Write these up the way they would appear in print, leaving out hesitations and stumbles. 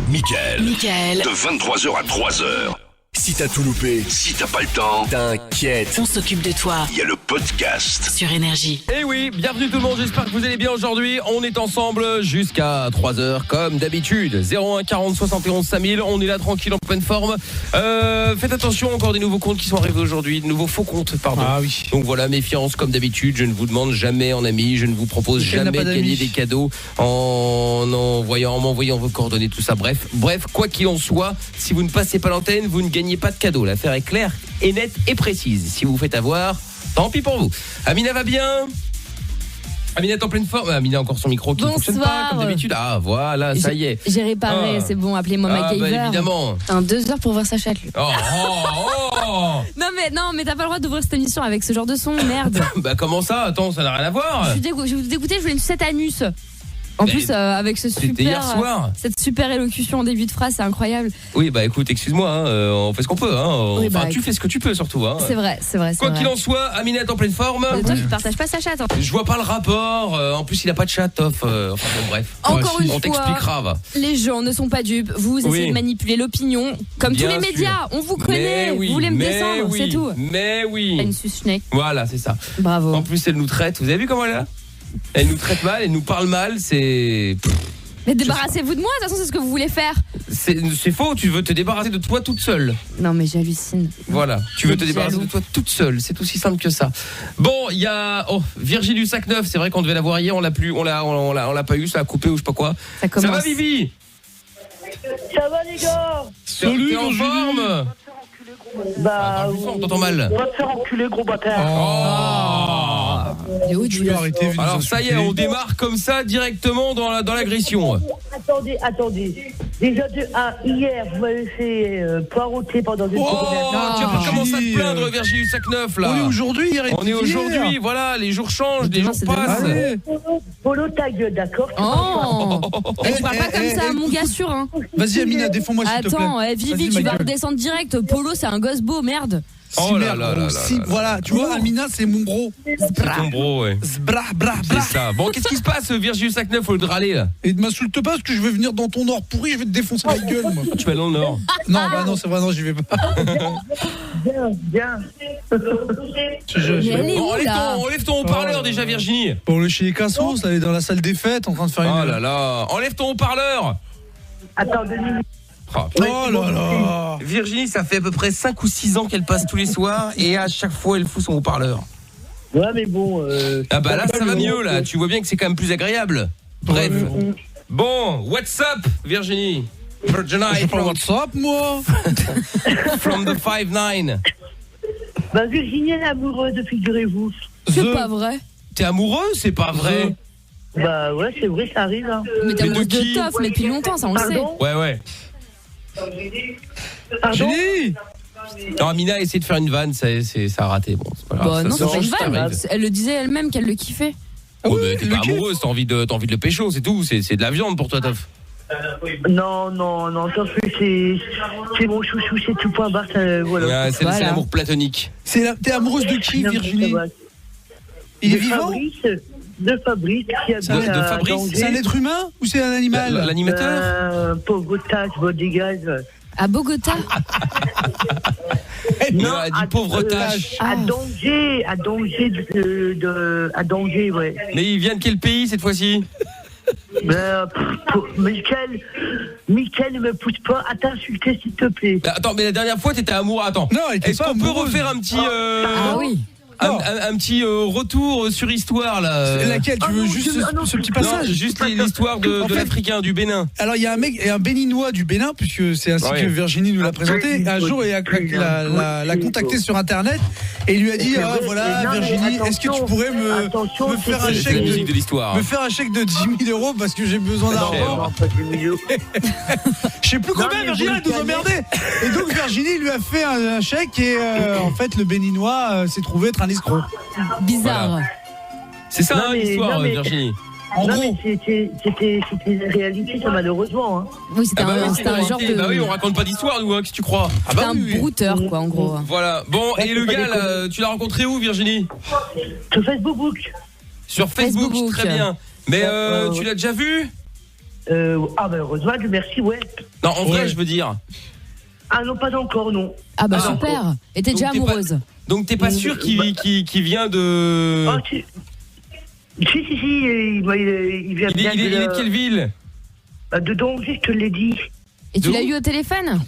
Mickaël. De 23h à 3h. Si t'as tout loupé, si t'as pas le temps, t'inquiète. On s'occupe de toi. Il y a le podcast. Sur Énergie. Eh oui, bienvenue tout le monde, j'espère que vous allez bien aujourd'hui. On est ensemble jusqu'à 3h comme d'habitude. 01 40 71 5000, on est là tranquille en pleine forme. Faites attention, encore des nouveaux comptes qui sont arrivés aujourd'hui, de nouveaux faux comptes, pardon. Ah oui. Donc voilà, méfiance comme d'habitude, je ne vous demande jamais en ami, je ne vous propose jamais de gagner des cadeaux en m'envoyant vos coordonnées, tout ça. Bref, quoi qu'il en soit, si vous ne passez pas l'antenne, vous ne gagnez pas de cadeau. L'affaire est claire et nette et précise. Si vous vous faites avoir, tant pis pour vous. Amina va bien ? Amina est en pleine forme. Amina a encore son micro qui ne fonctionne pas comme d'habitude. Ah voilà, ça y est. J'ai réparé, c'est bon, appelez-moi MacGyver. Bah évidemment. 2 heures pour ouvrir sa chatte, lui. Oh. Non mais t'as pas le droit d'ouvrir cette émission avec ce genre de son, merde. Bah comment ça ? Attends, ça n'a rien à voir. Je vais vous dégoûter, je voulais une sucette anus. En plus, avec cette super élocution en début de phrase, c'est incroyable. Oui, bah écoute, excuse-moi, on fait ce qu'on peut. Oui, tu fais ce que tu peux surtout. C'est vrai. Quoi qu'il en soit, Amina est en pleine forme. C'est toi qui partage pas sa chatte. Je vois pas le rapport. En plus, il a pas de chat, Toff. Enfin bon, bref. Encore une fois, on t'expliquera. Va. Les gens ne sont pas dupes. Vous essayez de manipuler l'opinion. Comme tous les médias, on vous connaît. Vous voulez me descendre, c'est tout. Mais oui. T'as une suce-schneck. Voilà, c'est ça. Bravo. En plus, elle nous traite. Vous avez vu comment elle est là ? Elle nous traite mal, elle nous parle mal, c'est... Mais débarrassez-vous de moi, de toute façon c'est ce que vous voulez faire. C'est faux, tu veux te débarrasser de toi toute seule. Non mais j'hallucine. Voilà, tu veux te débarrasser de toi toute seule, c'est aussi simple que ça. Bon, il y a Virginie du Sac Neuf, c'est vrai qu'on devait l'avoir hier, on l'a pas eu, ça a coupé ou je sais pas quoi. Ça va Vivi ? Ça va les gars ? Salut, t'es en forme ? Bah, on t'entend mal. On va te faire enculer, gros bâtard. Et où tu veux arrêter ? Alors ça y est, on démarre comme ça directement dans l'agression. Attendez. Déjà hier, vous m'avez fait poireauter pendant des tu vas pas commencer à te plaindre, Virginie du Sac Neuf là. On est aujourd'hui, voilà, les jours changent, les jours passent. Polo ta gueule, d'accord ? Tu parles pas comme ça, mon gars sûr hein. Vas-y Amina, défends-moi s'il te plaît. Attends, Vivi, tu vas redescendre direct. Polo, c'est un gosse beau, merde. Voilà, tu vois, Amina, c'est mon bro. C'est ton bro, ouais. C'est ça. Bon, qu'est-ce qui se passe, Virginie du Sac Neuf, au lieu de râler là ? Et ne m'insulte pas parce que je vais venir dans ton nord pourri, je vais te défoncer la gueule, moi. Tu vas dans le nord ? Non, c'est vrai, non, j'y vais pas. Bien. Enlève ton haut-parleur déjà, Virginie. Bon, le chez les Cassos, elle est dans la salle des fêtes en train de faire une... Oh là là, enlève ton haut-parleur. Attends, 2 minutes. Oh là là. Virginie, ça fait à peu près 5 ou 6 ans qu'elle passe tous les soirs et à chaque fois elle fout son haut-parleur. Ouais mais bon ah bah là ça va mieux là, tu vois bien que c'est quand même plus agréable. Bref. Bon, what's up Virginie? J'ai pas WhatsApp moi. From the 5-9. Bah Virginie est amoureuse, figurez-vous. C'est pas vrai. T'es amoureux? C'est pas vrai. Bah ouais, c'est vrai, ça arrive hein. Mais t'es amoureuse de Toff, mais depuis longtemps, ça on le sait. Ouais. Pardon ? Non, Amina a essayé de faire une vanne, ça a raté. Bon, c'est pas grave. Bah non, c'est pas une vanne. Arrive. Elle le disait elle-même qu'elle le kiffait. Ouais, mais t'es pas amoureuse, t'as envie de le pécho, c'est tout. C'est de la viande pour toi, Toff. Non, Toff, c'est mon chouchou, c'est tout point barre, voilà. C'est l'amour platonique. T'es amoureuse de qui, Virginie? Il est vivant? De Fabrice qui a de Fabrice. C'est un être humain ou c'est un animal? L'animateur Bogota, Bodegas. À Bogota? Non, elle dit pauvre tâche. À Danger, ouais. Mais il vient de quel pays cette fois-ci? Mickaël, ne me pousse pas à t'insulter s'il te plaît. Attends, mais la dernière fois t'étais amoureux. Attends. Non, est-ce qu'on peut refaire un petit Ah oui. Un petit retour sur histoire là. Laquelle tu veux juste ce petit passage? Non, juste l'histoire de l'Africain du Bénin. Alors il y a un mec et un Béninois du Bénin puisque c'est ainsi que Virginie nous l'a présenté. Un jour il l'a contacté sur internet et il lui a dit voilà Virginie, est-ce que tu pourrais me faire un chèque de l'histoire. Me faire un chèque de 10 000 € parce que j'ai besoin d'argent. Je sais plus combien Virginie elle nous emmerdait. Et donc Virginie lui a fait un chèque et en fait le Béninois s'est trouvé être un escroc. Bizarre. Voilà. C'est ça l'histoire, Virginie. En gros, c'était une réalité, ça malheureusement. Hein. Oui, c'était un genre de. Bah oui, on raconte pas d'histoire, nous, qu'est-ce que tu crois? C'était un brouteur, quoi, en gros. Voilà. Bon, et le gars, là, tu l'as rencontré où, Virginie? Sur Facebook. Sur Facebook, très bien. Mais tu l'as déjà vu? Heureusement, merci, ouais. Non, en vrai, je veux dire. Ah non, pas encore, non. Ah bah super. Et t'es déjà amoureuse. Donc t'es pas sûr qu'il vient de... Ah, si, il vient bien il est de quelle ville? De Danger, je te l'ai dit. Et tu l'as eu au téléphone?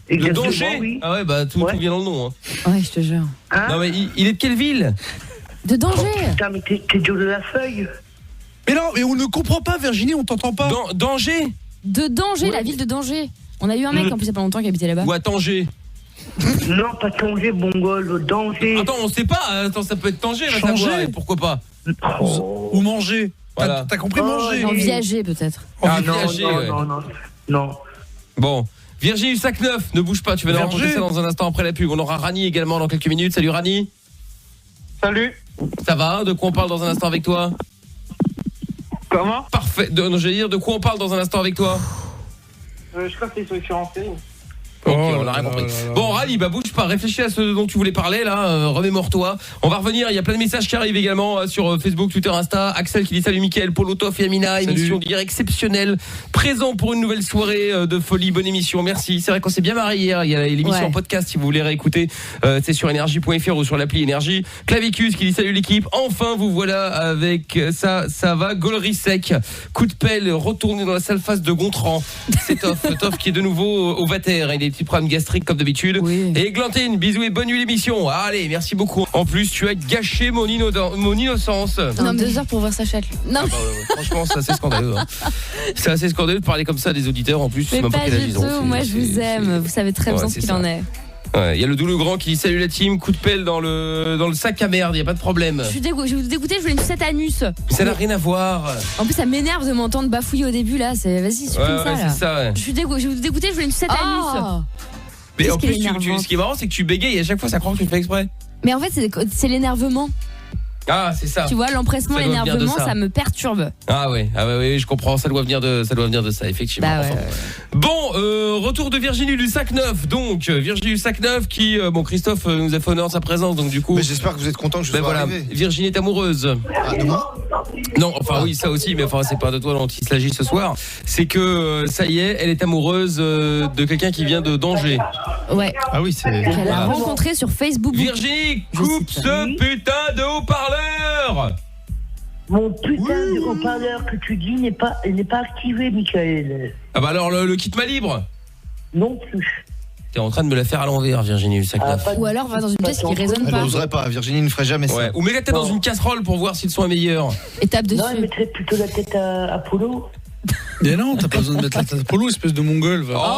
De Danger, oui. Ah ouais, bah tout vient dans le nom. Ouais, je te jure. Hein? Non mais il est de quelle ville? De Danger. Putain, mais t'es Joe de la Feuille. Mais non, mais on ne comprend pas, Virginie, on t'entend pas. Danger? De Danger, la ville de Danger. On a eu un mec en plus il y a pas longtemps qui habitait là-bas. Ou à Tanger? Non, pas Tanger, Bongol, Danger. Attends, on sait pas. Attends, ça peut être Tanger, va savoir. Et pourquoi pas? Ou manger. Voilà. T'as compris, manger? Non, viager peut-être. Non. Bon. Virginie du Sac Neuf, ne bouge pas, tu vas nous raconter ça dans un instant après la pub. On aura Rani également dans quelques minutes. Salut Rani. Salut. Ça va? De quoi on parle dans un instant avec toi? Comment? Parfait. J'allais dire, de quoi on parle dans un instant avec toi? Je crois que c'est sur les renseignes. Ok, on a rien compris. Bon, Rani, bah bouge pas, réfléchis à ce dont tu voulais parler là, remémore-toi. On va revenir, il y a plein de messages qui arrivent également sur Facebook, Twitter, Insta. Axel qui dit salut Mickaël, Polo, Toff et Amina, émission d'hier exceptionnelle, présent pour une nouvelle soirée de folie, bonne émission, merci. C'est vrai qu'on s'est bien marré hier, il y a l'émission en podcast si vous voulez réécouter, c'est sur énergie.fr ou sur l'appli Énergie. Clavicus qui dit salut l'équipe, enfin vous voilà avec ça va, gaulerie sec, coup de pelle, retourner dans la sale face de Gontran. C'est Toff qui est de nouveau au Vater, il est petits problèmes gastriques comme d'habitude. Oui. Et Glantine, bisous et bonne nuit l'émission. Allez, merci beaucoup. En plus, tu as gâché mon innocence. Non, 2 heures pour voir sa chatte. Non. Franchement, c'est assez scandaleux. Hein. C'est assez scandaleux de parler comme ça à des auditeurs en plus. Mais pas du tout, moi je vous aime. Vous savez très bien ce qu'il en est. Il y a le Doux le Grand qui dit salut la team, coup de pelle dans le sac à merde, il y a pas de problème. Je vais vous dégoûter, je voulais une sucette anus. Ça n'a rien à voir. En plus ça m'énerve de m'entendre bafouiller au début là, vas-y, supprime ça là. C'est ça, ouais. Je vais vous dégoûter, je voulais une sucette anus. Mais en plus ce qui est marrant c'est que tu bégayes et à chaque fois ça croit que tu le fais exprès. Mais en fait c'est l'énervement. Ah, c'est ça. Tu vois, l'empressement, l'énervement, ça me perturbe. Ah oui, je comprends, ça doit venir de ça effectivement. Bah ouais. Bon, retour de Virginie du Sac Neuf. Donc Virginie du Sac Neuf qui Christophe nous a fait honneur de sa présence donc du coup. Mais j'espère que vous êtes content que je sois arrivé. Virginie est amoureuse. Ah, de moi? Non, enfin oui, ça aussi, mais enfin c'est pas de toi dont il s'agit ce soir. C'est que ça y est, elle est amoureuse de quelqu'un qui vient de Danger. Ouais. Ah oui, c'est. Qu'elle a rencontré sur Facebook. Virginie, coupe ce putain de haut-parleur. Mon putain de haut-parleur que tu dis n'est pas activé, Mickaël. Ah bah alors le kit ma libre. Non plus. T'es en train de me la faire à l'envers, Virginie, le sac neuf. Ou alors va dans une pièce qui résonne pas. Elle n'oserait pas, Virginie ne ferait jamais ça. Ou mets la tête dans une casserole pour voir si le son est meilleur. Et tape dessus. Non, elle mettrait plutôt la tête à Polo. Mais non, t'as pas besoin de mettre la tête à Polo, espèce de mongol. Mais non,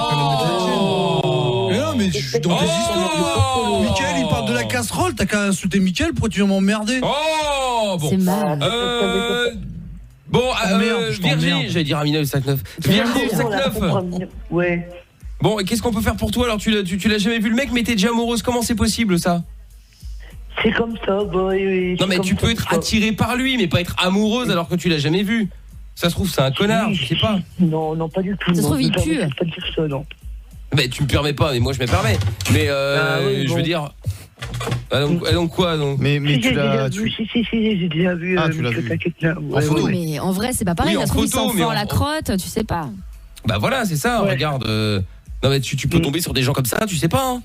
mais je suis dans tes histoires. Mickaël, il parle de la casserole, t'as qu'à insulter Mickaël, pourquoi tu viens m'emmerder? Oh bon. C'est mal. Bon, Virginie, j'allais dire Amina le sac neuf. Virginie le sac neuf. Ouais. Bon, et qu'est-ce qu'on peut faire pour toi alors tu l'as jamais vu le mec, mais t'es déjà amoureuse. Comment c'est possible ça? C'est comme ça, boy. Non mais tu peux être attirée par lui, mais pas être amoureuse alors que tu l'as jamais vu. Ça se trouve c'est un connard, je sais pas. Non, pas du tout. Ça se trouve il pue. Je peux pas dire ça, non. Mais tu me permets pas, mais moi je me permets. Mais oui, je veux dire. Donc quoi donc? Mais tu l'as. Si, j'ai déjà vu. Ah, tu l'as vu. En photo. Mais en vrai c'est pas pareil. Ça se trouve il sent fort la crotte, tu sais pas. Bah voilà, c'est ça. Regarde. Non mais tu peux tomber sur des gens comme ça, tu sais pas. Hein.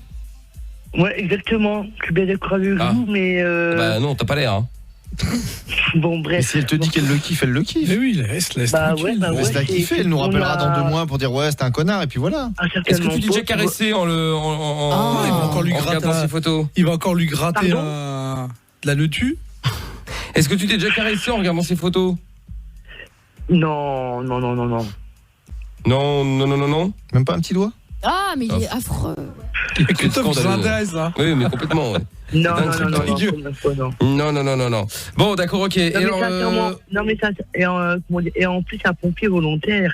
Ouais, exactement. Je suis bien d'accord avec vous, mais. Bah non, t'as pas l'air. Hein. Bon, bref. Mais si elle te dit qu'elle le kiffe, elle le kiffe. Mais oui, laisse tranquille. Laisse la kiffer, elle nous rappellera dans 2 mois pour dire ouais, c'était un connard et puis voilà. Est-ce que tu t'es déjà caressé en il va encore lui gratter ses photos. Il va encore lui gratter de la laitue. Est-ce que tu t'es déjà caressé en regardant ses photos? Non. Non. Même pas un petit doigt? Ah, mais il est affreux. Christophe, ça intéresse, hein. Oui, mais complètement, ouais. Non. Bon, d'accord, ok. Et en plus, un pompier volontaire.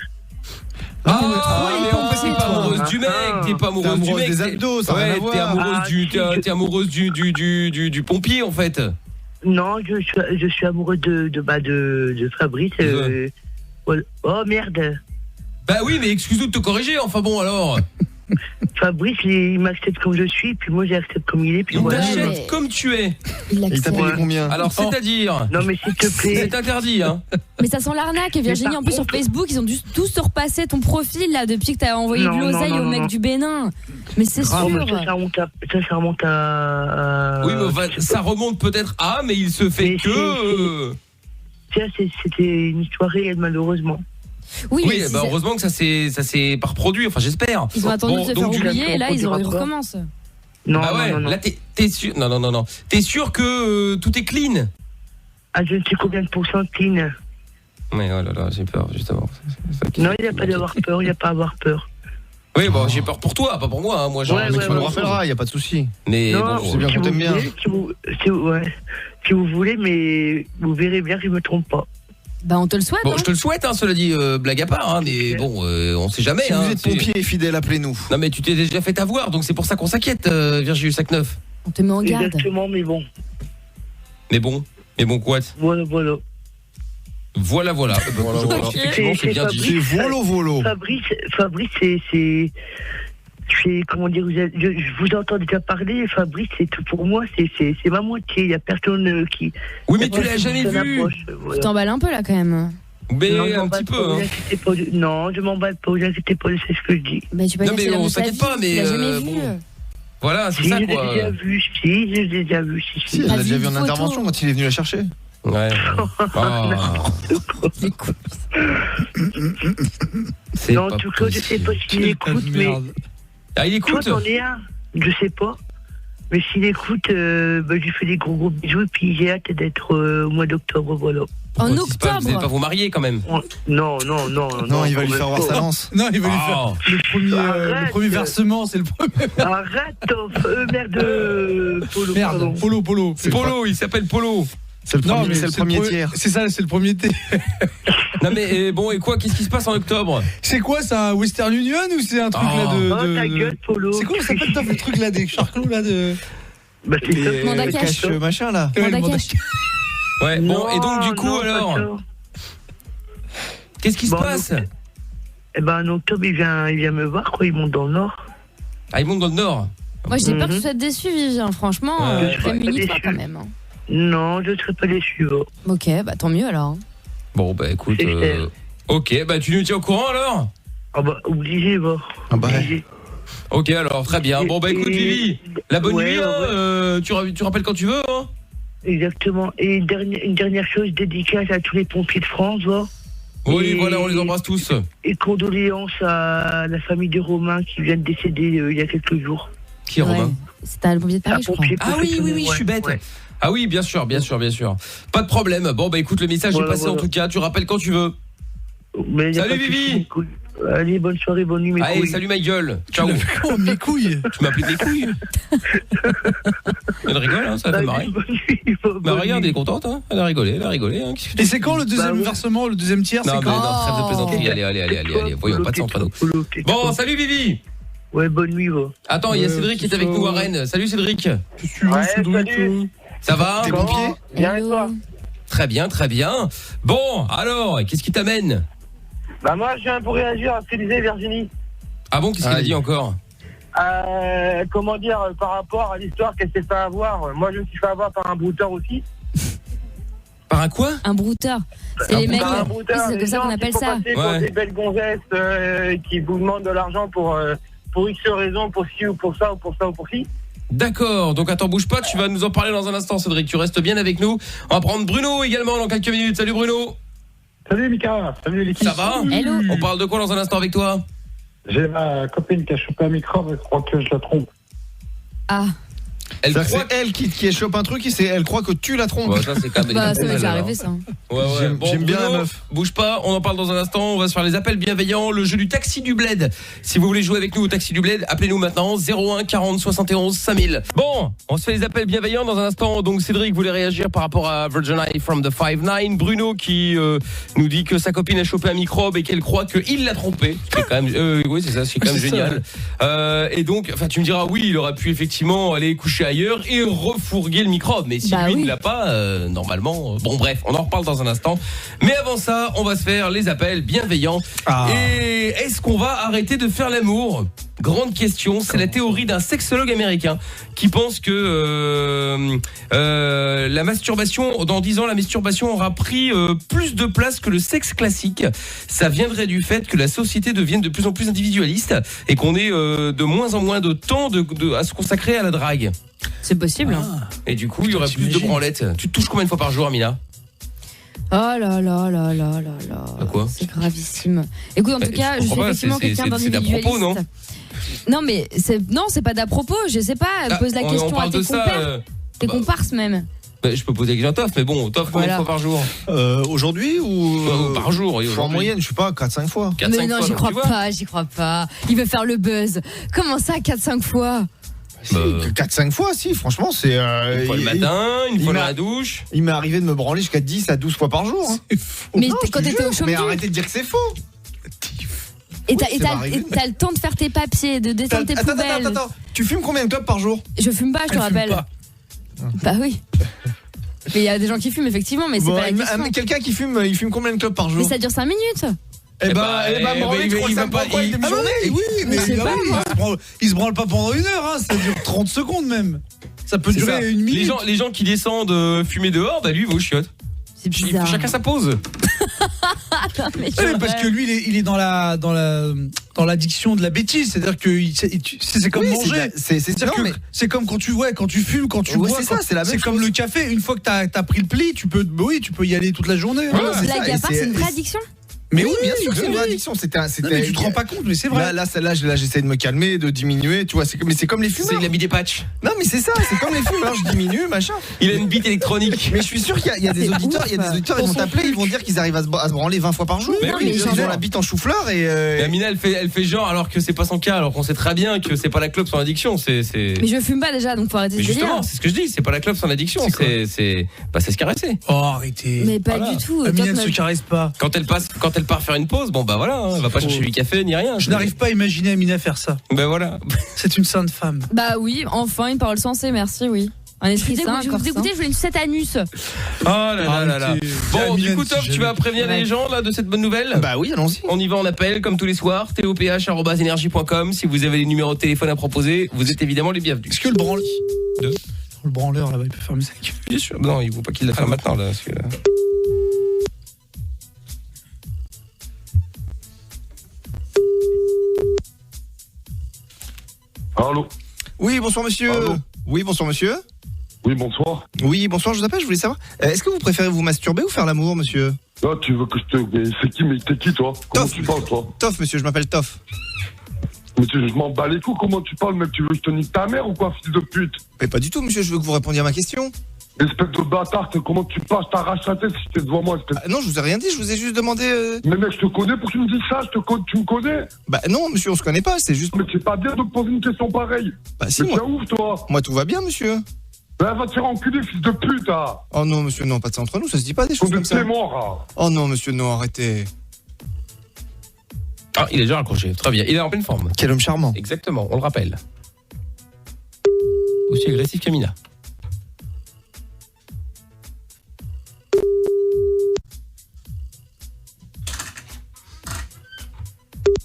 Mais en fait, t'es pas amoureuse du mec, t'es pas amoureuse du mec. Des abdos, ça rien à voir. T'es amoureuse du pompier, en fait. Non, je suis amoureux de Fabrice. Oh merde. Bah oui, mais excuse-nous de te corriger, enfin bon alors. Fabrice, il m'accepte comme je suis, puis moi j'accepte comme il est, puis il t'achète comme tu es. Il t'a payé combien? Alors c'est-à-dire? Non mais s'il te plaît. C'est interdit, hein. Mais ça sent l'arnaque, Virginie. En plus sur Facebook, ils ont dû tous se repasser ton profil là depuis que t'as envoyé de l'oseille au mec du Bénin. Mais c'est sûr. Ça remonte à. Oui, mais ça remonte peut-être à, mais il se fait que. C'était une histoire réelle, malheureusement. Oui, heureusement que ça s'est pas reproduit, enfin j'espère. Ils ont attendu de se faire oublier et là ils recommencent. Non, non. Là t'es sûr. Non. T'es sûr que tout est clean? Ah, je ne sais combien de pourcents clean. Mais oh là là, j'ai peur justement. Non, il n'y a pas d'avoir peur, il n'y a pas à avoir peur. Oui, bon, j'ai peur pour toi, pas pour moi. Hein. Moi, tu me le rappelleras, il n'y a pas de souci. Mais non, bon, c'est bien qu'on t'aime bien. Si vous voulez, mais vous verrez bien que je ne me trompe pas. Bah, on te le souhaite. Bon, je te le souhaite, hein, cela dit, blague à part, hein, mais bon, on sait jamais. Si vous êtes pompier et fidèle, appelez-nous. Non, mais tu t'es déjà fait avoir, donc c'est pour ça qu'on s'inquiète, Virginie Sac-Neuf. On te met en garde. Exactement, mais bon. Mais bon, quoi? Voilà. Voilà. Effectivement, c'est bien dit. C'est volo. Fabrice, c'est comment dire, je vous entends déjà parler. Fabrice, c'est tout pour moi, c'est ma moitié. Il y a personne qui. Oui, mais tu l'as jamais vu. Tu t'emballes un peu là quand même. Mais non, un petit peu. Hein. Non, je m'emballe pas. Vous inquiétez pas, c'est ce que je dis. Mais tu peux non, mais on s'inquiète pas, mais. Tu l'as jamais vu. Voilà, c'est ça quoi. Je l'ai déjà vu. Si, elle l'a déjà vu en intervention quand il est venu la chercher. Ouais. Non, en tout cas, je sais pas s'il écoute, mais. Ah, il écoute? Toi, t'en es un, je sais pas. Mais s'il écoute, je lui fais des gros bisous et puis j'ai hâte d'être au mois d'octobre, voilà. En octobre? Vous n'allez pas vous marier quand même? Non, il va lui faire voir sa lance. Non, il va lui faire le premier versement, c'est le premier. Arrête, merde, Polo. Merde, Polo. Il s'appelle Polo. C'est le premier tiers. C'est ça, c'est le premier thé. Non mais bon, et quoi? Qu'est-ce qui se passe en octobre? C'est quoi ça, Western Union ou c'est un truc là de Oh ta gueule, Polo. C'est quoi ça s'appelle top le truc là des charclos là de Bah c'est ça. Mandacache. Machin là. Ouais, bon, et donc du coup alors qu'est-ce qui se passe? Eh ben en octobre il vient me voir quoi, il monte dans le nord. Ah, il monte dans le nord. Moi j'ai peur que tu sois déçu, Vivien, franchement, féminine-toi quand même. Non, je ne serai pas déçu. Ok, bah tant mieux alors. Bon bah écoute, ok, bah tu nous tiens au courant alors? Ah bah obligé, obligé. Ok alors, très bien. Bon bah écoute Vivi, la bonne nuit, tu rappelles quand tu veux, hein? Exactement. Et une dernière chose, dédicace à tous les pompiers de France, Oui, voilà, on les embrasse tous. Et condoléances à la famille de Romain qui vient de décéder il y a quelques jours. Qui est Romain? C'était le pompier de Paris, je crois. Ah oui, je suis bête. Ouais. Ah oui, bien sûr. Pas de problème. Bon bah écoute, le message est passé en tout cas, tu rappelles quand tu veux. Mais salut Vivi. Allez, bonne soirée, bonne nuit mes couilles. Allez, salut ma gueule. Ciao. Oh, mes couilles. Tu m'as appelé mes couilles. Elle rigole, hein, ça fait marrer. Mais regarde, elle est contente, hein. Elle a rigolé, hein. Et c'est quand le deuxième versement, le deuxième tiers? Non, c'est quand? non, trêve de plaisanterie. Allez, voyons, pas de ça entre nous. Bon, salut Vivi. Ouais, bonne nuit, Attends, il y a Cédric qui est avec nous à Rennes. Salut Cédric. Salut. Ça va? T'es pompier? Bien et toi? Très bien. Bon, alors, qu'est-ce qui t'amène? Bah moi, je viens pour réagir à ce que disait Virginie. Ah bon, qu'est-ce qu'elle a dit encore? Comment dire, par rapport à l'histoire qu'elle s'est fait avoir. Moi, je me suis fait avoir par un brouteur aussi. Par un quoi? Un brouteur. C'est les mecs. C'est comme ça qu'on appelle ça. Pour des belles gonzesses qui vous demandent de l'argent pour X raisons, pour ci ou pour ça ou pour ça ou pour ci. D'accord, donc attends, bouge pas, tu vas nous en parler dans un instant, Cédric. Tu restes bien avec nous. On va prendre Bruno également dans quelques minutes. Salut Bruno. Salut Mika, salut l'équipe. Ça va? Hello. On parle de quoi dans un instant avec toi? J'ai ma copine qui a chopé un microbe, je crois que je la trompe. Ah. C'est elle qui chope un truc, elle croit que tu la trompes. Ouais, ça c'est quand même ça m'est déjà arrivé ça. Ouais. J'aime bien la meuf. Bouge pas, on en parle dans un instant. On va se faire les appels bienveillants, le jeu du taxi du bled. Si vous voulez jouer avec nous au taxi du bled, appelez-nous maintenant 01 40 71 5000. Bon, on se fait les appels bienveillants dans un instant. Donc Cédric voulait réagir par rapport à Virgin Eye from the 5-9. Bruno qui nous dit que sa copine a chopé un microbe et qu'elle croit qu'il l'a trompé. C'est quand même oui, c'est ça, c'est quand même génial. Et donc, enfin tu me diras oui, il aurait pu effectivement aller coucher ailleurs et refourguer le microbe, mais si lui ne l'a pas, normalement, bon bref, on en reparle dans un instant. Mais avant ça, on va se faire les appels bienveillants. Et est-ce qu'on va arrêter de faire l'amour? Grande question, c'est la théorie d'un sexologue américain qui pense que la masturbation, dans 10 ans, la masturbation aura pris plus de place que le sexe classique. Ça viendrait du fait que la société devienne de plus en plus individualiste et qu'on ait de moins en moins de temps à se consacrer à la drague. C'est possible. Et du coup, il y aurait plus de branlettes. Tu te touches combien de fois par jour, Amina ? Oh là là là là là là. Quoi ? C'est gravissime. Écoute, en tout cas, je suis effectivement quelqu'un d'individualiste. C'est d'à propos, non ? Non, mais c'est pas d'à propos. Je sais pas. Pose la question à tes compères. Tes comparses même. Je peux poser avec Toff, mais bon, Toff, combien de fois par jour ? Aujourd'hui ou par jour, en moyenne, je sais pas, 4-5 fois. Mais non, j'y crois pas. Il veut faire le buzz. Comment ça, 4-5 fois ? 4-5 fois, si, franchement, c'est. Une fois le matin, une fois dans la douche. Il m'est arrivé de me branler jusqu'à 10 à 12 fois par jour. Hein. Mais quand t'étais au chômage. Mais arrêtez de dire que c'est faux. Et t'as le temps de faire tes papiers, de descendre tes poubelles. Attends. Tu fumes combien de clopes par jour ? Je fume pas, je te rappelle. Bah oui. Mais il y a des gens qui fument, effectivement, mais c'est pas la question. Quelqu'un qui fume, il fume combien de clopes par jour ? Mais ça dure 5 minutes. Eh ben, il va pas y demi-journée. Oui, mais il se branle pas pendant 1 heure, hein, ça dure 30 secondes même. Ça peut durer 1 minute. Les gens qui descendent fumer dehors, bah lui il va aux chiottes. C'est bizarre. Chacun sa pause. Parce que lui il est dans l'addiction de la bêtise, c'est-à-dire que c'est comme manger. C'est comme quand tu fumes, quand tu bois. C'est comme le café, une fois que t'as pris le pli, tu peux y aller toute la journée. Blague à part, c'est une vraie addiction. Mais oui, bien sûr, c'est une vraie addiction. Mais tu te rends pas compte, mais c'est vrai. Là, j'essaie de me calmer, de diminuer, tu vois. Mais c'est comme les fumeurs. Il a mis des patchs. Non, mais c'est ça, c'est comme les fumeurs. Je diminue, machin. Il a une bite électronique. Mais je suis sûr qu'il y a des auditeurs, ils vont t'appeler, ils vont dire qu'ils arrivent à se branler 20 fois par jour. Mais ils ont la bite en chou-fleur et. Amina, elle fait genre alors que c'est pas son cas, alors qu'on sait très bien que c'est pas la clope son addiction. Mais je fume pas déjà, donc faut arrêter de dire. Justement, c'est ce que je dis, c'est pas la clope son addiction, c'est se caresser. Oh, arrêtez. Mais pas du tout. Amina ne se caresse pas. Quand elle part faire une pause, bon bah voilà, elle va pas chercher du café ni rien. Je n'arrive pas à imaginer Amina faire ça. Ben voilà. C'est une sainte femme. Bah oui, enfin une parole sensée, merci, oui. Un esprit sain, je vous écoutez, je voulais une sucette anus. Oh là là. Bon, du coup, Top, tu vas prévenir les gens là de cette bonne nouvelle ? Bah oui, allons-y. On y va, on appelle comme tous les soirs, toph@energie.com. Si vous avez les numéros de téléphone à proposer, vous êtes évidemment les bienvenus. Est-ce que le branleur là-bas, il peut fermer sa gueule ? Bien sûr. Non, il faut pas qu'il la ferme maintenant là, parce que là. Allô ? Oui, bonsoir monsieur. Allô ? Oui, bonsoir monsieur. Oui, bonsoir. Oui, bonsoir, je vous appelle, je voulais savoir. Est-ce que vous préférez vous masturber ou faire l'amour, monsieur ? Ah, tu veux que je te... Mais c'est qui, t'es qui, toi ? Comment tu parles, toi ? Toff, monsieur, je m'appelle Toff. Mais je m'en bats les coups, comment tu parles, mec ? Tu veux que je te nique ta mère ou quoi, fils de pute ? Mais pas du tout, monsieur, je veux que vous répondiez à ma question. Espèce de bâtard, comment tu parles ? Je t'arrache la tête si t'es devant moi. Non, je vous ai rien dit, je vous ai juste demandé... Mais mec, je te connais pour que tu me dises ça, tu me connais ? Bah non, monsieur, on se connaît pas, c'est juste... Mais c'est pas bien de me poser une question pareille. Bah si, mais moi... t'es ouf, toi. Moi, tout va bien, monsieur. Ben, va te faire enculer, fils de pute, hein. Oh non, monsieur, non, pas de ça entre nous, ça se dit pas des choses comme ça. T'es mort, hein. Oh non, monsieur, non, arrêtez. Ah, il est déjà raccroché, très bien, il est en pleine forme. Quel homme charmant. Exactement, on le rappelle. Aussi agressif qu'Amina.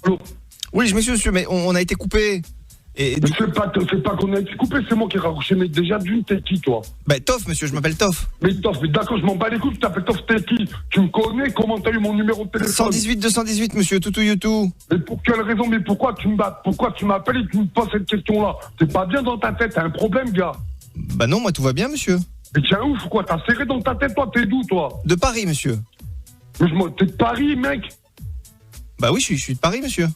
Allô ? Oui, je m'excuse, monsieur, mais on a été coupé. Mais c'est pas qu'on a été coupé, c'est moi qui ai raccroché. Mais déjà, d'une, t'es qui, toi ? Bah, Toff, monsieur, je m'appelle Toff. Mais Toff, mais d'accord, je m'en bats les couilles, tu t'appelles Toff, t'es qui ? Tu me connais ? Comment t'as eu mon numéro de téléphone ? 118 218, monsieur, toutou youtou. Mais pour quelle raison ? Mais pourquoi tu m'appelles et tu me poses cette question-là ? C'est pas bien dans ta tête, t'as un problème, gars ? Bah non, moi, tout va bien, monsieur. Mais tiens, ouf, quoi ? T'as serré dans ta tête, toi ? T'es d'où, toi ? De Paris, monsieur. Mais t'es de Paris, mec ? Bah oui, je suis de Paris, monsieur.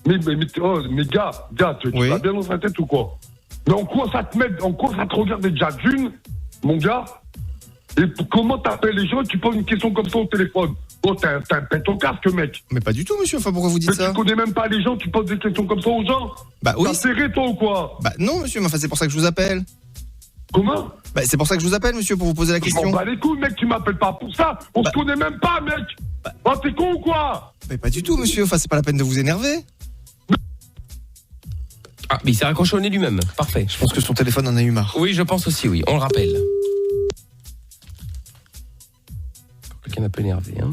Mais gars, tu vas bien dans ta tête ou quoi ? Mais en quoi ça te regarde déjà d'une, mon gars ? Et comment t'appelles les gens et tu poses une question comme ça au téléphone ? Oh, t'es un pète au casque, mec. Mais pas du tout, monsieur, enfin pourquoi vous dites mais ça ? Tu connais même pas les gens, tu poses des questions comme ça aux gens ? Bah oui. T'as serré, toi, ou quoi ? Bah non, monsieur, mais enfin c'est pour ça que je vous appelle. Comment ? Bah c'est pour ça que je vous appelle, monsieur, pour vous poser la question. Je m'en bats les couilles, mec, tu m'appelles pas pour ça. On se connaît même pas, mec. Oh, t'es con ou quoi ? Mais pas du tout, monsieur, enfin c'est pas la peine de vous énerver. Ah, mais il s'est raccroché au nez lui-même. Parfait. Je pense que son téléphone en a eu marre. Oui, je pense aussi, oui. On le rappelle. Quelqu'un un peu énervé, hein.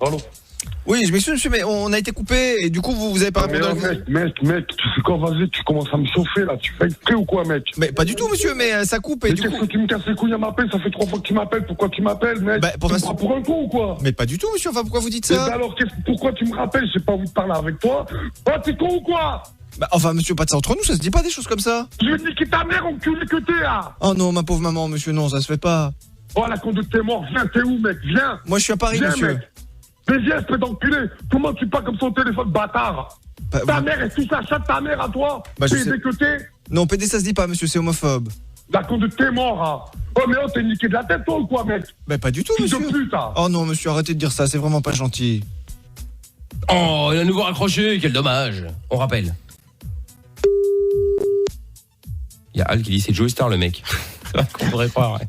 Allô. Oui, je m'excuse, monsieur, mais on a été coupé et du coup, vous avez pas répondu. Mec, tu sais quoi, vas-y, tu commences à me chauffer là, tu fais exprès ou quoi, mec? Mais pas du tout, monsieur, mais ça coupe et du coup. Qu'est-ce que tu me casses les couilles à m'appeler? Ça fait 3 fois que tu m'appelles, pourquoi tu m'appelles, mec? Pour un con ou quoi? Mais pas du tout, monsieur, enfin, pourquoi vous dites ça? Alors, pourquoi tu me rappelles? J'ai pas envie de parler avec toi. Ah, t'es con ou quoi? Enfin, monsieur, pas de ça entre nous, ça se dit pas des choses comme ça. Je vais te niquer ta mère, enculé que t'es, là. Oh non, ma pauvre maman, monsieur, non, ça se fait pas. Oh, la conduite t'es mort, viens, t'es où, mec? Viens. Moi, je suis à Paris, viens, monsieur. Mec. Mais viens, espèce d'enculé. Comment tu parles comme ça au téléphone, bâtard? Ta mère, est-ce que ça chatte ta mère à toi? PD que t'es? Non, PD, ça se dit pas, monsieur, c'est homophobe. La conduite t'es mort, hein. Oh, mais oh, t'es niqué de la tête, toi, ou quoi, mec? Pas du tout, monsieur. Oh non, monsieur, arrêtez de dire ça, c'est vraiment pas gentil. Oh, il a à nouveau raccroché, quel dommage. On rappelle. Il y a Al qui dit c'est Joey Star le mec. C'est vrai qu'on pourrait croire, ouais.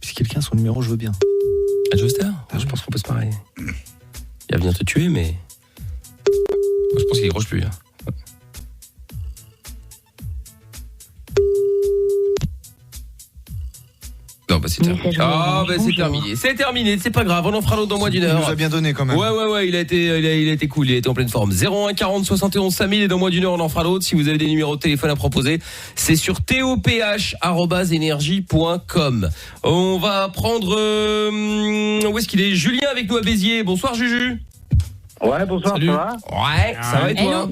Si quelqu'un a son numéro, je veux bien. À Joey Star Je pense qu'on peut se parler. Il va venir te tuer, mais... Je pense qu'il décroche plus. Hein. Non, bah c'est terminé. C'est terminé. C'est terminé, c'est pas grave, on en fera l'autre dans moins d'une heure. Il nous a bien donné quand même. Ouais, il a été cool, il a été en pleine forme. 01 40 71 5000 et dans moins d'une heure on en fera l'autre. Si vous avez des numéros de téléphone à proposer, c'est sur toph@energie.com. On va prendre où est-ce qu'il est? Julien avec nous à Béziers. Bonsoir Juju. Ouais, bonsoir. Salut. Ça va? Ouais, ça va et toi?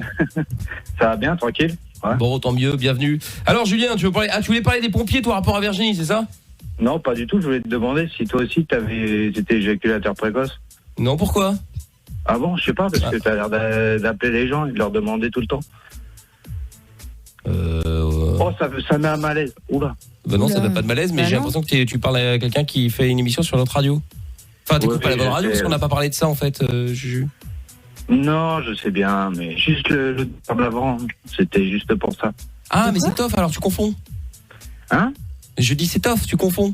Ça va bien, tranquille. Ouais. Bon, tant mieux, bienvenue. Alors Julien, tu voulais parler des pompiers toi, rapport à Virginie, c'est ça? Non, pas du tout. Je voulais te demander si toi aussi t'étais éjaculateur précoce. Non, pourquoi? Ah bon, je sais pas, parce que t'as l'air d'appeler les gens et de leur demander tout le temps. Oh, ça met un malaise. Oula. Bah non, ça met pas de malaise, mais j'ai l'impression que tu parles à quelqu'un qui fait une émission sur notre radio. Enfin, t'écoutes pas la bonne radio, parce qu'on n'a pas parlé de ça, en fait, Juju. Non, je sais bien, mais juste le table avant, c'était juste pour ça. Ah, mais c'est Toff, alors tu confonds. Hein? Je dis c'est Toff, tu confonds.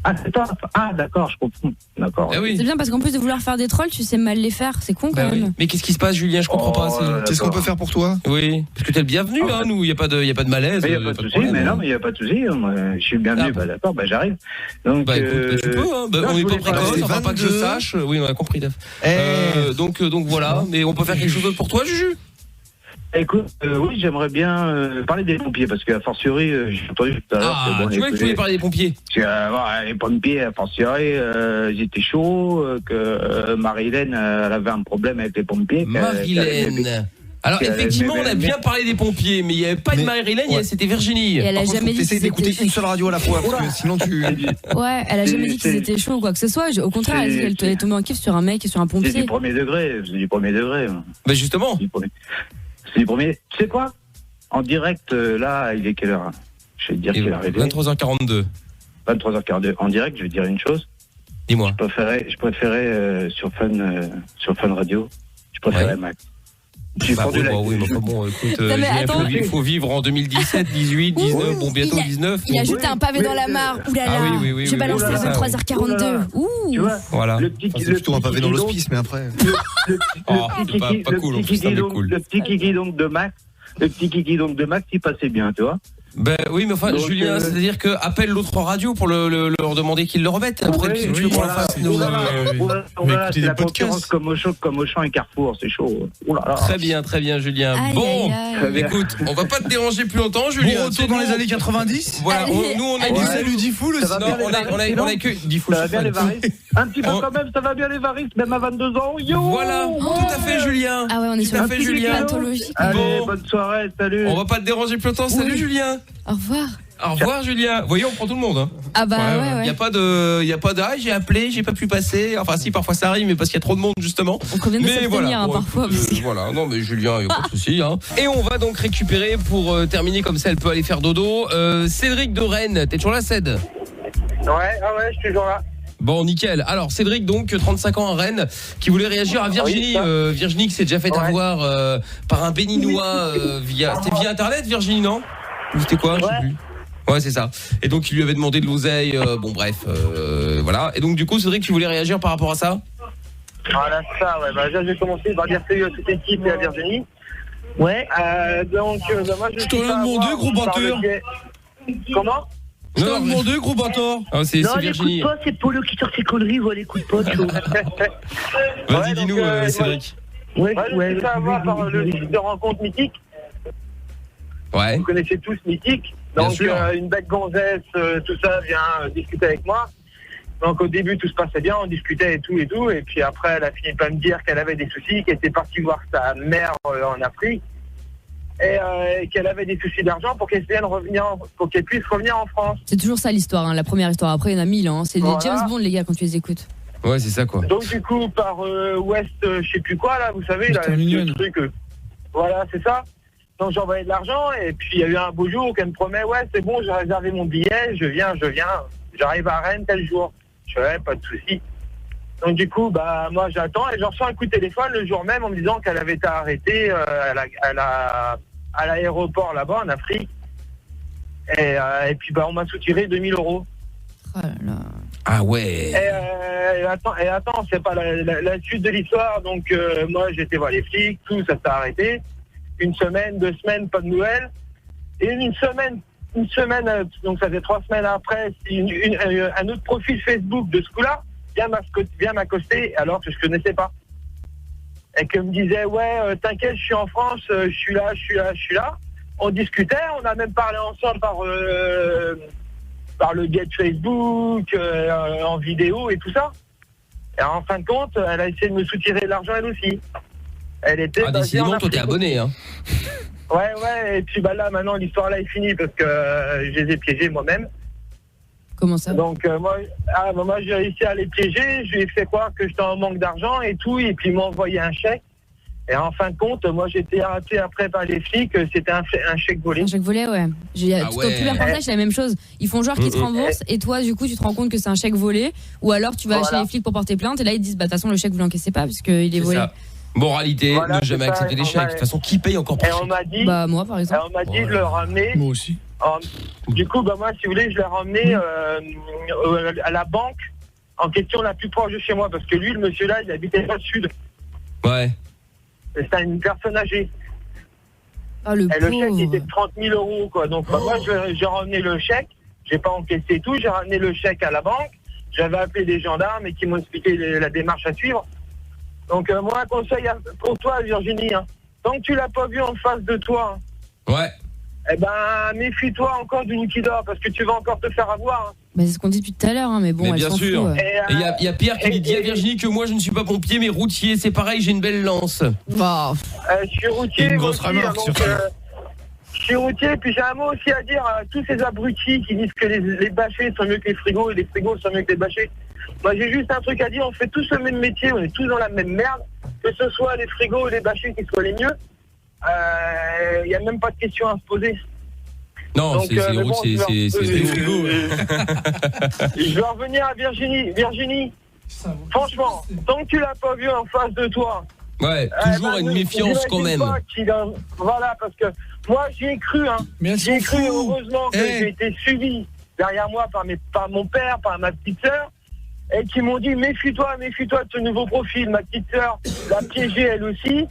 Ah, c'est Toff. Ah, d'accord, je confonds. D'accord. Ah oui. C'est bien parce qu'en plus de vouloir faire des trolls, tu sais mal les faire. C'est con quand même. Oui. Mais qu'est-ce qui se passe, Julien? Je comprends pas. Qu'est-ce qu'on peut faire pour toi? Oui, parce que t'es le bienvenu, hein, nous. Il y a pas de malaise. Il y a pas de souci, mais non, mais il y a pas de souci. Je suis bienvenu. Bah d'accord, j'arrive. Donc, écoute, tu peux. Hein. On n'est pas précoce, enfin pas que je sache. Oui, on a compris. Donc voilà. Mais on peut faire quelque chose d'autre pour toi, Juju? Écoute, oui, j'aimerais bien parler des pompiers, parce qu'à fortiori, j'ai entendu tout à l'heure. Ah, tu vois que tu voulais parler des pompiers. Les pompiers, à fortiori, ils étaient chauds, que Marie-Hélène, elle avait un problème avec les pompiers. Marie-Hélène. Alors effectivement, on a bien parlé des pompiers, mais il n'y avait pas de Marie-Hélène, c'était Virginie. Et elle a jamais dit que d'écouter une seule radio à la fois, parce que sinon tu... Ouais, elle a jamais dit qu'ils étaient chauds ou quoi que ce soit. Au contraire, elle dit qu'elle est tombée en kiff sur un mec et sur un pompier. C'est du premier degré, Bah justement. C'est du premier. Tu sais quoi? En direct, là, il est quelle heure? Je vais te dire qu'il est arrivé. 23h42. 23h42. En direct, je vais te dire une chose. Dis-moi. Je préférais sur Fun Radio. Je préférais Max. Oui, mais bon, écoute, il faut vivre en 2017, 18, 19, bon bientôt 19. Il a jeté un pavé dans la mare. Ouh là là. Je balance les 23h42. Ouh. Tu vois, voilà. C'est plutôt un pavé dans l'hospice, mais après. Pas cool, en plus, ça m'est cool. Le petit kiki donc de Max, il passait bien, tu vois. Ben oui, mais enfin, donc, Julien, c'est-à-dire que appelle l'autre radio pour leur demander qu'ils le remettent. Après, tu veux qu'on la fasse. Voilà, c'est la concurrence comme Auchan et Carrefour, c'est chaud. Très bien, Julien. Bon, écoute, on va pas te déranger plus longtemps, Julien. Bon retour dans les années 90. Voilà, nous on a dit salut Diffoul aussi. Non, on a que Diffoul. Ça va bien les varices. Un petit peu quand même, ça va bien les varices, même à 22 ans. Yo. Voilà, tout à fait, Julien. Ah ouais, on est sur un peu pathologique. Allez, bonne soirée, salut. On va pas te déranger plus longtemps. Salut, Julien. Au revoir. Au revoir, Julien. Voyons, on prend tout le monde. Hein. Ah bah ouais. Il y a pas de ah, j'ai appelé, j'ai pas pu passer. Enfin si, parfois ça arrive, mais parce qu'il y a trop de monde justement. On convient de s'abstenir parfois. Voilà, non mais Julien, il y a pas de souci. Hein. Et on va donc récupérer pour terminer comme ça, elle peut aller faire dodo. Cédric de Rennes, t'es toujours là, Céd? Ouais, je suis toujours là. Bon, nickel. Alors, Cédric, donc, 35 ans à Rennes, qui voulait réagir à Virginie. Virginie qui s'est déjà fait avoir par un béninois c'était via Internet, Virginie, non? Ou c'était quoi? Je sais plus. Ouais, c'est ça. Et donc, il lui avait demandé de l'oseille. Bon, bref, voilà. Et donc, du coup, Cédric, tu voulais réagir par rapport à ça? Voilà, ça, ouais. Déjà, je vais commencer par dire salut à toute l'équipe et à Virginie. Ouais. Donc, moi, je te l'ai demandé, gros batteur. Comment? Je t'en demande deux, gros bâtard. Ah, c'est Non, Virginie. l'écoute pas, c'est Polo qui sort ses conneries, voilà, l'écoute pas. Vas-y, dis-nous, Cédric. Ouais, c'est ça, moi, par le site de rencontre Mythique. Ouais. Vous connaissez tous Mythique. Donc, une bête gonzesse, tout ça, vient discuter avec moi. Donc, au début, tout se passait bien, on discutait et tout. Et puis après, elle a fini par me dire qu'elle avait des soucis, qu'elle était partie voir sa mère en Afrique. Et qu'elle avait des soucis d'argent pour qu'elle puisse revenir en France. C'est toujours ça l'histoire, hein, la première histoire. Après, il y en a 1000. Hein. C'est des James Bond, les gars, quand tu les écoutes. Ouais, c'est ça, quoi. Donc, du coup, par Ouest, je sais plus quoi, là, vous savez, là, le truc. Voilà, c'est ça. Donc, j'ai envoyé de l'argent. Et puis, il y a eu un beau jour qu'elle me promet, ouais, c'est bon, j'ai réservé mon billet, je viens. J'arrive à Rennes tel jour. Je fais, pas de souci. Donc, du coup, moi, j'attends. Et je reçois un coup de téléphone le jour même en me disant qu'elle avait été arrêtée à l'aéroport là-bas en Afrique et puis on m'a soutiré 2000 €. Oh là là. Ah ouais. Et attends, c'est pas la suite de l'histoire. Donc moi j'étais voir les flics, tout ça s'est arrêté. Une semaine, 2 semaines, pas de nouvelles. Et une semaine, donc ça fait 3 semaines après, un autre profil Facebook de ce coup-là vient m'accoster alors que je connaissais pas. Et que me disait, ouais, t'inquiète, je suis en France, je suis là. On discutait, on a même parlé ensemble par le biais de Facebook, en vidéo et tout ça. Et en fin de compte, elle a essayé de me soutirer de l'argent elle aussi. Elle était décidément, toi t'es abonné, hein. Ouais, et puis là, maintenant, l'histoire là est finie parce que je les ai piégés moi-même. Comment ça? Donc moi j'ai réussi à les piéger, je lui ai fait croire que j'étais en manque d'argent et tout, et puis il m'a envoyé un chèque. Et en fin de compte, moi j'ai été arrêté après par les flics, c'était un chèque volé. Un chèque volé, ouais. Tous les reportages, c'est la même chose. Ils font genre qu'ils te remboursent et toi, du coup, tu te rends compte que c'est un chèque volé, ou alors tu vas chez les flics pour porter plainte et là ils te disent, de toute façon, le chèque vous l'encaissez pas parce qu'il est volé. Ça. Moralité, ne jamais accepter les chèques. De toute façon, qui paye encore plus? Et on m'a dit, moi par exemple. On m'a dit de le ramener. Moi aussi. Du coup, moi, si vous voulez, je l'ai ramené à la banque en question la plus proche de chez moi, parce que lui, le monsieur là, il habitait dans le sud. Ouais. C'était une personne âgée. Ah, le chèque il était de 30 000 €, quoi. Donc moi, j'ai ramené le chèque, j'ai pas encaissé tout, j'ai ramené le chèque à la banque, j'avais appelé des gendarmes et qui m'ont expliqué la démarche à suivre. Donc moi, un conseil pour toi, Virginie, hein, tant que tu l'as pas vu en face de toi, ouais. Méfie-toi encore du liquidor parce que tu vas encore te faire avoir. C'est ce qu'on dit depuis tout à l'heure, mais bon, mais elle bien s'en sûr. fout. Et il y a Pierre qui dit à Virginie que moi je ne suis pas pompier mais routier, c'est pareil, j'ai une belle lance. Je suis routier. Une grosse remorque surtout. Je suis routier, puis j'ai un mot aussi à dire à tous ces abrutis qui disent que les bâchés sont mieux que les frigos et les frigos sont mieux que les bâchés. Moi j'ai juste un truc à dire, on fait tous le même métier, on est tous dans la même merde, que ce soit les frigos ou les bâchés qui soient les mieux. Il n'y a même pas de question à se poser. Non, donc, c'est les frigos. Je vais revenir à Virginie. Virginie, franchement, tant que tu l'as pas vu en face de toi, ouais, toujours une méfiance quand même. Voilà, parce que moi j'y ai cru, hein. J'y ai cru, heureusement que j'ai été suivi derrière moi par mon père, par ma petite sœur, et qui m'ont dit méfie-toi de ce nouveau profil. Ma petite sœur l'a piégée elle aussi,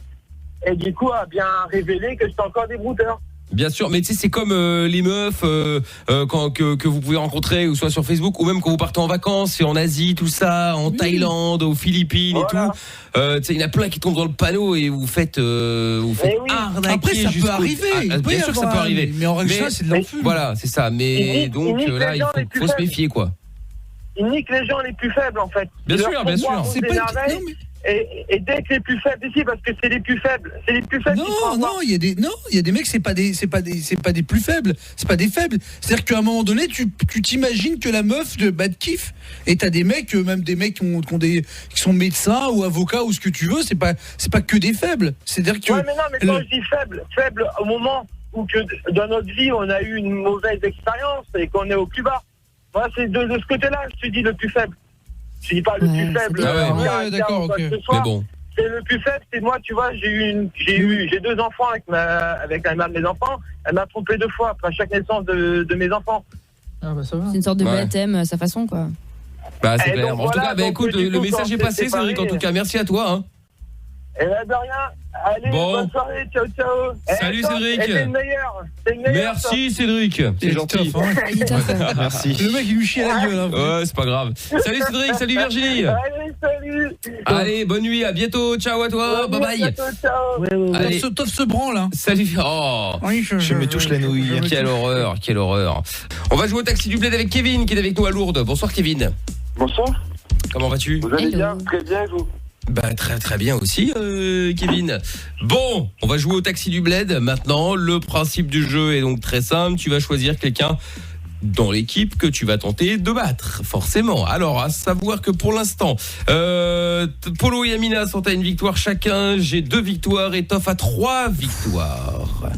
et du coup a bien révélé que c'était encore des brouteurs. Bien sûr, mais tu sais, c'est comme les meufs que vous pouvez rencontrer, ou soit sur Facebook, ou même quand vous partez en vacances, en Asie, tout ça, en Thaïlande, aux Philippines et tout. Tu sais, il y en a plein qui tombent dans le panneau et vous faites arnaquer. Après, ça peut arriver. Bien sûr que ça peut arriver. Mais en règle générale, c'est de l'enfant. Voilà, c'est ça. Mais donc là, il faut se méfier, quoi. Il nique les gens les plus faibles, en fait. Bien sûr. C'est pas et dès que les plus faibles ici, parce que c'est les plus faibles Non, il y a des mecs, c'est pas des plus faibles, c'est pas des faibles. C'est-à-dire qu'à un moment donné, tu t'imagines que la meuf de bad kiff, et t'as des mecs, même des mecs qui sont médecins ou avocats ou ce que tu veux, c'est pas que des faibles. C'est-à-dire que ouais, mais non, mais quand je dis faible au moment où que dans notre vie on a eu une mauvaise expérience et qu'on est au plus bas. Moi, c'est de ce côté-là, je te dis le plus faible. Je dis pas le plus faible. D'accord, ok. Mais bon. C'est le plus faible, c'est moi, tu vois, j'ai 2 enfants avec la mère de mes enfants. Elle m'a trompé 2 fois après chaque naissance de mes enfants. Ah bah ça va. C'est une sorte de baptême à sa façon, quoi. Bah c'est clair. En tout cas, écoute, le message est passé, Cédric, en tout cas. Merci à toi. Hein. Et là, de rien. Allez, bonne soirée, ciao, ciao. Salut Cédric. T'es le meilleur. Merci Cédric, c'est gentil. Merci. Le mec il lui chie à la gueule. Ouais, c'est pas grave. Salut Cédric, salut Virginie. Allez, salut. Allez, bonne nuit, à bientôt. Ciao à toi, bye bye. Ciao. Allez. Toff se branle là. Salut. Oh. Oui, Je me touche la nouille. Quelle horreur, quelle horreur. On va jouer au taxi du bled avec Kevin qui est avec nous à Lourdes. Bonsoir Kevin. Bonsoir. Comment vas-tu? Vous allez bien? Très bien, vous? Bah très bien aussi Kevin. Bon, on va jouer au taxi du bled maintenant. Le principe du jeu est donc très simple, tu vas choisir quelqu'un dans l'équipe que tu vas tenter de battre, forcément. Alors, à savoir que pour l'instant, Polo et Amina sont à une victoire chacun, j'ai 2 victoires et Toff a 3 victoires.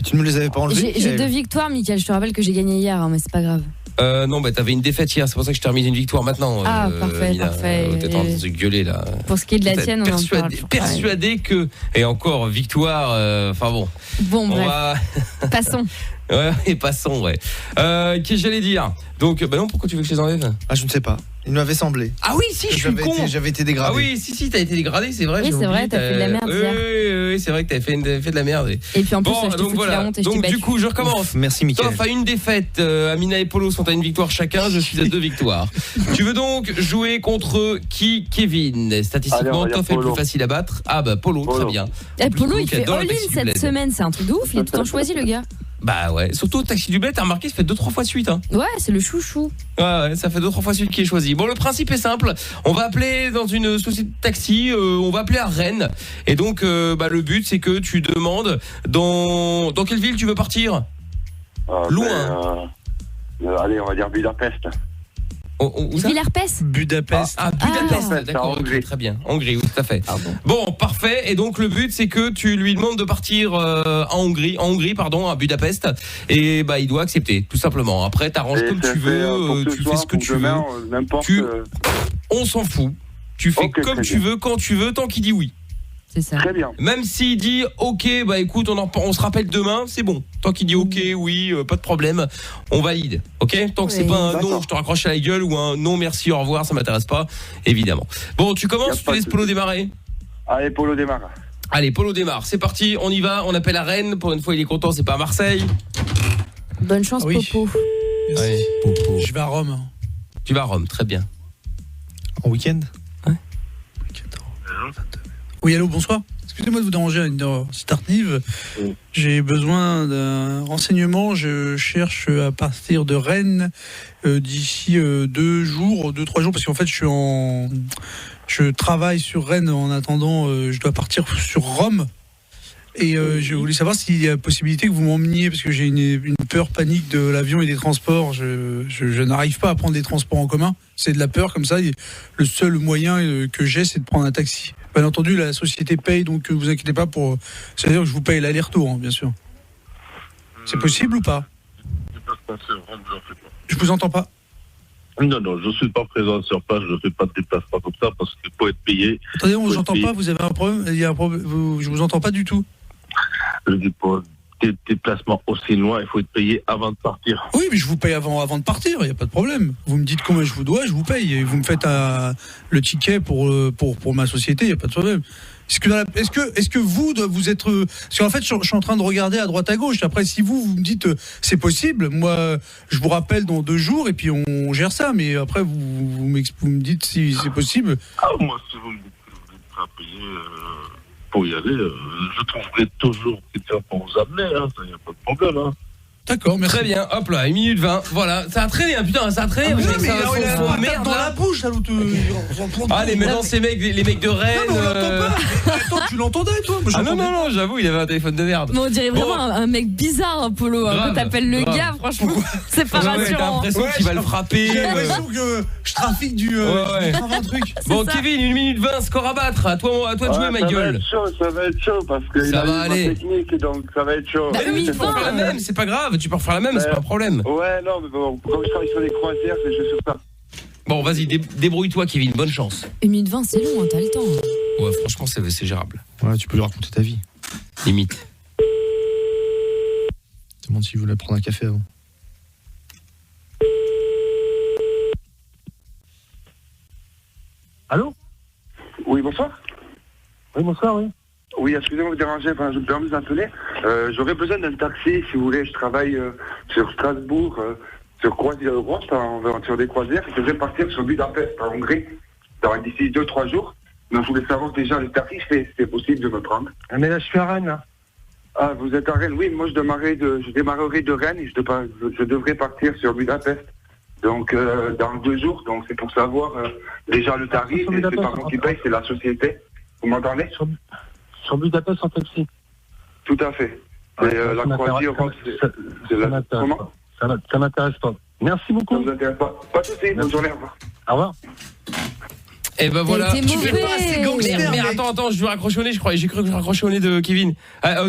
Tu ne me les avais pas enlevées? J'ai 2 victoires, Mickaël, je te rappelle que j'ai gagné hier, hein, mais c'est pas grave. Non, bah t'avais une défaite hier, c'est pour ça que je t'ai remis une victoire maintenant. Ah, parfait, parfait. T'es en train de se gueuler là. Pour ce qui est de la tienne, on en parle. Persuadé que... Et encore, victoire, enfin bon. Bon, bref. Passons. Ouais, et passons, ouais. Qu'est-ce que j'allais dire? Donc, bah non, pourquoi tu veux que je les enlève? Ah, je ne sais pas. Il m'avait semblé. Ah oui, si, je suis con. J'avais été dégradé. Ah oui, si, t'as été dégradé, c'est vrai. Oui, c'est vrai, t'as fait de la merde hier. Oui, c'est vrai que t'avais fait de la merde. Et puis en plus, bon, je t'ai foutu la honte et je t'ai donc battu. du coup, je recommence. Merci, Mickaël. Toff a une défaite, Amina et Polo sont à une victoire chacun, je suis à 2 victoires. Tu veux donc jouer contre qui, Kevin? Statistiquement, Toff est le plus facile à battre. Ah bah Polo. Très bien. Et Polo, il fait all-in cette semaine, c'est un truc de ouf, il a tout le temps choisi le gars. Bah ouais, surtout au taxi du bled, t'as remarqué, ça fait 2-3 fois de suite hein. Ouais, c'est le chouchou. Ouais, ça fait 2-3 fois de suite qu'il est choisi. Bon, le principe est simple, on va appeler dans une société de taxi, on va appeler à Rennes. Et donc le but c'est que tu demandes dans quelle ville tu veux partir? Loin. Allez, on va dire Budapest. Budapest. Budapest. Ah, Budapest, d'accord, okay, très bien. Hongrie, oui, tout à fait. Bon, parfait. Et donc le but c'est que tu lui demandes de partir en Hongrie, à Budapest. Et bah il doit accepter, tout simplement. Après, t'arranges comme tu veux, tu fais ce que tu veux. On s'en fout. Tu fais comme tu veux, quand tu veux, tant qu'il dit oui. C'est ça. Très bien. Même s'il dit ok, bah écoute, on se rappelle demain, c'est bon. Tant qu'il dit ok, oui, pas de problème, on valide. Ok, tant que c'est pas un non, je te raccroche à la gueule, ou un non merci, au revoir, ça m'intéresse pas, évidemment. Bon, tu commences, tu laisses Polo démarrer. Allez, Polo démarre. Allez, Polo démarre, c'est parti, on y va, on appelle à Rennes. Pour une fois, il est content, c'est pas à Marseille. Bonne chance, Popo. Allez, Popo. Je vais à Rome. Tu vas à Rome, très bien. En week-end? Ouais. Oui, allô, bonsoir. Excusez-moi de vous déranger à une heure si tardive. J'ai besoin d'un renseignement. Je cherche à partir de Rennes d'ici 2 jours, 2-3 jours, parce qu'en fait, je travaille sur Rennes en attendant. Je dois partir sur Rome. Et je voulais savoir s'il y a possibilité que vous m'emmeniez, parce que j'ai une peur panique de l'avion et des transports. Je n'arrive pas à prendre des transports en commun. C'est de la peur comme ça. Le seul moyen que j'ai, c'est de prendre un taxi. Bien entendu, la société paye, donc ne vous inquiétez pas pour. C'est-à-dire que je vous paye l'aller-retour, hein, bien sûr. C'est possible ou pas? Je vous entends pas. Non, je ne suis pas présent sur place, je ne fais pas de déplacement comme ça parce qu'il faut être payé. Attendez, on ne vous entend pas, vous avez un problème, il y a un problème, je ne vous entends pas du tout. Je dis pour des déplacements aussi loin, il faut être payé avant de partir. Oui, mais je vous paye avant de partir, il n'y a pas de problème. Vous me dites combien je vous dois, je vous paye. Et vous me faites le ticket pour ma société, il n'y a pas de problème. Est-ce que vous êtes... Parce qu'en fait, je suis en train de regarder à droite à gauche. Après, si vous me dites c'est possible, moi, je vous rappelle dans 2 jours et puis on gère ça. Mais après, vous me dites si c'est possible. Ah, moi, si vous me dites que vous êtes prêt à payer pour y aller, je trouverai toujours quelqu'un pour vous amener. Il n'y a pas de problème. D'accord, merci. Très bien, hop là, 1 minute 20. Voilà, ça a traîné, putain, ça a traîné. Mais il a merde dans la bouche, là, l'autre. Allez, maintenant, les mecs de Rennes. Non, mais on l'entend pas. Attends, tu l'entendais, toi? Non, j'avoue, il avait un téléphone de merde. Mais on dirait vraiment un mec bizarre, Polo. Quand t'appelles le gars, franchement, c'est pas rassurant. T'as l'impression qu'il va le frapper. J'ai l'impression que je trafique un truc. Bon, Kevin, 1 minute 20, score à battre. À toi de jouer, ma gueule. Ça va être chaud parce que ça va aller. Technique, donc ça va être chaud. Bah oui, tu peux faire la même, c'est pas grave. Tu peux refaire la même, c'est pas un problème. Ouais, non, mais bon, comme je travaille sur les croisières, c'est juste sur ça. Bon, vas-y, débrouille-toi, Kevin, bonne chance. 1 minute 20, c'est long, t'as le temps. Ouais, franchement, c'est gérable. Ouais, tu peux lui raconter ta vie. Limite. Demande s'il voulait prendre un café avant. Allô? Oui, bonsoir. Oui, bonsoir, oui. Oui, excusez-moi de vous déranger, enfin, je me permets d'appeler. J'aurais besoin d'un taxi, si vous voulez. Je travaille sur Strasbourg, sur Croisière-Europe, sur des croisières. Je devrais partir sur Budapest, en Hongrie, d'ici 2-3 jours. Donc, je voulais savoir déjà le tarif, si c'est possible de me prendre. Ah, mais là, je suis à Rennes, là. Ah, vous êtes à Rennes? Oui, moi, je démarrerai de Rennes et je devrais partir sur Budapest. Donc, dans 2 jours. Donc, c'est pour savoir déjà le tarif. Et c'est pas moi qui paye, c'est la société. Vous m'entendez? Sur Budapest en taxi. Tout à fait. Et la croisière, c'est la... Comment? Ça m'intéresse pas. Merci beaucoup. Ça vous intéresse pas? Pas de soucis, bonne journée, au revoir. Au revoir. Et ben voilà. Tu fais pas assez gangster. Mais attends, je veux raccrocher au nez, j'ai cru que je raccrochais au nez de Kevin.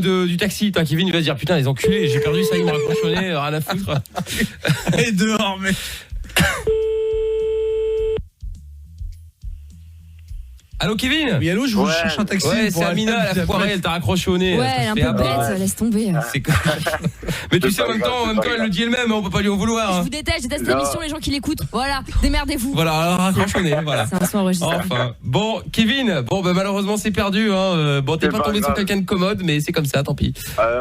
Du taxi. Putain, Kevin, il va se dire putain, les enculés, j'ai perdu ça, ils m'ont raccroché au nez, rien à foutre. Et dehors, mais. Allô Kevin? Oui, allô, je vous cherche un taxi. Ouais, c'est Amina, la foirée, elle t'a raccroché au nez. Ouais, elle est un peu bête, laisse tomber. Mais tu sais, en même temps, elle le dit elle-même, on peut pas lui en vouloir. Je vous déteste l'émission, les gens qui l'écoutent. Voilà, démerdez-vous. Voilà, alors raccroche au nez, voilà. C'est un son enregistré. Enfin, bon, Kevin, malheureusement c'est perdu. Bon, t'es pas tombé sur quelqu'un de commode, mais c'est comme ça, tant pis.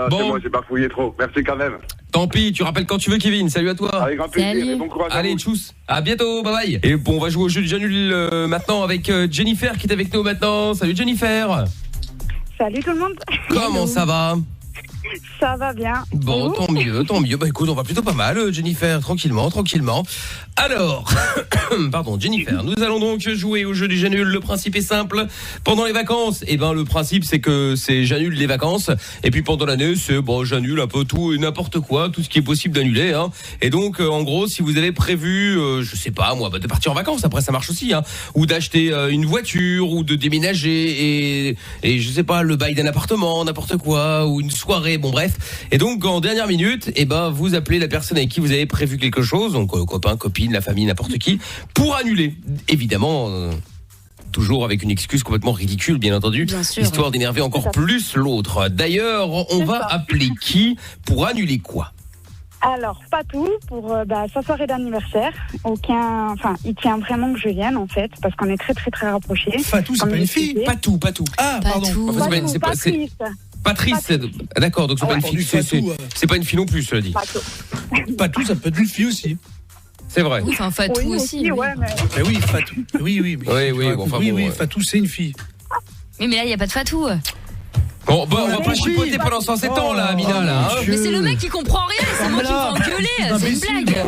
Bon, moi j'ai pas fouillé trop. Merci quand même. Tant pis, tu rappelles quand tu veux, Kevin. Salut à toi. Avec grand plaisir et bon courage. Allez, tchuss. À bientôt, bye bye. Et bon, on va jouer au jeu du Janul maintenant avec Jennifer qui est avec nous maintenant. Salut Jennifer. Salut tout le monde. Comment ça va? Ça va bien. Bon, tant mieux. Bah écoute, on va plutôt pas mal, Jennifer, tranquillement. Alors, pardon, Jennifer, nous allons donc jouer au jeu du Janul. Le principe est simple. Pendant les vacances, le principe c'est que c'est j'annule les vacances. Et puis pendant l'année, c'est j'annule un peu tout et n'importe quoi, tout ce qui est possible d'annuler. Hein. Et donc, en gros, si vous avez prévu, je sais pas moi, de partir en vacances, après ça marche aussi, hein, ou d'acheter une voiture, ou de déménager et je sais pas, le bail d'un appartement, n'importe quoi, ou une soirée. Bon bref, et donc en dernière minute, vous appelez la personne avec qui vous avez prévu quelque chose, donc copain, copine, la famille, n'importe qui, pour annuler. Évidemment, toujours avec une excuse complètement ridicule, bien entendu, histoire d'énerver encore plus l'autre. D'ailleurs, on va appeler qui pour annuler quoi? Alors, Patou, pour sa soirée d'anniversaire. Il tient vraiment que je vienne, en fait, parce qu'on est très, très, très rapprochés. Fatou, c'est pas une fille? Patou. Ah, pardon. Patrice, d'accord, donc c'est pas une fille, c'est pas une fille non plus, cela dit. Patou, ça peut être une fille aussi. C'est vrai. Oui, enfin Fatou aussi. Ouais, mais... oui, Fatou. Oui, Fatou, c'est une fille. Mais là, il n'y a pas de Fatou. Bon, on va pas chipoter pendant 107 ans, là, Amina, là. Mais c'est le mec qui comprend rien, c'est moi qui me fais engueuler, c'est une blague.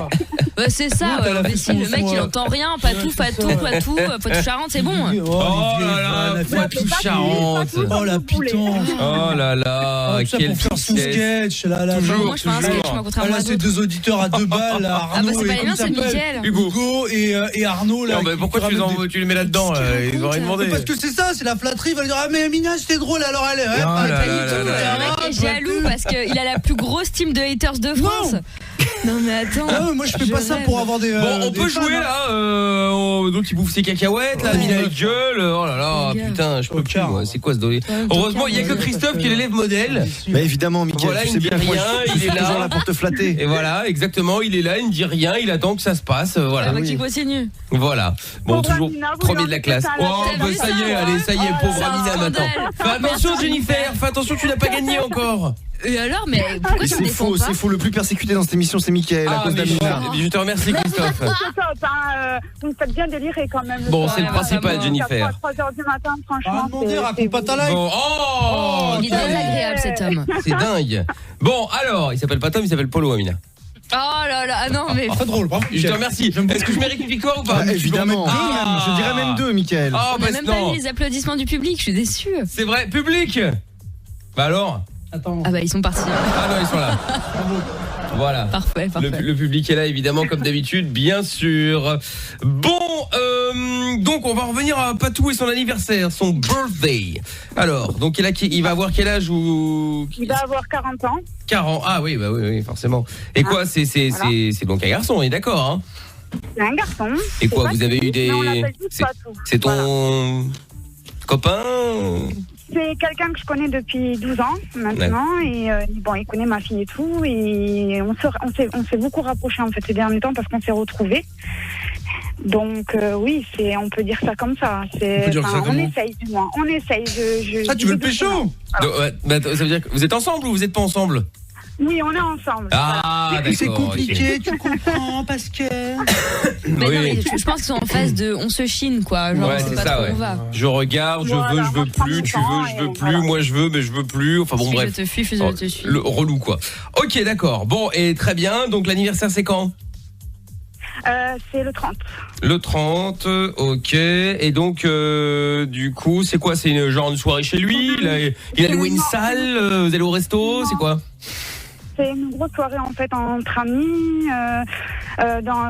C'est ça, le mec il entend rien, Fatou, Poitou-Charentes, c'est bon. Oh là là, Poitou-Charentes. Oh la pitance. Oh là là, quel pour faire son sketch, là. Moi je fais un sketch, moi contrairement à d'autres. Là, c'est 2 auditeurs à 2 balles, Arnaud et comment s'appelle Hugo et Arnaud, là. Non, mais pourquoi tu les mets là-dedans, ils auraient demandé. Parce que c'est ça, c'est la flatterie, il va lui dire ah mais Amina, c'était drôle, alors elle est pas du tout, le mec est jaloux parce qu'il a la plus grosse team de haters de France. Non mais attends. Moi je fais pas ça pour avoir des. Bon, on peut jouer là. Donc il bouffe ses cacahuètes là, Amina il gueule. Oh là là, putain, je peux plus. C'est quoi ce délire? Heureusement, il y a que Christophe qui est l'élève modèle. Mais évidemment, Mickaël, voilà, il ne dit rien, il est là toujours là pour te flatter. Et voilà, exactement, il est là, il ne dit rien, il attend que ça se passe. Voilà. Qui continue. Voilà. Bon, toujours premier de la classe. Oh, ça y est, allez, ça y est, pauvre Amina maintenant. Fais attention, Jennifer, fais attention, tu n'as pas gagné encore. Et alors, mais pourquoi tu me défends pas? C'est faux, le plus persécuté dans cette émission, c'est Mickaël, à cause d'Amina. Je te remercie, Christophe. Vous me faites bien délirer quand même. Bon, c'est le principal, Jennifer. À 3h du matin, franchement. Raconte pas ta life. Oh, il est désagréable cet homme. C'est dingue. Bon, alors, il s'appelle pas Tom, il s'appelle Polo, Amina. Oh là là, non mais. Très drôle, bravo. Je te remercie. Est-ce que je mérite une victoire ou pas? Évidemment. Je dirais même 2, Mickaël. On n'a même pas eu les applaudissements du public, je suis déçue. C'est vrai, public. Bah alors? Attends. Ah bah ils sont partis. Ah non, ils sont là. Voilà. Parfait. Le public est là évidemment comme d'habitude, bien sûr. Bon, donc on va revenir à Patou et son anniversaire, son birthday. Alors, donc il va avoir quel âge ou... Il va avoir 40 ans. 40. Ah oui, bah oui, forcément. Et quoi, c'est donc un garçon, on est d'accord, hein? C'est un garçon. Et quoi, vous avez eu des... C'est ton copain? C'est quelqu'un que je connais depuis 12 ans maintenant. Et il connaît ma fille et tout. Et on s'est beaucoup rapprochés en fait ces derniers temps parce qu'on s'est retrouvés. Donc oui, on peut dire ça comme ça. On essaye du moins. On essaye. Tu veux le pécho? Ça veut dire que vous êtes ensemble ou vous êtes pas ensemble? Oui, on est ensemble. Ah, d'accord. C'est compliqué, tu comprends, parce que... Mais non, mais je pense qu'ils sont en phase de on se chine, quoi. Genre, c'est pas trop où on va. Je regarde, je veux plus, tu veux, je veux plus, moi je veux, mais je veux plus. Enfin bon, bref. Je te fuis, je te suis. Le relou, quoi. Ok, d'accord. Bon, et très bien. Donc l'anniversaire, c'est quand? C'est le 30. Le 30, ok. Et donc, du coup, c'est quoi? C'est une soirée chez lui? Il a loué une salle? Vous allez au resto? C'est quoi? C'est une grosse soirée en fait entre amis.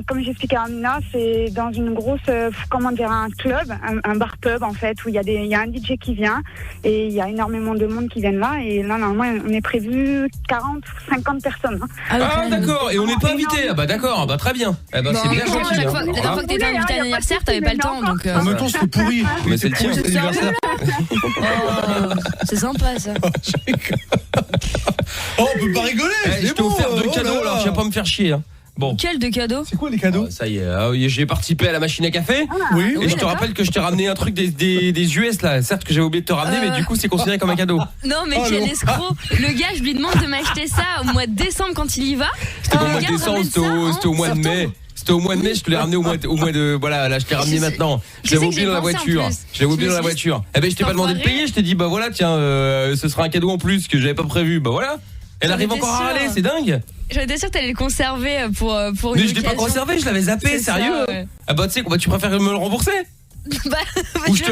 Comme j'expliquais à Amina, c'est dans une grosse, un club, un bar-pub en fait, où il y a un DJ qui vient et il y a énormément de monde qui viennent là. Et là, normalement, on est prévu 40, 50 personnes. Ah d'accord, et on n'est pas invité. Ah bah d'accord, bah très bien. Eh bah, c'est bien gentil. La dernière fois que t'étais invité à l'anniversaire, t'avais pas le temps. Donc, en même temps, c'était pourri. Mais c'est le tien, c'est l'anniversaire. C'est sympa ça. Oh, on peut pas rigoler. Je t'ai offert 2 cadeaux, alors tu vas pas me faire chier. Bon. Quel de cadeaux? C'est quoi les cadeaux? Ça y est, j'ai participé à la machine à café. Oui. Et je te rappelle que je t'ai ramené un truc des US là. Certes que j'avais oublié de te ramener, mais du coup c'est considéré comme un cadeau. Non mais quel escroc. Le gars, je lui demande de m'acheter ça au mois de décembre quand il y va. C'était pas au mois de décembre, c'était au mois de mai. C'était au mois de mai, je te l'ai ramené au mois de voilà, là je t'ai ramené maintenant. Je l'avais oublié dans la voiture. Je l'avais oublié dans la voiture. Eh ben je t'ai pas demandé de payer, je t'ai dit bah voilà, tiens, ce sera un cadeau en plus que j'avais pas prévu. Bah voilà. Elle arrive encore à râler, c'est dingue. J'étais sûre que t'allais le conserver pour une. Mais je l'ai pas conservé, je l'avais zappé, sérieux. Ça, ouais. Ah bah tu sais, tu préfères me le rembourser? Ou je te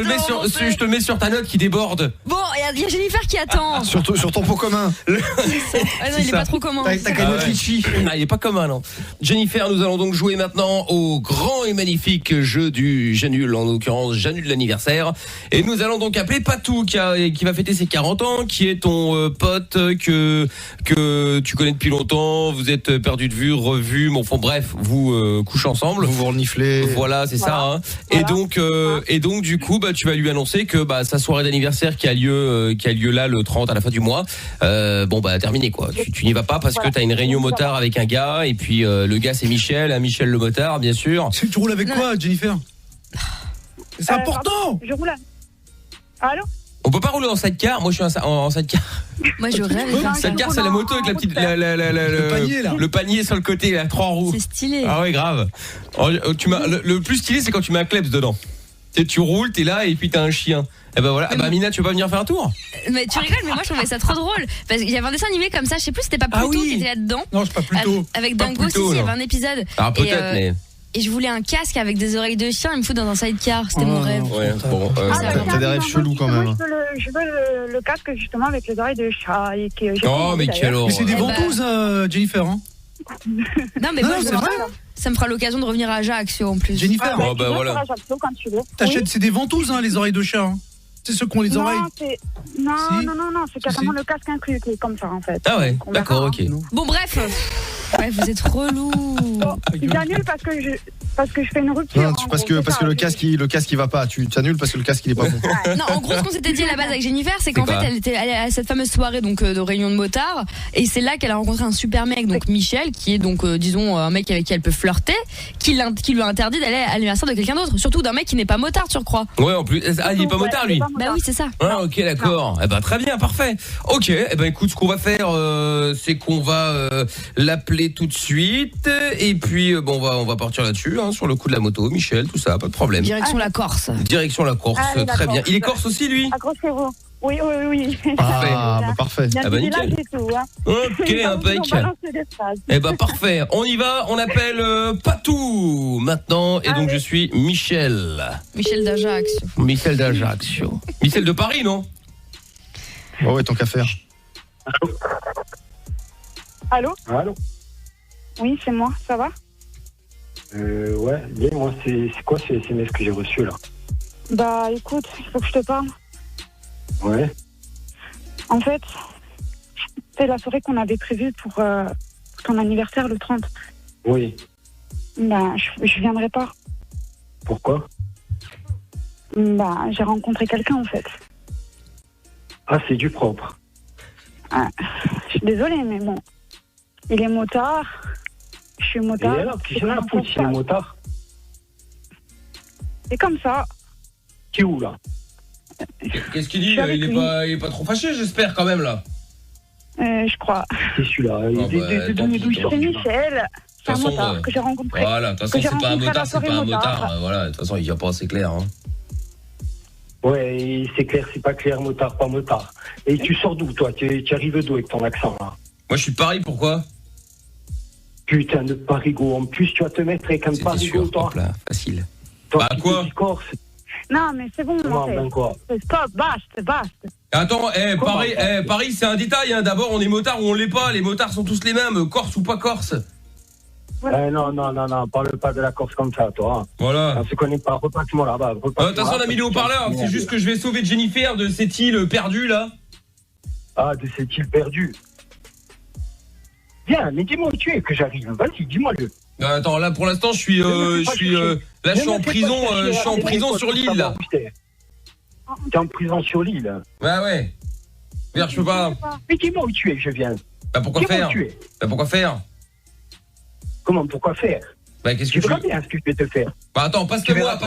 le mets sur ta note qui déborde. Bon, il y a Jennifer qui attend. Sur ton pot commun. Ah non, il est pas trop commun. T'as qu'à notre litchi. Il est pas commun, non. Jennifer, nous allons donc jouer maintenant au grand et magnifique jeu du Janul, en l'occurrence Janul de l'anniversaire. Et nous allons donc appeler Patou qui va fêter ses 40 ans, qui est ton pote que tu connais depuis longtemps. Vous êtes perdu de vue, revu, bon, enfin bref, vous couchez ensemble. Vous reniflez. Voilà, c'est ça. Hein. Voilà. Et donc du coup, tu vas lui annoncer que sa soirée d'anniversaire qui a lieu là le 30 à la fin du mois, terminé quoi. Tu n'y vas pas parce que t'as une réunion motard avec un gars et puis le gars c'est Michel le motard bien sûr. Tu roules avec quoi, Jennifer? C'est important. Je roule. Allô? On peut pas rouler en sidecar. Moi je suis en sidecar. Moi je rêve. Sidecar c'est la moto avec la petite le panier là. Le panier sur le côté, la 3 roues. C'est stylé. Ah ouais, grave. Le plus stylé c'est quand tu mets un kleps dedans. Tu roules, t'es là et puis t'as un chien. Et ben voilà. Mina, tu veux pas venir faire un tour? Mais tu rigoles, mais moi je trouvais ça trop drôle parce qu'il y avait un dessin animé comme ça, je sais plus, c'était pas Pluto qui était là-dedans. Non, c'est pas Pluto. Avec Dingo, il y avait un épisode. Ah peut-être mais et je voulais un casque avec des oreilles de chien, il me fout dans un sidecar, c'était mon rêve. Ouais, bon, t'as des rêves chelous quand même. Je veux le casque justement avec les oreilles de chat. Oh mais quelle horreur. Mais c'est des ventouses, Jennifer. Hein. Non mais moi c'est vrai. Ça me fera l'occasion de revenir à Ajaccio en plus. Jennifer, voilà. T'achètes, c'est des ventouses, les oreilles de chat. C'est ceux qui ont les oreilles. Non, c'est carrément le casque inclus qui est comme ça en fait. Ah ouais, d'accord, ok. Bon bref, vous êtes relou. J'annule parce que je fais une rupture. Non, parce que le casque il va pas. Tu annules parce que le casque il est pas bon. Non, en gros ce qu'on s'était dit à la base avec Jennifer, c'est qu'en fait elle était allée à cette fameuse soirée donc de réunion de motards et c'est là qu'elle a rencontré un super mec donc Michel qui est donc disons un mec avec qui elle peut flirter, qui lui a interdit d'aller à l'anniversaire de quelqu'un d'autre, surtout d'un mec qui n'est pas motard, tu crois. Ouais, en plus il est pas motard lui. Bah oui, c'est ça. Ah OK, d'accord. Très bien, parfait. OK, écoute, ce qu'on va faire c'est qu'on va l'appeler tout de suite et puis on va partir là-dessus sur le coup de la moto, Michel, tout ça, pas de problème. Direction la Corse. Allez, très bien. Il est corse aussi lui? Accrochez-vous. Oui. Parfait. Nickel. OK, impec. Parfait. On y va, on appelle Patou maintenant et donc je suis Michel. Michel d'Ajaccio. Michel de Paris, non? Oh ouais, tant qu'à faire. Allô? Oui, c'est moi, ça va? Ouais, dis-moi, c'est quoi ces SMS que j'ai reçus là? Bah écoute, il faut que je te parle. Ouais. En fait, c'est la soirée qu'on avait prévue pour ton anniversaire le 30. Oui. Bah je viendrai pas. Pourquoi? Bah j'ai rencontré quelqu'un en fait. Ah, c'est du propre. Je suis désolée, mais bon. Il est motard. Je suis motard. Et alors, tu sais la foutre, il est motard. C'est comme ça. Tu es où, là? Qu'est-ce qu'il dit? Il est pas trop fâché, j'espère, quand même, là. Je crois. C'est celui-là. C'est Michel. C'est un motard que j'ai rencontré. Voilà, de toute façon, c'est pas un motard, c'est pas un motard. Voilà, de toute façon, il vient pas assez clair. Hein. Ouais, c'est clair, c'est pas clair, motard, pas motard. Et tu sors d'où, toi? Tu arrives d'où avec ton accent, là? Moi, je suis de Paris, pourquoi? Putain de Parigo. En plus, tu vas te mettre avec un Parigo, toi. Hop là, facile. Toi, bah, quoi? Non, mais c'est bon, quoi? Stop, basta. Attends, Paris, c'est un détail. Hein. D'abord, on est motard ou on l'est pas. Les motards sont tous les mêmes, corse ou pas corse. Non, parle pas de la Corse comme ça, toi. Voilà. On se connaît pas, repasse-moi là-bas. De toute façon, on a mis le haut-parleur. C'est juste que je vais sauver Jennifer de cette île perdue, là. Ah, de cette île perdue. Viens, mais dis-moi où tu es que j'arrive. Vas-y, dis-moi-le. Attends, là, pour l'instant, je suis en prison, je suis en prison sur l'île, là. T'es en prison sur l'île? Ouais. Merde, je peux pas. Mais dis-moi où tu es, je viens. Bah, pourquoi faire? Comment, pourquoi faire? Bah, qu'est-ce que tu veux bien ce que je vais te faire? Bah, attends, passe-le-moi.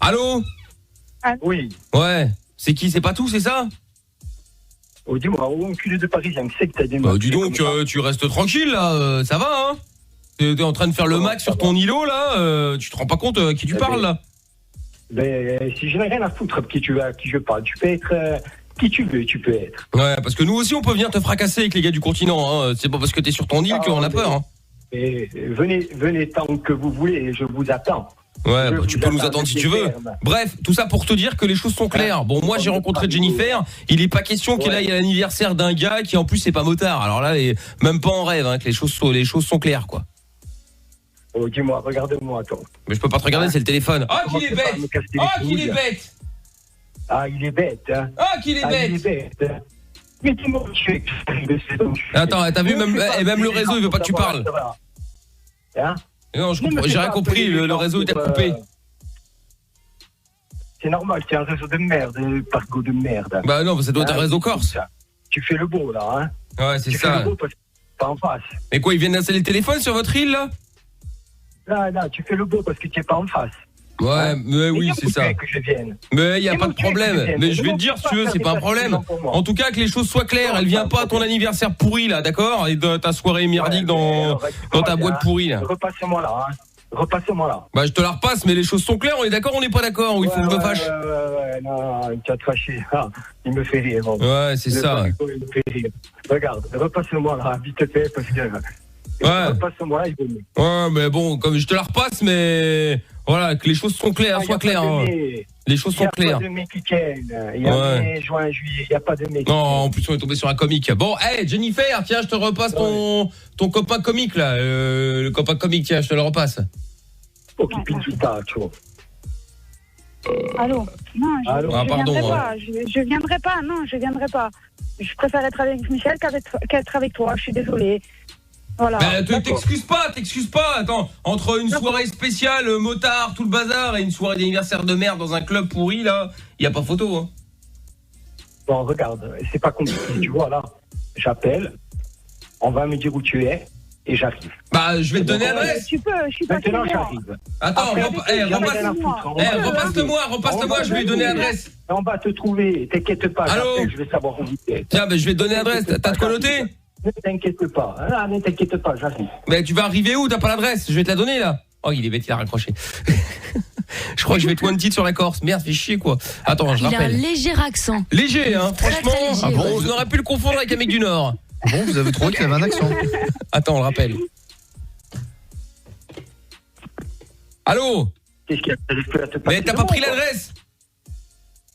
Allô? Oui. Ouais. C'est qui? C'est pas tout, c'est ça? Oh, dis-moi, enculé de Parisien, c'est que t'as des... Bah, dis donc, tu restes tranquille, là, ça va, hein? T'es en train de faire le max sur ton îlot, là, tu te rends pas compte à qui tu parles, là? Ben, si je n'ai rien à foutre qui je parle, tu peux être... qui tu veux, tu peux être. Ouais, parce que nous aussi, on peut venir te fracasser avec les gars du continent. Hein. C'est pas parce que t'es sur ton île qu'on a peur. Hein. Et venez tant que vous voulez, je vous attends. Ouais, bah, tu peux nous attendre si tu veux. Bref, tout ça pour te dire que les choses sont claires. Bon, moi, j'ai rencontré Jennifer. Il est pas question qu'elle aille à l'anniversaire d'un gars qui, en plus, c'est pas motard. Alors là, même pas en rêve, hein, que les choses sont claires, quoi. Oh, dis-moi, regarde-moi, toi. Mais je peux pas te regarder, c'est le téléphone. Ah, qu'il est bête! Qu'il est bête! Ah, il est bête, hein. Ah, qu'il est bête! Il est bête. Mais dis-moi, attends, t'as vu, même le réseau, il veut pas que tu parles. Hein? Non, j'ai rien compris, le réseau est coupé. C'est normal, c'est un réseau de merde, un parcours de merde. Bah non, ça doit être un réseau corse. Tu fais le beau, là, hein. Ouais, c'est ça. Tu fais le beau parce que t'es pas en face. Mais quoi, ils viennent d'installer le téléphone sur votre île, là? Là, tu fais le beau parce que tu es pas en face. Ouais, mais oui, c'est ça. Mais il y a pas de problème. Mais je vais te dire, si tu veux, c'est pas un problème. En tout cas, que les choses soient claires. Elle vient pas à ton anniversaire pourri, là, d'accord? Et de ta soirée merdique dans ta boîte pourrie, là. Repasse-moi là, hein. Repasse-moi là. Bah, je te la repasse, mais les choses sont claires. On est d'accord, on n'est pas d'accord? Ou il faut que je me fâche? Non, tu vas te fâcher. Il me fait rire. Ouais, c'est ça. Il me fait rire. Regarde, repasse-moi là, vite fait, parce que... Ouais. Repasse-moi là, il vaut mieux. Ouais, mais bon, comme je te la repasse, mais... Voilà, que les choses sont claires, soient claires. Hein. Les choses sont claires. Il n'y a pas de mec qui il y a mai, juin, juillet, il n'y a pas de mec. Non, en plus on est tombé sur un comique. Bon, hey, Jennifer, tiens, je te repasse ton copain comique là, le copain comique, tiens, je te le repasse. Ok, pinzuta, tu vois. Allô? Non, je viendrai pas. Je viendrai pas, non, je viendrai pas. Je préfère être avec Michel qu'être avec toi, je suis désolée. Voilà. Bah, t'excuses pas. Attends, entre une soirée spéciale, motard, tout le bazar, et une soirée d'anniversaire de merde dans un club pourri, là, y a pas photo, hein. Bon, regarde, c'est pas compliqué, tu vois, là. J'appelle, on va me dire où tu es, et j'arrive. Bah, je vais te donner l'adresse. Tu peux, je suis pas maintenant, j'arrive. Attends, repasse-le-moi, je vais lui donner l'adresse. On va te trouver, t'inquiète pas. Allô? Je vais savoir où tu es. Tiens, je vais te donner l'adresse, t'as de quoi noter? Ne t'inquiète pas, j'arrive. Mais tu vas arriver où? T'as pas l'adresse? Je vais te la donner là. Oh, il est bête, il a raccroché. Je crois que je vais te wanted sur la Corse. Merde, fais chier quoi. Attends, je rappelle. Il a un léger accent. Léger, hein, franchement. Très léger, bon, on aurait pu le confondre avec un mec du Nord. Bon, vous avez trouvé qu'il avait un accent. Attends, on le rappelle. Allô? Qu'est-ce qu'il y a? Mais t'as pas pris l'adresse?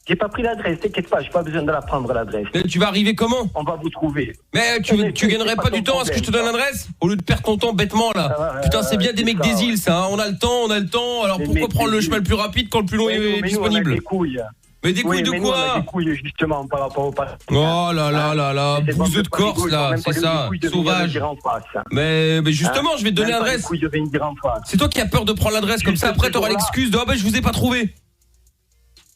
J'ai pas pris l'adresse, t'inquiète pas, j'ai pas besoin de la prendre l'adresse. Mais tu vas arriver comment? On va vous trouver. Mais tu gagnerais pas du temps à ce que je te donne l'adresse? Au lieu de perdre ton temps bêtement là. Putain, c'est bien des mecs des îles ça, hein. On a le temps, alors pourquoi prendre le chemin le plus rapide quand le plus long est disponible? Des couilles. Mais des couilles de quoi? Des couilles justement par rapport au passé. Oh là là là là, bouseux de Corse là, c'est ça, sauvage. Mais justement, je vais te donner l'adresse. C'est toi qui as peur de prendre l'adresse comme ça, après t'auras l'excuse de je vous ai pas trouvé.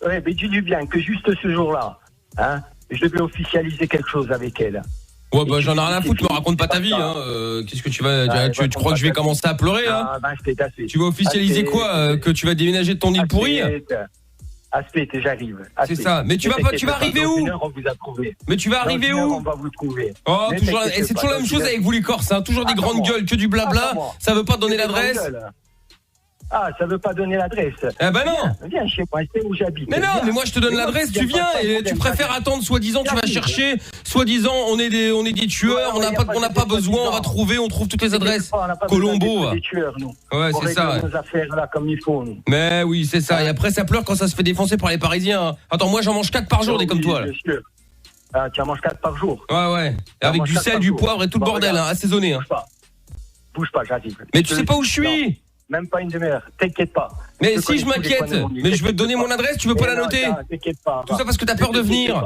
Ouais, mais dis-lui bien que juste ce jour-là, hein, je devais officialiser quelque chose avec elle. Ouais, bah j'en ai rien à foutre, me raconte pas ta vie, hein. Qu'est-ce que tu vas... tu crois que je vais commencer à pleurer, hein? Tu vas officialiser quoi? Que tu vas déménager de ton île pourrie? Aspect, j'arrive. C'est ça. Mais tu vas arriver où? On vous a trouvé. Mais tu vas arriver où? On va vous trouver. Oh, toujours, et c'est toujours la même chose avec vous les Corses, hein. Toujours des grandes gueules, que du blabla. Ça veut pas donner l'adresse. Ah, ça veut pas donner l'adresse. Ah bah non. Viens chez moi, c'est où j'habite. Mais non, mais moi je te donne l'adresse, tu viens et tu préfères attendre, soi-disant tu vas chercher, soi-disant on est des tueurs, on n'a pas besoin, on va trouver, on trouve toutes les adresses. Colombo. Des tueurs, nous. Ouais, c'est ça. Nos affaires là comme il faut, nous. Mais oui, c'est ça. Et après ça pleure quand ça se fait défoncer par les Parisiens. Attends, moi j'en mange 4 par jour des comme toi là. Ah, tu en manges 4 par jour. Ouais. Avec du sel, du poivre et tout le bordel, hein, assaisonné. Hein. Bouge pas, j'arrive. Mais tu sais pas où je suis. Même pas une demi-heure, t'inquiète pas. Mais si je m'inquiète, mais je vais te donner mon adresse, tu veux pas la noter? T'inquiète pas. Tout ça parce que t'as peur de venir.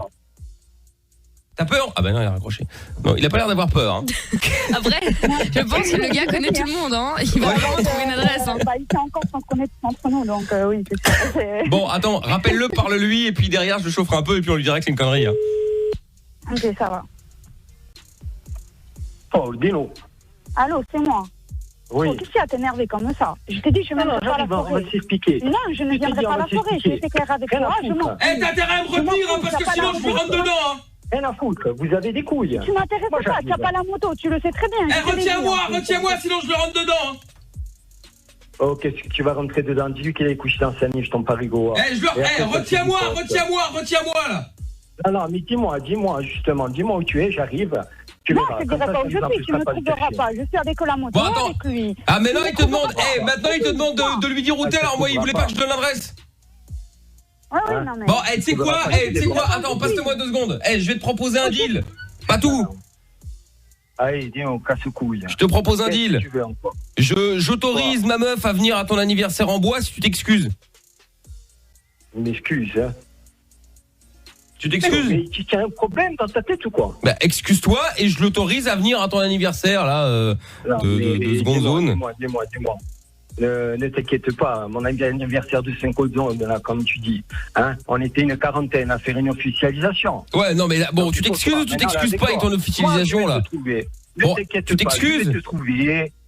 T'as peur? Ah bah non, il a raccroché. Non, il a pas l'air d'avoir peur. Hein. Après, je pense que le gars connaît tout le monde. Hein. Il va vraiment trouver une adresse. Hein. Bah, ici encore, on se connaît entre nous, donc oui, c'est ça. Bon, attends, rappelle-le, parle-lui, et puis derrière, je le chaufferai un peu, et puis on lui dirait que c'est une connerie. Hein. Ok, ça va. Oh, dis-nous. Allô, c'est moi. Oui. Oh, qu'est-ce qu'il y a à t'énerver comme ça? Je t'ai dit, je ne viendrai pas à la forêt. On va s'expliquer. Non, je ne viendrai pas à la forêt. Je vais été clair avec toi. Eh, t'as intérêt à me retenir, hein, parce que sinon je me rentre dedans. Hein. Rien à foutre, vous avez des couilles. Tu m'intéresses pas, tu n'as pas la moto, tu le sais très bien. Eh, retiens-moi, sinon je le rentre dedans. Oh, qu'est-ce que tu vas rentrer dedans? Dis-lui qu'il est couché dans sa niche, ton parigo. Retiens-moi là. Non, mais dis-moi où tu es, j'arrive. Non, je ne dirai pas où je suis, tu ne me trouveras pas. Je suis avec la moto, avec lui. Ah, mais non, il te demande, maintenant il te demande de lui dire où t'es, alors moi il voulait pas que je donne l'adresse. Ouais, non, mais... Bon, tu sais quoi, attends, passe-moi 2 secondes. Je vais te proposer un deal. Pas tout. Allez, dis, on casse couille. Je te propose un deal. J'autorise ma meuf à venir à ton anniversaire en bois si tu t'excuses. Une excuse, hein. Tu t'excuses? Mais tu as un problème dans ta tête ou quoi? Bah, excuse-toi et je l'autorise à venir à ton anniversaire, là, de seconde zone. Dis-moi. Ne t'inquiète pas, mon anniversaire de 5 zone, là, comme tu dis. Hein, on était une quarantaine à faire une officialisation. Ouais, non, mais là, bon, tu t'excuses ou tu t'excuses pas avec ton officialisation, là? Bon, tu t'excuses?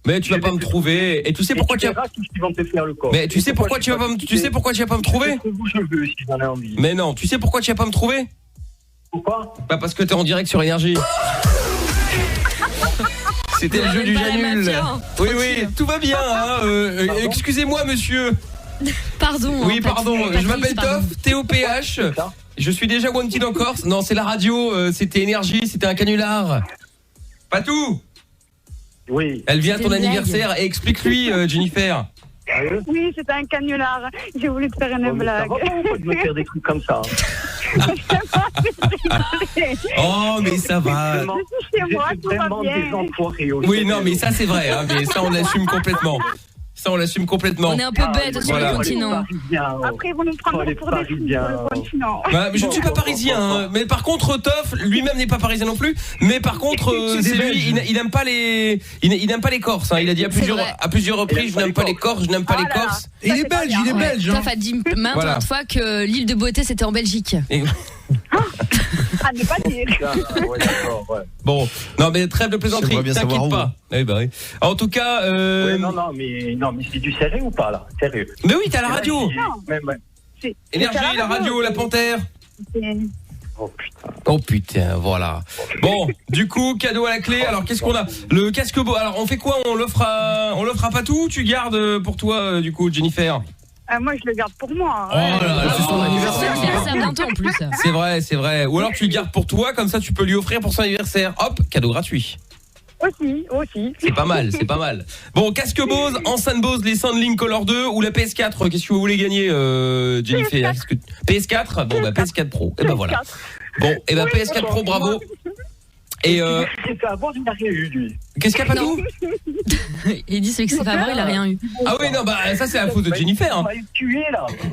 Mais tu vas pas me trouver. Et tu sais pourquoi tu vas... Mais tu sais pourquoi tu vas pas me trouver? Mais non, tu sais pourquoi tu vas pas me trouver? Pourquoi? Bah parce que t'es en direct sur Énergie. C'était le jeu du Janul. Oui, tout va bien. Hein. Excusez-moi, monsieur. Pardon. Oui, pardon. Je m'appelle Toff, TOPH. Je suis déjà wanted en Corse. Non, c'est la radio. C'était Énergie. C'était un canular. Pas tout. Oui. Elle vient à ton anniversaire et explique-lui, Jennifer. Oui, c'était un canular. J'ai voulu te faire une blague. Pourquoi de me faire des trucs comme ça? Oh, mais ça va. C'est moi, tout va bien. Oui, non, mais ça c'est vrai. Hein, mais ça on l'assume complètement. On est un peu bête sur le continent. Après, ils vont nous prendre pour des fous sur le continent. Bah, mais je ne suis pas parisien. Hein. Mais par contre, Toff, lui-même n'est pas parisien non plus. Mais par contre, c'est lui, il n'aime pas les, il n'aime pas les Corses. Hein. Il a dit à plusieurs reprises, je n'aime pas les Corses, je n'aime pas les Corses. Et il est belge, Toff a dit maintes fois que l'île de Beauté c'était en Belgique. À ne pas dire. Bon, non mais trêve de plaisanterie, t'inquiète pas. Oui, bah oui. En tout cas, non mais c'est du sérieux ou pas là? Sérieux. Mais oui, t'as la radio. Énergie, la radio, la Panthère. Oh putain, voilà. Bon, du coup, cadeau à la clé. Alors, qu'est-ce qu'on a? Le casque beau. Alors, on fait quoi? On l'offre à Patou ou tu gardes pour toi, du coup, Jennifer? Moi, je le garde pour moi. Oh là là, c'est son anniversaire. C'est bientôt en plus. C'est vrai. Ou alors tu le gardes pour toi, comme ça tu peux lui offrir pour son anniversaire. Hop, cadeau gratuit. Aussi. C'est pas mal. Bon, casque Bose, enceinte Bose, les Soundlink Color 2 ou la PS4. Qu'est-ce que vous voulez gagner, Jennifer? PS4. Bon, bah PS4 Pro. Et bah voilà. Bon, et bah PS4 Pro, bravo. Et qu'est-ce qu'il y a pas tout? Il dit celui que c'est pas vrai, il a rien eu. Ah oui, non, bah ça c'est la faute de Jennifer.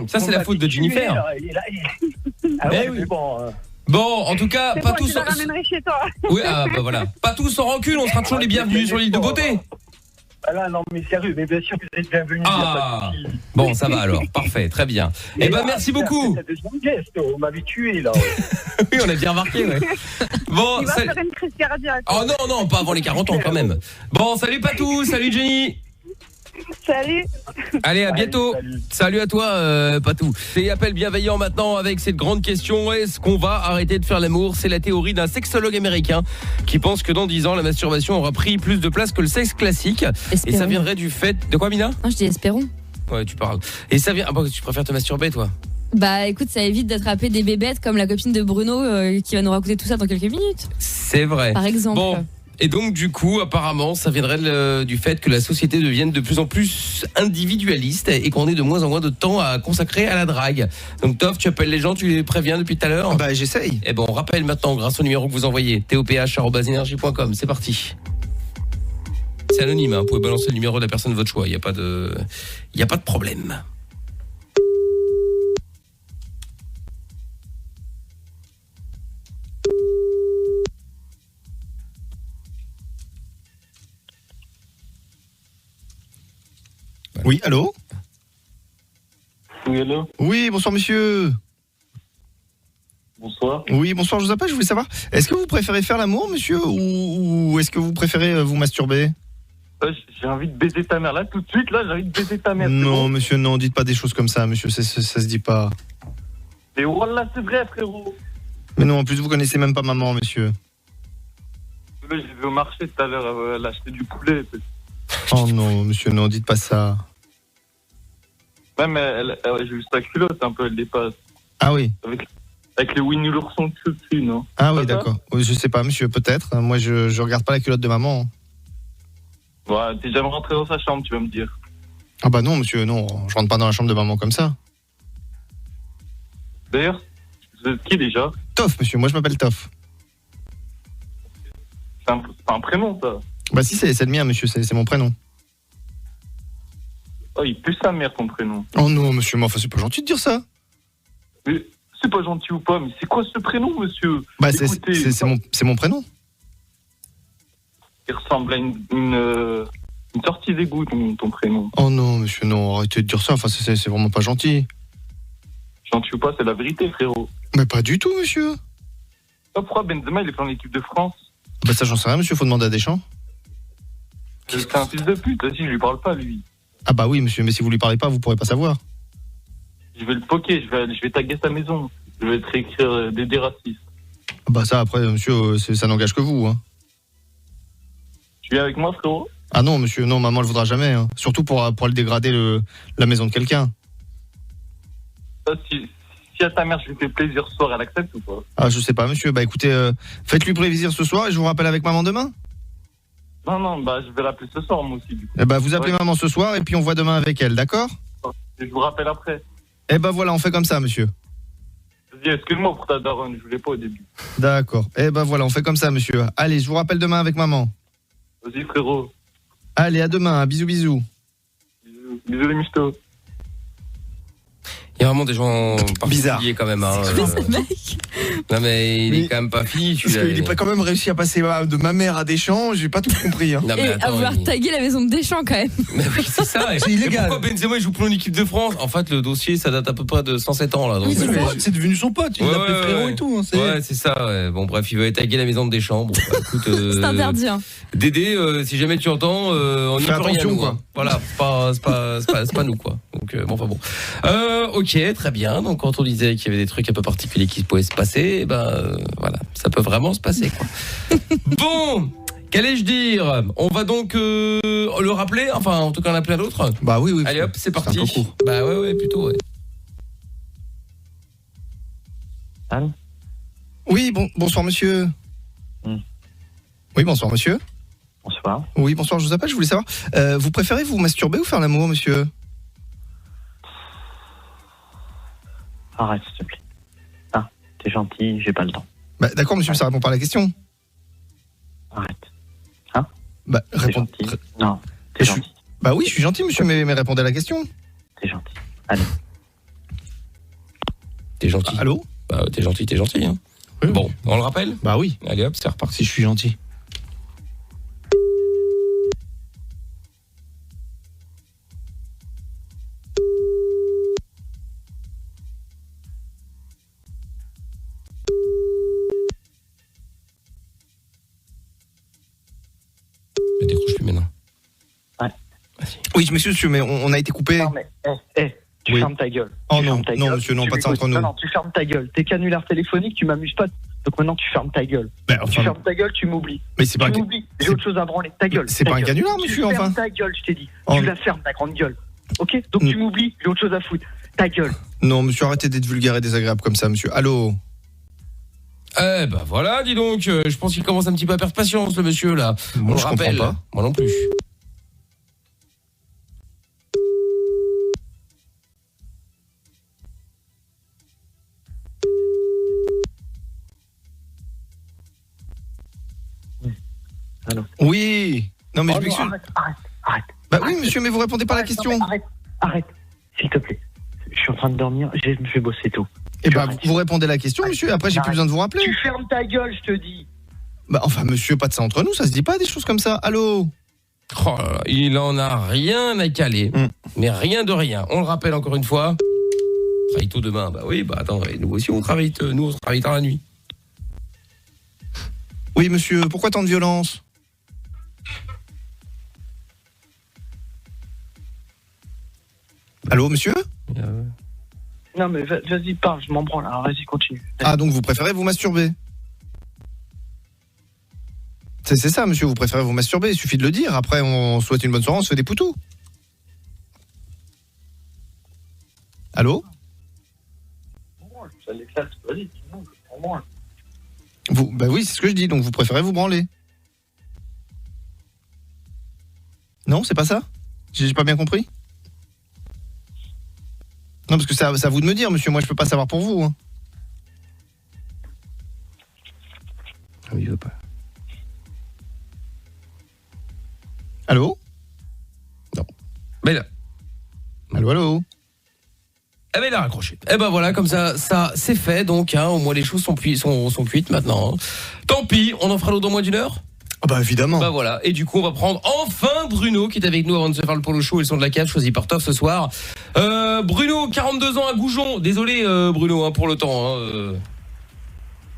Ça c'est la faute de Jennifer. Mais oui, bon. Bon, en tout cas, pas tous. Je le ramènerai chez toi. Oui, bah voilà. Pas tous sans rancune, on sera toujours les bienvenus sur l'île de Beauté. Ah là, non, mais sérieux, mais bien sûr que vous êtes bienvenus. Ah, bon, ça va alors, parfait, très bien. Eh ben, merci beaucoup. C'est deuxième geste, on m'avait tué, là. Oui, on a bien remarqué, ouais. Bon, Il va faire une crise cardiaque. Oh non, pas avant les 40 ans quand même. Bon, salut Patou, salut Jenny. Salut. Allez, à bientôt. Salut à toi, Patou. Et appel bienveillant maintenant avec cette grande question. Est-ce qu'on va arrêter de faire l'amour? C'est la théorie d'un sexologue américain qui pense que dans 10 ans, la masturbation aura pris plus de place que le sexe classique. Espérons. Et ça viendrait du fait... De quoi, Mina? Non, je dis espérons. Ouais, tu parles. Et ça vient... Ah bon, tu préfères te masturber, toi? Bah écoute, ça évite d'attraper des bébêtes comme la copine de Bruno qui va nous raconter tout ça dans quelques minutes. C'est vrai. Par exemple. Bon. Et donc du coup, apparemment, ça viendrait du fait que la société devienne de plus en plus individualiste et qu'on ait de moins en moins de temps à consacrer à la drague. Donc Toff, tu appelles les gens, tu les préviens depuis tout à l'heure? Bah j'essaye. Et bon, on rappelle maintenant grâce au numéro que vous envoyez, toph@energie.com. C'est parti. C'est anonyme, hein, vous pouvez balancer le numéro de la personne de votre choix, il y a pas de problème. Oui, allô? Oui, allô? Oui, bonsoir monsieur. Bonsoir. Oui, bonsoir, je vous appelle, je voulais savoir, est-ce que vous préférez faire l'amour, monsieur, ou est-ce que vous préférez vous masturber? J'ai envie de baiser ta mère, là, tout de suite, là, j'ai envie de baiser ta mère. Non, monsieur, non, dites pas des choses comme ça, monsieur, ça se dit pas. Et voilà, c'est vrai, frérot. Mais non, en plus, vous connaissez même pas maman, monsieur. Là, j'ai vu au marché tout à l'heure, elle achetait du poulet. Oh non, monsieur, non, dites pas ça. Ouais, mais j'ai vu sa culotte un peu, elle dépasse. Ah oui. Avec les Winnie l'ourson dessus, non? Ah oui, d'accord. Oui, je sais pas, monsieur, peut-être. Moi, je regarde pas la culotte de maman. Ouais, t'es jamais rentré dans sa chambre, tu vas me dire. Ah bah non, monsieur, non, je rentre pas dans la chambre de maman comme ça. D'ailleurs, vous êtes qui déjà? Toff, monsieur, moi je m'appelle Toff. C'est pas un prénom, ça. Bah si, c'est le mien, monsieur, c'est mon prénom. Oh, il pue sa mère, ton prénom. Oh non, monsieur, mais enfin, c'est pas gentil de dire ça. Mais c'est pas gentil ou pas, mais c'est quoi ce prénom, monsieur? Bah écoutez, c'est mon prénom. Il ressemble à une sortie d'égout, ton prénom. Oh non, monsieur, non, arrêtez de dire ça, enfin, c'est vraiment pas gentil. Gentil ou pas, c'est la vérité, frérot. Mais pas du tout, monsieur. Oh, pourquoi Benzema, il est pas en équipe de France? Bah ça, j'en sais rien, monsieur, faut demander à Deschamps. C'est un fils de pute, si je lui parle pas, lui. Ah bah oui, monsieur, mais si vous lui parlez pas, vous pourrez pas savoir. Je vais le poker, je vais taguer sa maison. Je vais te réécrire des racistes. Ah bah ça, après, monsieur, ça n'engage que vous, hein. Tu viens avec moi, frérot? Ah non, monsieur, non, maman, elle voudra jamais, hein. Surtout pour le dégrader la maison de quelqu'un. Si à ta mère, je lui fais plaisir ce soir, elle accepte ou pas? Ah, je sais pas, monsieur, bah écoutez, faites-lui plaisir ce soir et je vous rappelle avec maman demain. Non, bah je vais l'appeler ce soir, moi aussi, du coup. Eh bah vous appelez maman ce soir et puis on voit demain avec elle, d'accord? Et je vous rappelle après. Eh bah voilà, on fait comme ça, monsieur. Vas-y, excuse-moi pour ta daronne, je voulais pas au début. D'accord. Eh bah voilà, on fait comme ça, monsieur. Allez, je vous rappelle demain avec maman. Vas-y, frérot. Allez, à demain, bisous, bisous. Bisous les michtos. Il y a vraiment des gens bizarres quand même. Hein, non mais il est quand même pas fini. Parce qu'il est pas quand même réussi à passer de ma mère à Deschamps, j'ai pas tout compris. Hein. Non, et attends, avoir tagué la maison de Deschamps quand même. Mais oui, c'est ça. C'est illégal. Pourquoi Benzema il joue pour l'équipe de France? En fait, le dossier ça date à peu près de 107 ans là. Donc, c'est devenu son pote, il l'appelait frérot et tout. Hein, ouais, c'est ça. Ouais. Bon bref, il veut taguer la maison de Deschamps. Bon, bah, écoute, c'est interdit. Hein. Dédé, si jamais tu entends, on n'y peut rien nous. Quoi. Voilà, c'est pas nous quoi. Donc bon, enfin bon. Ok, très bien. Donc quand on disait qu'il y avait des trucs un peu particuliers qui pouvaient se passer, voilà, ça peut vraiment se passer quoi. Bon, qu'allais-je dire? On va donc le rappeler, enfin en tout cas en appeler à l'autre. Bah oui. Allez hop, c'est parti. Un peu court. Bah ouais, plutôt ouais. Allô? Oui, bonsoir monsieur. Oui, bonsoir monsieur. Bonsoir. Oui, bonsoir, je vous appelle, je voulais savoir, vous préférez vous masturber ou faire l'amour, monsieur? Arrête, s'il te plaît. Ah, t'es gentil, j'ai pas le temps. Bah, d'accord, monsieur, ça répond pas à la question. Arrête. Hein? Bah, réponds. Non, t'es gentil. Bah oui, je suis gentil, monsieur, mais répondez à la question. T'es gentil. Allez. T'es gentil. Allô? Bah, t'es gentil, hein. Oui. Bon, on le rappelle? Bah oui. Allez hop, c'est reparti. Si je suis gentil. Oui, je m'excuse, monsieur, mais on a été coupé. Non, mais, tu fermes ta gueule. Oh non, non, monsieur, non, pas de ça entre nous. Non, tu fermes ta gueule. T'es canulaire téléphonique, tu m'amuses pas. Donc maintenant, tu fermes ta gueule. Tu fermes ta gueule, tu m'oublies. Mais c'est pas tu m'oublies. J'ai autre chose à branler. Ta gueule. C'est pas un canular, monsieur, enfin. Tu fermes ta gueule, je t'ai dit. Tu la fermes, ta grande gueule. Ok? Donc tu m'oublies, j'ai autre chose à foutre. Ta gueule. Non, monsieur, arrêtez d'être vulgaire et désagréable comme ça, monsieur. Allô? Eh ben voilà, dis donc, je pense qu'il commence un petit peu à perdre patience, le monsieur, là. Moi, je comprends pas. Moi non plus. Allô. Oui. Non, mais je m'excuse. Arrête. Bah oui, monsieur, mais vous répondez pas à la question. Arrête, s'il te plaît. Je suis en train de dormir, je me fais bosser tôt. Eh ben, vous répondez à la question, monsieur, après j'ai plus besoin de vous rappeler. Tu fermes ta gueule, je te dis. Bah enfin, monsieur, pas de ça entre nous, ça se dit pas des choses comme ça. Allô? Oh là là, il en a rien à caler. Mais rien de rien. On le rappelle encore une fois. On travaille tôt demain. Bah oui, bah attends, nous aussi on travaille tard la nuit. Oui, monsieur, pourquoi tant de violence? Allô, monsieur? Non, mais vas-y, parle, je m'en branle. Alors, vas-y, continue. Ah, donc vous préférez vous masturber? C'est ça, monsieur, vous préférez vous masturber, il suffit de le dire. Après, on souhaite une bonne soirée, on se fait des poutous. Allô? Ça l'éclate, vas-y, non, je m'en branle. Bah oui, c'est ce que je dis, donc vous préférez vous branler? Non, c'est pas ça? J'ai pas bien compris? Non, parce que c'est à vous de me dire, monsieur, moi je peux pas savoir pour vous. Hein. Ah oui, il veut pas. Allô? Non. Mais là. Allô? Eh ben il a raccroché. Eh ben voilà, comme ça c'est fait, donc au moins les choses sont cuites maintenant. Tant pis, on en fera l'autre dans moins d'une heure? Ah bah évidemment. Bah voilà, et du coup on va prendre enfin Bruno qui est avec nous avant de se faire le polo show et le son de la cave choisi par Toff ce soir. Bruno, 42 ans à Goujon. Désolé Bruno pour le temps.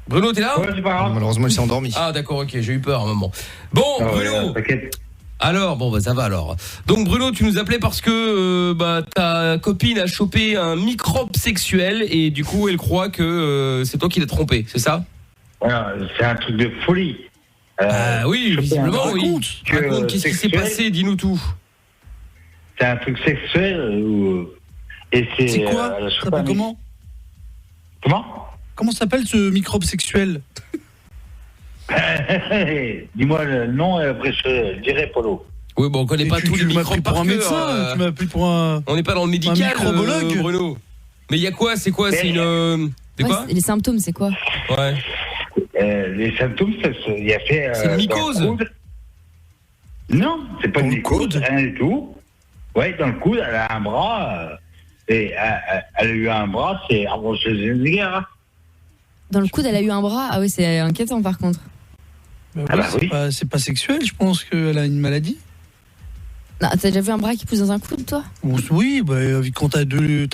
Bruno, t'es là? Ouais, c'est pas grave. Malheureusement, il s'est endormi. Ah d'accord, ok, j'ai eu peur un moment. Bon, Bruno. T'inquiète. Alors, bon, bah ça va alors. Donc Bruno, tu nous appelais parce que ta copine a chopé un microbe sexuel et du coup elle croit que c'est toi qui l'as trompé, c'est ça? Voilà, c'est un truc de folie. Oui, visiblement, oui. Raconte, qu'est-ce qui s'est passé? Dis-nous tout. C'est un truc sexuel et c'est quoi? Ça s'appelle comment? Comment s'appelle ce microbe sexuel? Dis-moi le nom et après je dirai Polo. Oui, bon, on connaît pas tous les microbes par cœur. Médecin, tu m'as appelé pour un... On n'est pas dans le médical, microbologue. Bruno. Mais il y a quoi? C'est quoi? C'est une... C'est quoi? Les symptômes, c'est quoi? Ouais. Les symptômes, il y a fait... c'est une mycose? Non, c'est pas une mycose, rien du tout. Ouais, dans le coude, elle a un bras... et elle a eu un bras, c'est Schwarzenegger. Dans le coude, elle a eu un bras. Ah oui, c'est inquiétant par contre. Oui. C'est pas sexuel, je pense qu'elle a une maladie. Non, t'as déjà vu un bras qui pousse dans un coude, toi? Oui, quand t'as bu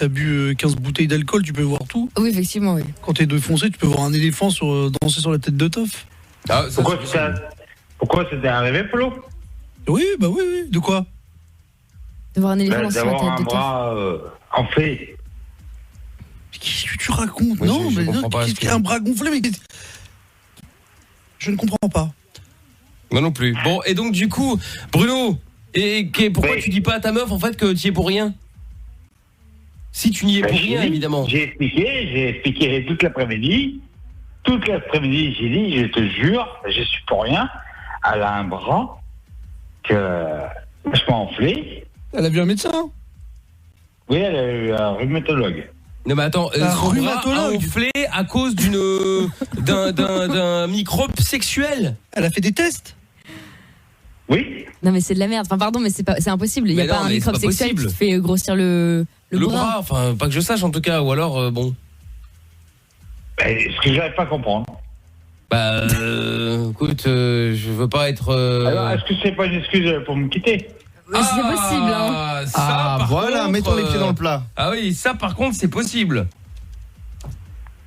15 bouteilles d'alcool, tu peux voir tout. Oui, effectivement, oui. Quand t'es défoncé, tu peux voir un éléphant danser sur la tête de Toff. Ah, pourquoi c'était arrivé, Polo? Oui. De quoi? De voir un éléphant sur la tête de Toff. D'avoir un bras enflé. Qu'est-ce que tu racontes? Oui, non, je mais comprends pas. Qu'est-ce qu'il y a un bras gonflé? Mais je ne comprends pas. Moi non plus. Bon, et donc du coup, Bruno, pourquoi tu dis pas à ta meuf en fait que tu y es pour rien? Si tu n'y es pour rien, évidemment. J'ai expliqué toute l'après-midi. Toute l'après-midi, j'ai dit, je te jure, je suis pour rien. Elle a un bras vachement enflé. Elle a vu un médecin? Oui, elle a eu un rhumatologue. Non mais attends, son bras a enflé à cause d'un microbe sexuel. Elle a fait des tests? Oui. Non mais c'est de la merde. Enfin pardon, mais c'est impossible. Il y a pas un microbe sexuel qui fait grossir le bras. Enfin, pas que je sache en tout cas, ou alors bon. Ce que j'arrive pas à comprendre. Écoute, je veux pas être. Alors, est-ce que c'est pas une excuse pour me quitter? C'est possible, hein. Ça, voilà, contre, mettons les pieds dans le plat. Ah oui, ça par contre, c'est possible.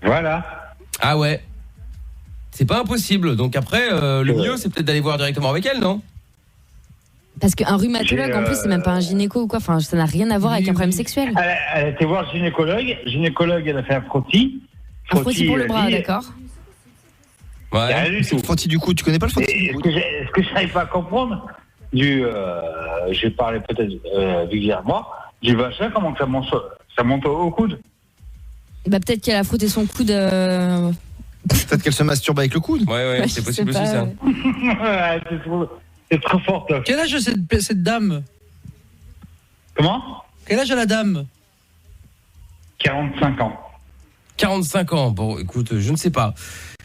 Voilà. Ah ouais. C'est pas impossible. Donc après, le mieux, c'est peut-être d'aller voir directement avec elle, non? Parce qu'un rhumatologue, en plus, c'est même pas un gynéco ou quoi. Enfin, ça n'a rien à voir avec un problème sexuel. Elle a été voir le gynécologue. Gynécologue, elle a fait un frottis. Un frottis pour le bras, d'accord. Ouais. C'est le frottis du cou. Tu connais pas le frottis du coude? Ce que je n'arrive pas à comprendre, j'ai parlé peut-être vulgairement, du vagin, comment que ça monte au coude? Bah, peut-être qu'elle a frotté son coude. Peut-être qu'elle se masturbe avec le coude. Ouais, c'est possible aussi, ça. C'est trop fort, toi. Quel âge a cette dame? Comment? Quel âge a la dame? 45 ans. 45 ans. Bon, écoute, je ne sais pas.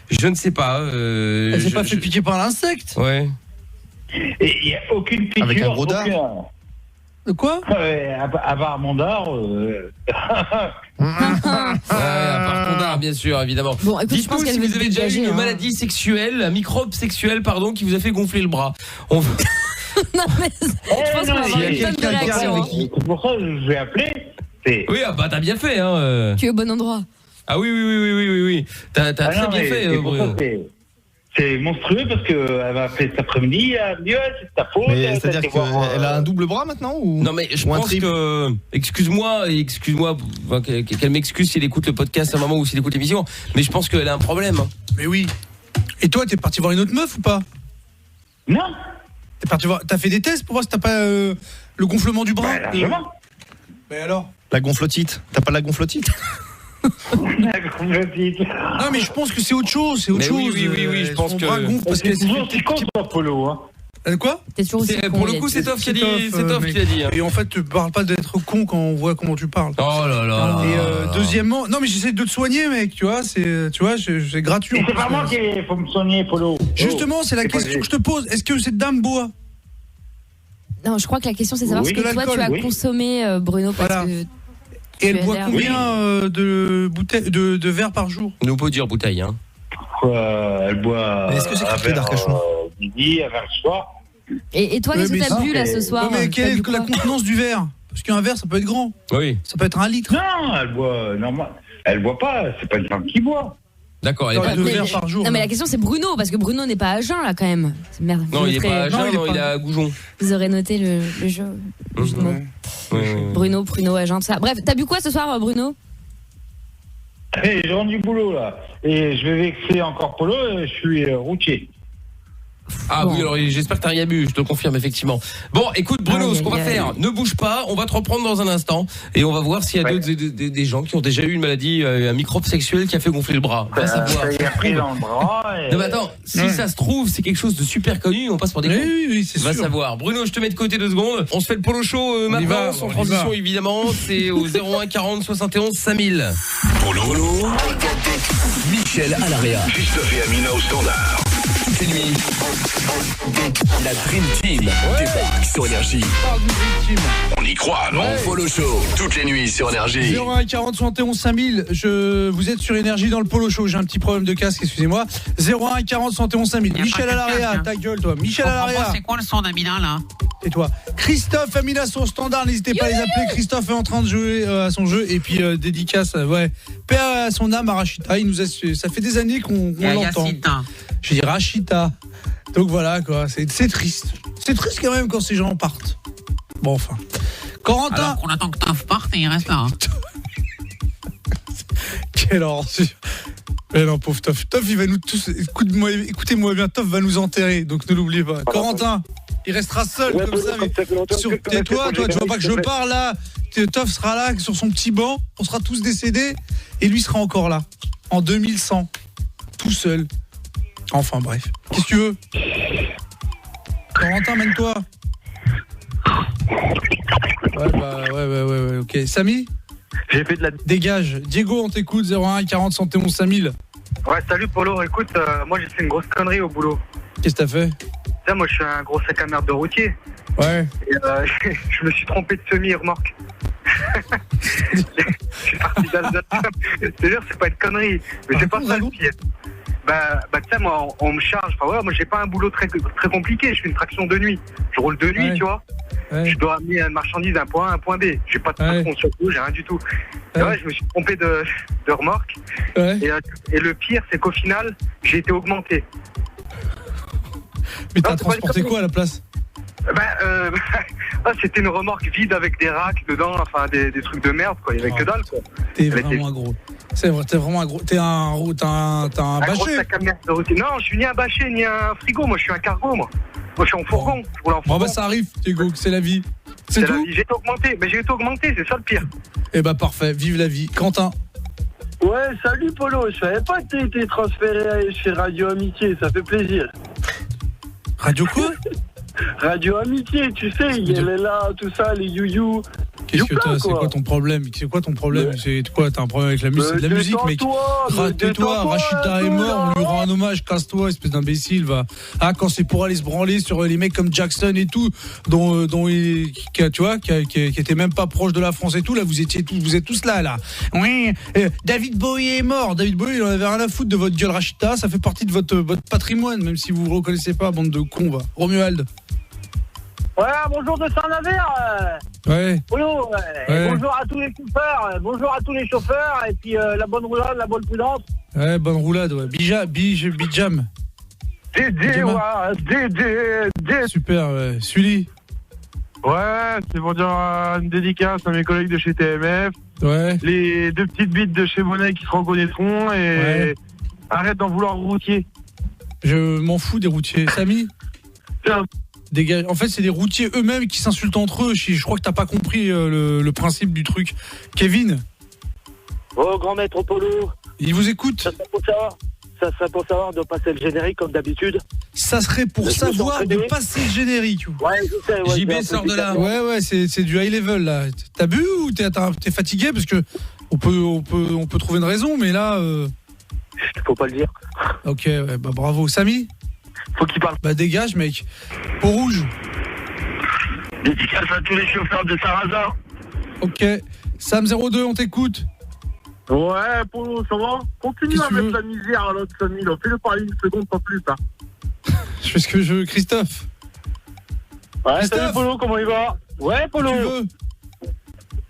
Elle s'est pas fait piquer par l'insecte? Ouais. Et il n'y a aucune piqûre. Avec un gros dard? De quoi? À part mon dard. À part ton dard, bien sûr, évidemment. Bon, écoute, dites-nous si vous avez déjà eu une maladie sexuelle, un microbe sexuel, pardon, qui vous a fait gonfler le bras. Non, mais je pense qu'on va avoir une tonne de réactions. C'est pour ça que je vais appeler. Oui, bah t'as bien fait, hein. Tu es au bon endroit. Ah oui. T'as très bien fait, Bruno. C'est monstrueux parce qu'elle m'a appelé cet après-midi, elle m'a dit c'est ta faute. Mais c'est-à-dire qu'elle a un double bras maintenant ou... Non mais je pense que... Excuse-moi, qu'elle m'excuse si elle écoute le podcast à un moment ou si elle écoute l'émission, mais je pense qu'elle a un problème. Mais oui. Et toi, t'es parti voir une autre meuf ou pas? Non. T'as fait des tests pour voir si t'as pas le gonflement du bras? Largement. Mais alors? La gonflotite. T'as pas la gonflotite? Non mais je pense que c'est autre chose, Oui, je pense que... Parce que c'est con toi, Polo, hein. Quoi? Pour le coup, c'est Toff qui l'a dit. Et en fait, tu parles pas d'être con quand on voit comment tu parles. Oh là là. Et deuxièmement, non mais j'essaie de te soigner, mec, tu vois, c'est gratuit. C'est pas moi qui faut me soigner, Polo. Justement, c'est la question que je te pose. Est-ce que cette dame boit? Non, je crois que la question c'est de savoir ce que toi tu as consommé, Bruno, parce que... Et elle boit combien de bouteilles de verres par jour? Nous peut dire bouteille, hein. Elle boit. Est-ce que c'est café d'Arcachon? Midi, un verre le soir. Et toi, qu'est-ce que t'as bu là ce soir? Mais quelle est la contenance du verre? Parce qu'un verre, ça peut être grand. Oui. Ça peut être 1 litre. Non, elle boit normal. Elle boit pas. C'est pas une femme qui boit. D'accord, elle est pas 2 verres par jour. Non mais la question c'est Bruno, parce que Bruno n'est pas à jeun là quand même. Merde. Non, il est pas à jeun, il est à Goujon. Vous aurez noté le jeu. Bruno, Pruno, à jeun, tout ça. Bref, t'as bu quoi ce soir, Bruno? J'ai rendu du boulot là. Et je vais vexer encore Polo, je suis routier. Ah bon. Oui, alors j'espère que t'as rien bu, je te le confirme effectivement. Bon, écoute Bruno, ce qu'on va faire, ne bouge pas, on va te reprendre dans un instant et on va voir s'il y a des gens qui ont déjà eu une maladie, un microbe sexuel qui a fait gonfler le bras. Va savoir. Ça y a pris dans le bras. Non mais attends, si ça se trouve, c'est quelque chose de super connu, on passe pour des cons. Oui, c'est sûr. Va savoir. Bruno, je te mets de côté 2 secondes. On se fait le polo show maintenant, sans transition évidemment. C'est au 01 40 71 5000. Polo. Michel à l'AREA. Christophe et Amina au standard. Toutes les nuits, la Dream Team débarque sur Énergie. On y croit, non? Polo Show, toutes les nuits sur Énergie. 01 40 71 5000. Vous êtes sur Énergie dans le Polo Show. J'ai un petit problème de casque, excusez-moi. 01 40 71 5000. Michel à l'AREA, ta gueule toi. Michel à l'AREA. C'est quoi le son d'Amina là? Et toi? Christophe, Amina sur le standard. N'hésitez pas à les appeler. Christophe est en train de jouer à son jeu. Et puis dédicace, paix à son âme, à Rachita. Ça fait des années qu'on l'entend. Je dis Rachita. Donc voilà quoi, c'est triste. C'est triste quand même quand ces gens partent. Bon enfin. Corentin. Alors qu'on attend que Toff parte et il reste là. Quelle ordure. Mais non, pauvre Toff. Toff, il va nous tous. Écoutez-moi bien, Toff va nous enterrer, donc ne l'oubliez pas. Corentin, il restera seul comme ça. Tais-toi, toi, tu vois pas que je parle là. Toff sera là sur son petit banc, on sera tous décédés, et lui sera encore là. En 2100. Tout seul. Enfin bref. Qu'est-ce que tu veux? Corentin, mène-toi. Ouais, ok. Samy? J'ai fait de la... Dégage. Diego, on t'écoute, 01 40 71 5000. Ouais, salut Polo. Écoute, moi j'ai fait une grosse connerie au boulot. Qu'est-ce que t'as fait? Là, moi je suis un gros sac à merde de routier. Ouais. Et je me suis trompé de semi-remorque. Je suis parti d'Alsace. Je te jure, c'est pas une connerie. Mais c'est pas ça le pire. Bah tu sais, moi on me charge. Enfin ouais, moi j'ai pas un boulot très compliqué. Je fais une traction de nuit. Je roule de nuit, tu vois. Ouais. Je dois amener une marchandise d'un point A à un point B. J'ai pas de patron sur le dos, j'ai rien du tout. Et je me suis trompé de remorque. Et le pire, c'est qu'au final, j'ai été augmenté. Mais t'as transporté quoi à la place? C'était une remorque vide avec des racks dedans, enfin des trucs de merde, quoi. Il y avait que dalle, quoi. T'es vraiment un gros. C'est vrai, t'es vraiment un gros. T'as un bâché. Non, je suis ni un bâché ni un frigo. Moi, je suis un cargo, moi. Moi, je suis en fourgon. Bon, bah, ça arrive, Diego, c'est la vie. C'est tout. J'ai été augmenté. Mais j'ai été augmenté, c'est ça le pire. Eh bah, parfait. Vive la vie. Quentin. Ouais, salut Polo. Je savais pas que t'as été transféré chez Radio Amitié. Ça fait plaisir. Radio quoi? Radio Amitié, tu sais, il est là, tout ça, les you-you. Qu'est-ce que t'as? C'est quoi ton problème? C'est quoi ton problème? C'est quoi? T'as un problème avec la musique? C'est de la musique, mec. Tais-toi, Rachida est mort, on lui rend un hommage, casse-toi, espèce d'imbécile, va. Ah, quand c'est pour aller se branler sur les mecs comme Jackson et tout, dont il, tu vois, qui était même pas proche de la France et tout, là, vous êtes tous là. Oui, David Bowie est mort. David Bowie, il en avait rien à foutre de votre gueule, Rachida. Ça fait partie de votre patrimoine, même si vous vous reconnaissez pas, bande de cons, va. Romuald. Ouais, bonjour de Saint-Nazaire. Ouais. Polo, ouais. Bonjour à tous les chauffeurs, bonjour à tous les chauffeurs, et puis la bonne roulade, la bonne prudence. Ouais, bonne roulade, ouais. Bijam. Dédé. Super, ouais. Sully. Ouais, c'est pour dire une dédicace à mes collègues de chez TMF. Ouais. Les deux petites bites de chez Bonnet qui se reconnaîtront et arrête d'en vouloir routier. Je m'en fous des routiers. Samy. Dégage. En fait, c'est des routiers eux-mêmes qui s'insultent entre eux. Je crois que t'as pas compris le principe du truc. Kevin. Oh, grand maître Polo. Il vous écoute. Ça serait pour savoir de passer le générique comme d'habitude. Ça serait pour savoir de passer le générique. Ouais, je sais. Ouais, JB sort de là. Ouais, c'est du high level là. T'as bu ou t'es fatigué? Parce que on peut trouver une raison, mais là. Faut pas le dire. Ok, ouais, bah bravo. Samy. Faut qu'il parle. Bah dégage, mec. Peau rouge. Dédicace à tous les chauffeurs de Sarrazin. Ok. Sam 02, on t'écoute. Ouais, Polo, ça va? Continue à mettre la misère à l'autre Samy, là. Fais-le parler une seconde, pas plus, hein. Je fais ce que je veux. Christophe. Ouais, salut Polo, comment il va? Ouais, Polo.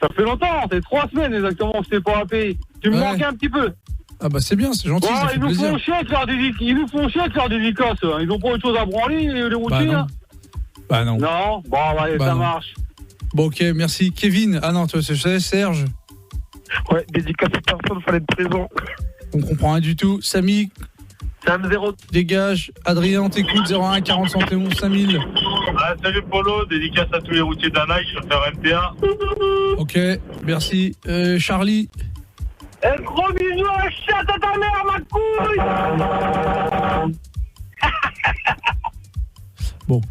Ça fait longtemps, c'est 3 semaines exactement, je t'ai pas appelé. Tu me manquais un petit peu. Ah bah c'est bien, c'est gentil, ça fait ils nous plaisir. font chier avec leur dédicace. Ils ont pas autre chose à branler, les routiers. Bah non. Non, bon, allez, ça marche. Bon, ok, merci. Kevin. Ah non, toi, c'est Serge. Ouais, dédicace à personne, fallait être présent. On comprend rien du tout. Samy. Sam 0. Dégage. Adrien, on t'écoute. 01 40 71 5000. Salut Polo, dédicace à tous les routiers d'Anaï, chauffeur MTA. Ok, merci. Charlie. Un gros bisou à la chatte à ta mère, ma couille. Bon.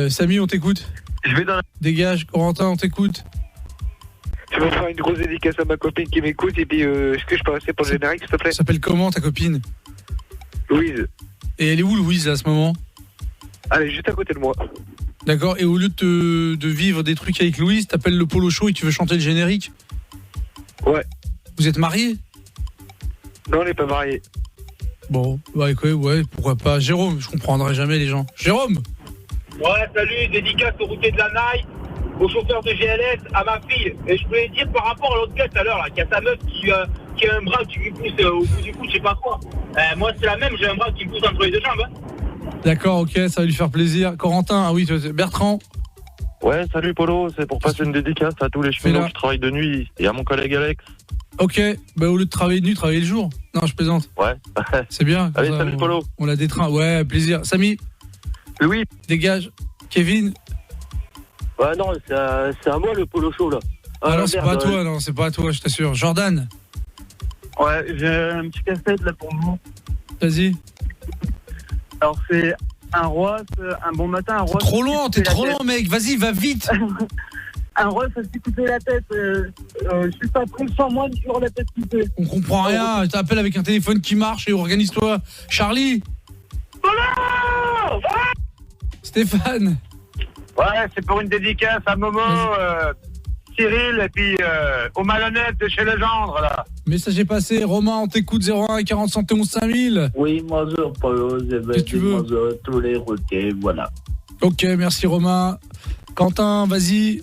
Samy, on t'écoute. Je vais dans la... Dégage. Corentin, on t'écoute. Je vais faire une grosse dédicace à ma copine qui m'écoute et puis est-ce que je peux rester pour le générique, s'il te plaît? Ça s'appelle comment ta copine? Louise. Et elle est où Louise à ce moment? Elle est juste à côté de moi. D'accord, et au lieu de vivre des trucs avec Louise, t'appelles le Polo Show et tu veux chanter le générique? Ouais. Vous êtes mariés? Non, on n'est pas mariés. Bon, bah écoutez, ouais, pourquoi pas. Jérôme, je comprendrai jamais les gens. Jérôme! Ouais, salut, dédicace au routier de la Naï, au chauffeur de GLS, à ma fille. Et je voulais dire par rapport à l'autre gars tout à l'heure, là, qui a sa meuf qui a un bras qui lui pousse au bout du cou, je sais pas quoi. Moi, c'est la même, j'ai un bras qui me pousse entre les deux jambes. Hein. D'accord, ok, ça va lui faire plaisir. Corentin, ah oui, Bertrand. Ouais, salut Polo, c'est pour passer une dédicace à tous les cheminots qui travaillent de nuit et à mon collègue Alex. Ok, bah au lieu de travailler de nuit, travailler le jour. Non, je plaisante. Ouais. C'est bien. Allez, ça, salut Polo. On a des trains, ouais, plaisir. Samy. Oui. Dégage. Kevin. Ouais, non, c'est à moi le Polo Show là. Ah non, c'est pas à toi, non, c'est pas à toi, je t'assure. Jordan. Ouais, j'ai un petit casse-tête là pour vous. Vas-y. Alors c'est un roi, un bon matin, un roi. T'es trop lent, mec. Vas-y, va vite. Un roi, ça s'est coupé la tête. Je suis pas pris sans moi sur la tête coupée. On comprend rien. T'appelles avec un téléphone qui marche et organise-toi. Charlie. Stéphane. Ouais, c'est pour une dédicace à Momo, Cyril et puis aux malhonnêtes de chez Legendre là. Message est passé. Romain, on t'écoute. 01 40 71 5000. Oui, bonjour Polo. Qu'est-ce que tu veux? Bonjour à tous les routiers, voilà. Ok, merci Romain. Quentin, vas-y.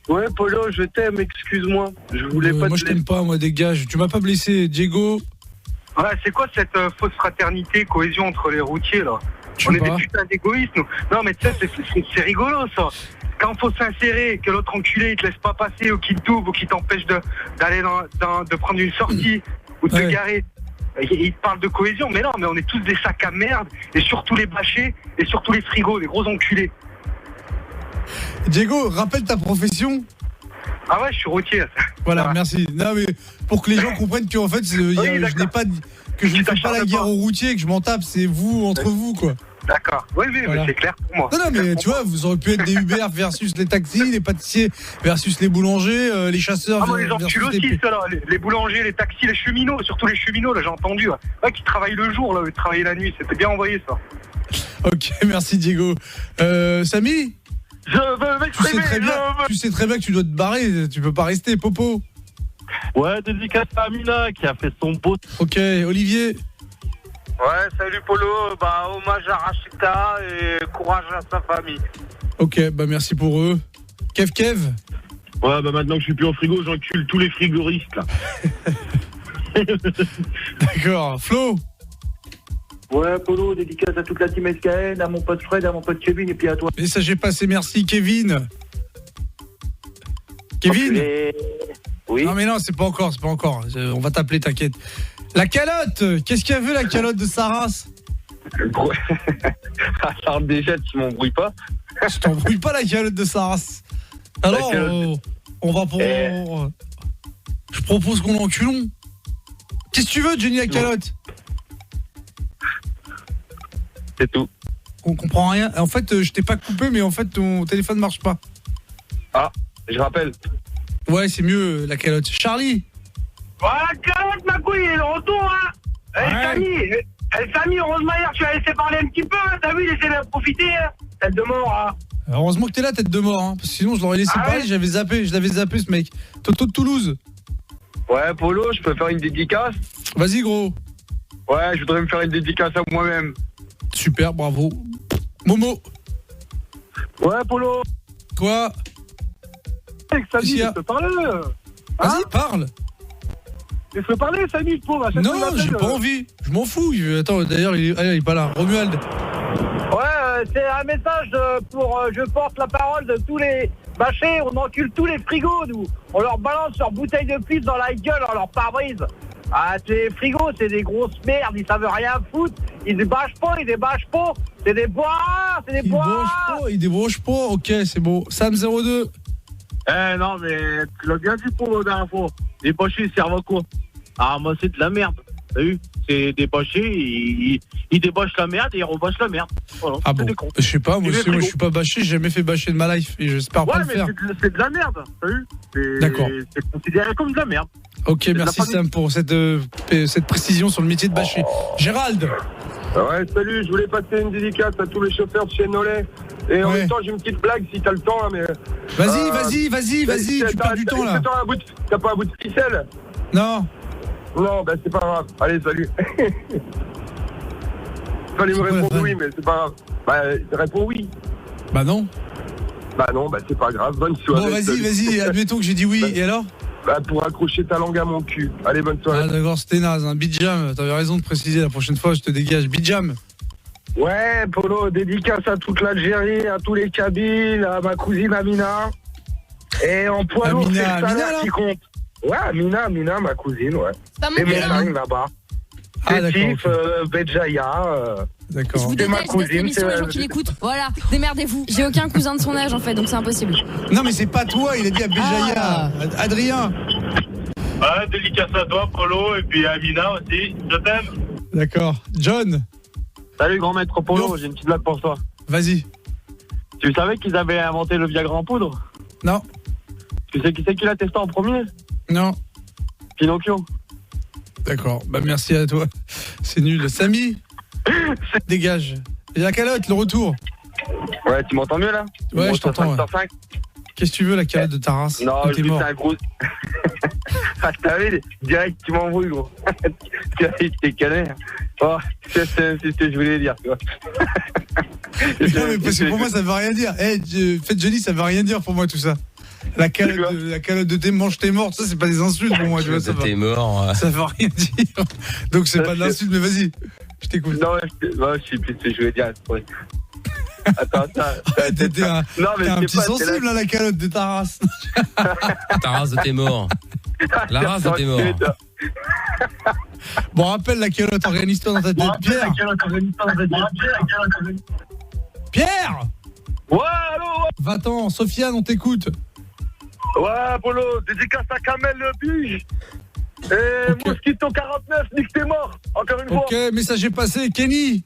Ouais, Polo, je t'aime, excuse-moi. Je voulais pas moi, je t'aime pas, moi, dégage. Tu m'as pas blessé. Diego. Ouais, c'est quoi cette fausse fraternité, cohésion entre les routiers, là? On est des putains d'égoïstes, nous. Non, mais tu sais, c'est rigolo, ça. Quand faut s'insérer, que l'autre enculé, il te laisse pas passer, ou qu'il te double, ou qu'il t'empêche d'aller de prendre une sortie, ou de te garer. Il te parle de cohésion, mais non, mais on est tous des sacs à merde, et surtout les bâchés, et surtout les frigos, des gros enculés. Diego, rappelle ta profession. Ah ouais, je suis routier. Voilà, merci. Non, mais pour que les gens comprennent qu'en fait, je n'ai pas que je ne fais pas la guerre aux routiers, que je m'en tape, c'est vous, entre vous, quoi. D'accord. Oui, voilà. Mais c'est clair pour moi. Non, mais tu vois, vous aurez pu être des Uber versus les taxis, les pâtissiers versus les boulangers, les chasseurs. Ah, les enculés aussi, ça, là. Les boulangers, les taxis, les cheminots, surtout les cheminots, là, j'ai entendu. Ouais, qui travaillent le jour, là, qui travaillent la nuit. C'était bien envoyé, ça. Ok, merci, Diego. Samy? Je veux m'exprimer. Tu sais très bien que tu dois te barrer, tu peux pas rester, Popo. Ouais, dédicace à Amina qui a fait son beau. Ok, Olivier. Ouais, salut Polo, hommage à Rachita et courage à sa famille. Ok, merci pour eux. Kev. Ouais, maintenant que je suis plus au frigo, j'encule tous les frigoristes là. D'accord, Flo. Ouais, Polo, dédicace à toute la team SKN, à mon pote Fred, à mon pote Kevin et puis à toi. Message est passé, merci Kevin. Kevin. Oui. Non mais non, c'est pas encore. On va t'appeler, t'inquiète. La calotte. Qu'est-ce qu'il y avait la calotte de Saras? Ça déjà, tu m'embrouilles pas. Je t'embrouille pas la calotte de Saras. Alors, on va pour... Je propose qu'on l'enculons. Qu'est-ce que tu veux, Jenny la calotte? C'est tout. On comprend rien. En fait, je t'ai pas coupé, mais en fait, ton téléphone marche pas. Ah, je rappelle. Ouais, c'est mieux, la calotte. Charlie. Voilà, la calotte, ma couille, il est de retour, hein. Samy, heureusement, hier, tu as laissé parler un petit peu, hein. T'as vu, il essaie de profiter, hein. Tête de mort, hein. Heureusement que t'es là, tête de mort, hein. Parce que sinon, je l'aurais laissé parler, je l'avais zappé, ce mec. Toto de Toulouse. Ouais, Polo, je peux faire une dédicace? Vas-y, gros. Ouais, je voudrais me faire une dédicace à moi-même. Super, bravo. Momo. Ouais, Polo. Quoi? Samy, je peux parler. Vas-y, parle. Je peux parler, Samy, pauvre. Non, j'ai pas envie. Je m'en fous. Attends, d'ailleurs, il est pas là. Romuald. Ouais, c'est un message pour... je porte la parole de tous les bâchés. On encule tous les frigos, nous. On leur balance leur bouteille de pisse dans la gueule, on leur pare-brise. Ah, ces frigos, c'est des grosses merdes. Ils savent rien foutre. Ils débâchent pas. C'est des bois. Ils débranchent pas. Ok, c'est bon. Sam 02. Non, mais tu l'as bien dit pour la dernière fois. Les bâchés, ils servent à quoi? Ah, moi, c'est de la merde. T'as vu? C'est des bâchés, ils débâchent la merde et ils rebâchent la merde. Voilà, ah bon? Je sais pas, moi je suis pas bâché, j'ai jamais fait bâcher de ma life et j'espère pas le faire. Ouais, mais c'est de la merde. T'as vu? D'accord. C'est considéré comme de la merde. Ok, merci Sam pour cette précision sur le métier de bâcher. Gérald. Ouais, salut, je voulais passer une dédicace à tous les chauffeurs de chez Nolay. Et en même temps, j'ai une petite blague si t'as le temps, là, mais... Vas-y, tu perds du temps, là. T'as pas un bout de ficelle? Non. Non, c'est pas grave. Allez, salut. Fallait me répondre oui, mais c'est pas grave. Réponds oui. Bah non, c'est pas grave. Bonne soirée. Bon, vas-y, admettons que j'ai dit oui, et alors? Pour accrocher ta langue à mon cul. Allez, bonne soirée. Ah d'accord, c'était naze, hein. Bidjam, t'avais raison de préciser, la prochaine fois, je te dégage. Bidjam. Ouais, Polo, dédicace à toute l'Algérie, à tous les Kabyles, à ma cousine Amina. Et en poids lourd, c'est le salaire qui compte. Ouais, Amina, ma cousine, ouais. C'est mes montagnes là-bas. Sétif, Béjaïa. D'accord. Je vous dégage de cette émission, les gens qui l'écoutent. Voilà, démerdez-vous. J'ai aucun cousin de son âge, en fait, donc c'est impossible. Non, mais c'est pas toi, il a dit à Béjaïa. Adrien. Ouais, dédicace à toi, Polo, et puis à Amina aussi. Je t'aime. D'accord. John. Salut, grand maître Polo, j'ai une petite blague pour toi. Vas-y. Tu savais qu'ils avaient inventé le Viagra en poudre? Non. Tu sais qui c'est qui l'a testé en premier? Non. Pinocchio. D'accord, merci à toi. C'est nul. Samy. Dégage. Et la calotte, le retour. Ouais, tu m'entends mieux là? Ouais, je t'entends. Ouais. Qu'est-ce que tu veux, la calotte de ta race? Non, je dis c'est un gros... Ah, t'as vu, direct, tu m'embrouilles, gros. T'es calé. Oh, c'est ce que je voulais dire, tu vois. Non, mais parce que pour moi, ça veut rien dire. Faites Johnny, ça veut rien dire pour moi, tout ça. La calotte de tes mange tes morts, ça, c'est pas des insultes pour moi, tu vois. Ça veut rien dire. Donc, c'est pas de l'insulte, mais vas-y. Je t'écoute. Non, je sais plus ce que je veux dire. Attends, t'es un petit sensible à la calotte de ta race. Ta race de tes morts. La race de tes morts. Bon, rappelle la calotte, organise-toi dans ta tête. Pierre. Ouais, allô. Va-t'en, Sofiane, on t'écoute. Ouais, Polo, dédicace à Kamel le Buge. Et Mosquito 49, nique t'es mort. Encore une fois. Ok, message est passé. Kenny.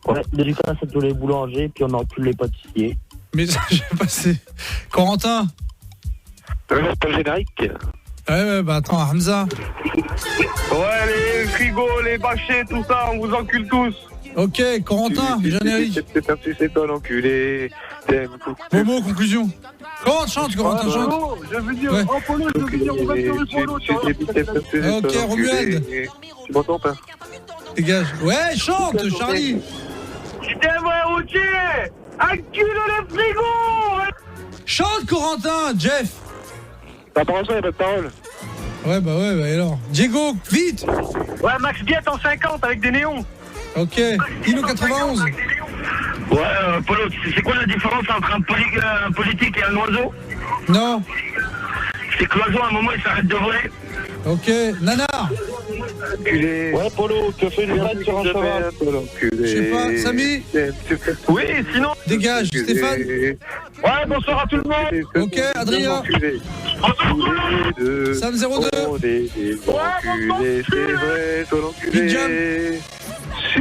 Ouais, dédicace à tous les boulangers, puis on encule les pâtissiers. Message est passé. Corentin. Pas le générique. Ouais, bah attends, Hamza. Ouais, les frigos, les bâchés, tout ça, on vous encule tous. Ok, Corentin, générique. C'est toi l'enculé. Momo, conclusion. Comment chante, Corentin, chante. Je veux dire, en Polo, je veux dire, on va sur le Polo, tu vois. Ok, Romuald. Tu m'entends pas? Dégage. Ouais, chante, Charlie. Putain, vrai routier. Encule le frigo. Chante, Corentin, Jeff. T'as pas raison, y'a pas de parole. Ouais, bah alors. Diego, vite. Ouais, Max Biette en 50 avec des néons. Ok, Kino 91. Ouais, Polo, c'est quoi la différence entre un politique et un oiseau? Non. C'est que l'oiseau, à un moment, il s'arrête de voler. Ok, Nana. Ouais, Polo, tu as fait une vanne sur un cheval. Je sais pas, Samy. Oui, sinon. Dégage, Stéphane. Ouais, bonsoir à tout le monde. Ok, Adrien. Sam 02. C'est vrai, toi l'enculé. Big Jam.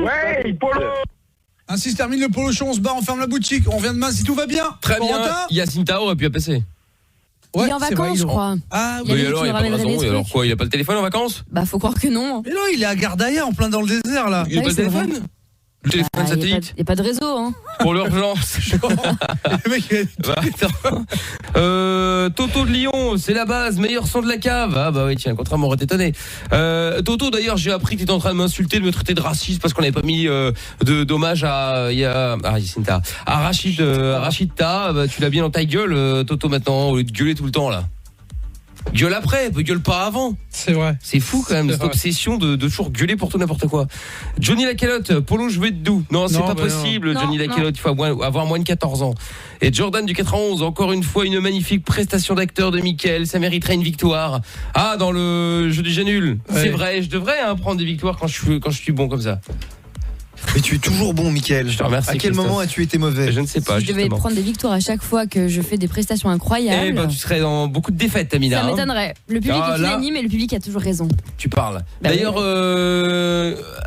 Ouais, Polo. Ainsi se termine le Polo Show, on se barre, on ferme la boutique. On revient demain si tout va bien. Très bien. Yacine Tao aurait pu la passer. Ouais, il est en vacances, je crois. Ah oui, alors il a pas de raison. Et alors quoi, il a pas le téléphone en vacances? Bah faut croire que non. Mais non, il est à Gardaïa en plein dans le désert là. Il a pas le téléphone? Le téléphone satellite? Il n'y a pas de réseau, hein. Pour l'urgence. Le mec, Toto de Lyon, c'est la base, meilleur son de la cave. Ah bah oui, tiens, contrairement, on aurait étonné. Toto, d'ailleurs, j'ai appris que tu étais en train de m'insulter, de me traiter de raciste parce qu'on n'avait pas mis d'hommage à Rachid Ta. Bah, tu l'as bien dans ta gueule, Toto, maintenant, au lieu de gueuler tout le temps là. Gueule après, gueule pas avant. C'est vrai. C'est fou quand même, cette obsession de toujours gueuler pour tout n'importe quoi. Johnny Lacalotte, Polo, je vais être doux. Non, c'est pas possible, Johnny Lacalotte, il faut avoir moins de 14 ans. Et Jordan du 91, encore une fois, une magnifique prestation d'acteur de Mickaël, ça mériterait une victoire. Ah, dans le jeu du Janul. Ouais. C'est vrai, je devrais prendre des victoires quand je suis bon comme ça. Mais tu es toujours bon, Mickaël. Je te remercie. À quel moment as-tu été mauvais? Je ne sais pas. Si je devais prendre des victoires à chaque fois que je fais des prestations incroyables. Eh ben, tu serais dans beaucoup de défaites, Amina. Ça m'étonnerait. Le public est unanime et le public a toujours raison. Tu parles. Bah d'ailleurs,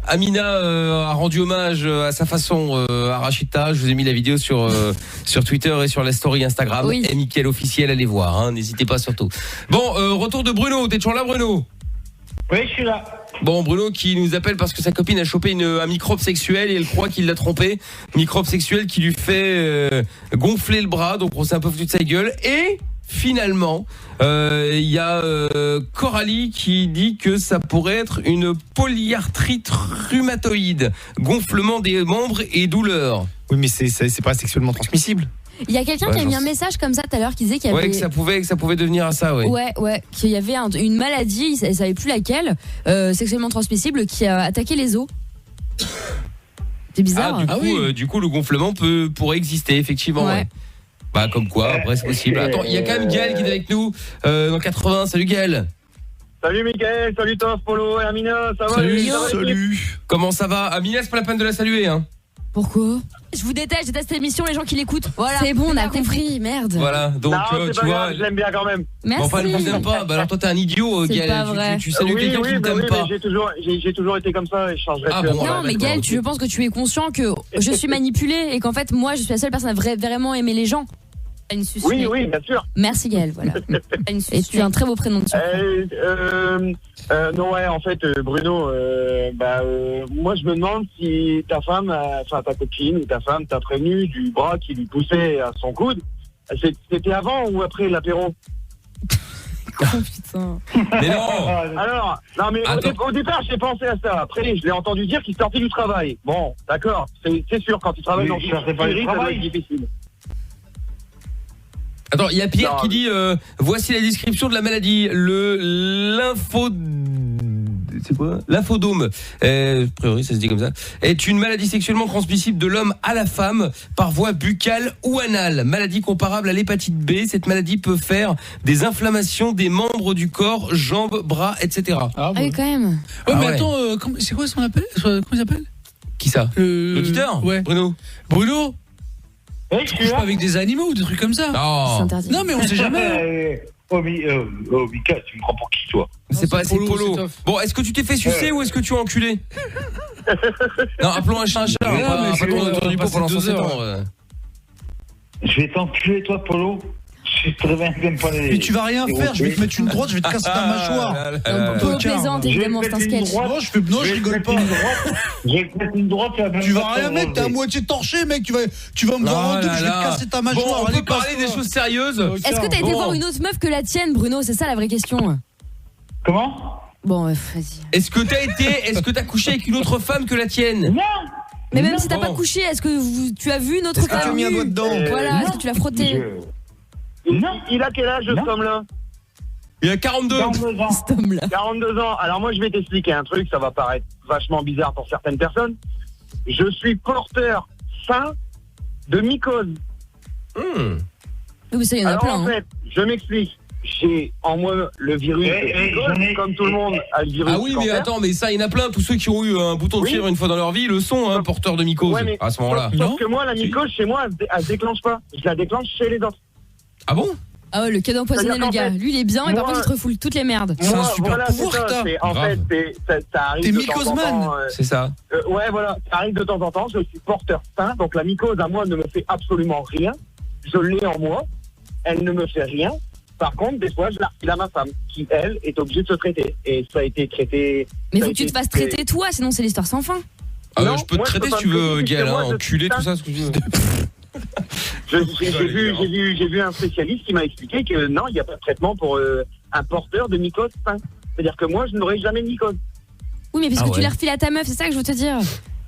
Amina a rendu hommage à sa façon à Rachida. Je vous ai mis la vidéo sur Twitter et sur la story Instagram. Oui. Et Mickaël officiel, allez voir. Hein, n'hésitez pas surtout. Bon, retour de Bruno. T'es toujours là, Bruno? Oui, je suis là. Bon, Bruno qui nous appelle parce que sa copine a chopé un microbe sexuel et elle croit qu'il l'a trompé. Microbe sexuel qui lui fait gonfler le bras, donc on s'est un peu foutu de sa gueule. Et finalement, il y a Coralie qui dit que ça pourrait être une polyarthrite rhumatoïde, gonflement des membres et douleur. Oui, mais c'est pas sexuellement transmissible. Il y a quelqu'un qui a mis un message comme ça tout à l'heure qui disait qu'il y avait... Ouais, que ça pouvait devenir à ça, ouais. Ouais, qu'il y avait une maladie, il savait plus laquelle, sexuellement transmissible, qui a attaqué les os. C'est bizarre. Du coup, le gonflement pourrait exister, effectivement. Ouais. Bah, comme quoi, après, c'est possible. Attends, il y a quand même Gaël qui est avec nous, dans 80. Salut, Gaël. Salut, Mickaël. Salut, Toff, Polo et Amina. Ça va? Salut. Comment ça va? Amina, c'est pas la peine de la saluer, hein. Pourquoi? Je vous déteste, je déteste cette émission, les gens qui l'écoutent. Voilà. C'est bon, on a compris, merde. Voilà, donc tu vois, je l'aime bien quand même. Merci. Bon, enfin, elle vous aime pas. Bah alors toi t'es un idiot, Gaël. Tu salues quelqu'un qui ne t'aime pas. J'ai toujours été comme ça et je changerai plus. Non, mais Gaël, je pense que tu es conscient que je suis manipulée et qu'en fait moi je suis la seule personne à vraiment aimer les gens. Oui, bien sûr. Merci Gaël, voilà. Et tu as un très beau prénom de Non, ouais, en fait, Bruno, moi je me demande si ta femme, enfin ta copine ou ta femme t'a prévenu du bras qui lui poussait à son coude. C'était avant ou après l'apéro? Oh putain. Mais non. Alors, non mais au départ j'ai pensé à ça. Après je l'ai entendu dire qu'il sortait du travail. Bon, d'accord, c'est sûr quand tu travailles dans le travail, ça doit être difficile. Attends, il y a Pierre qui dit voici la description de la maladie, le c'est quoi? L'infodome, a priori ça se dit comme ça, est une maladie sexuellement transmissible de l'homme à la femme par voie buccale ou anale. Maladie comparable à l'hépatite B. Cette maladie peut faire des inflammations des membres du corps, jambes, bras, etc. Ah oui, quand même. Ouais, mais attends, c'est quoi son appel? Comment il s'appelle? Qui ça? L'auditeur? Ouais. Bruno. Tu couches pas avec des animaux ou des trucs comme ça? Non, mais on sait jamais. Mika, tu me prends pour qui, toi? C'est pas assez Polo. Bon, est-ce que tu t'es fait sucer ou est-ce que tu as enculé? Non, appelons un chat un chat. Pas tourner autour du pot pendant 107 ans. Je vais t'enculer, toi, Polo. Je suis très bien, j'aime pas les... Mais tu vas rien faire, je vais te mettre une droite, je vais te casser ta mâchoire. Polo plaisante, évidemment, c'est un sketch. Non, je rigole pas. Je vais te mettre une droite. Tu vas rien mettre, t'es à moitié torché, mec. Tu vas me voir en deux, je vais te casser ta mâchoire. Bon, on peut parler des choses sérieuses. Est-ce que t'as été voir une autre meuf que la tienne, Bruno? C'est ça la vraie question. Comment? Bon, vas-y. Est-ce que t'as couché avec une autre femme que la tienne? Non. Mais même si t'as pas couché, est-ce que tu as vu une autre femme? Est-ce que tu as mis un doigt dedans? Voilà, est-ce que tu l'as frotté? Non. Il a quel âge, ce homme-là? Il a 42. 42 ans. Alors moi, je vais t'expliquer un truc, ça va paraître vachement bizarre pour certaines personnes. Je suis porteur sain de mycose. Oui, ça, il y en a plein. En fait, je m'explique. J'ai en moi le virus mycose, comme tout le monde a le virus. Ah oui, mais attends, mais ça, il y en a plein. Tous ceux qui ont eu un bouton de fièvre une fois dans leur vie le sont, porteurs de mycose à ce moment-là. Sauf que moi, la mycose, chez moi, elle se déclenche pas. Je la déclenche chez les autres. Ah bon? Ah ouais, le cadeau empoisonné, le gars. Lui, il est bien, mais par contre, il te refoule toutes les merdes. C'est un super pouvoir, ça. En fait, ça arrive T'es de temps en mycoseman. temps. C'est ça. Ouais, voilà, ça arrive de temps en temps. Je suis porteur sain, donc la mycose à moi ne me fait absolument rien. Je l'ai en moi, elle ne me fait rien. Par contre, des fois, je la refile à ma femme, qui, elle, est obligée de se traiter. Et ça a été traité... Mais faut que tu te fasses traiter toi, sinon c'est l'histoire sans fin. Ah non, je peux te traiter si tu veux, Gaël, enculé, tout ça, ce que tu veux. J'ai vu un spécialiste qui m'a expliqué que non, il n'y a pas de traitement pour un porteur de mycose sain. C'est-à-dire que moi, je n'aurai jamais de mycose. Oui, mais parce que tu les refiles à ta meuf, c'est ça que je veux te dire.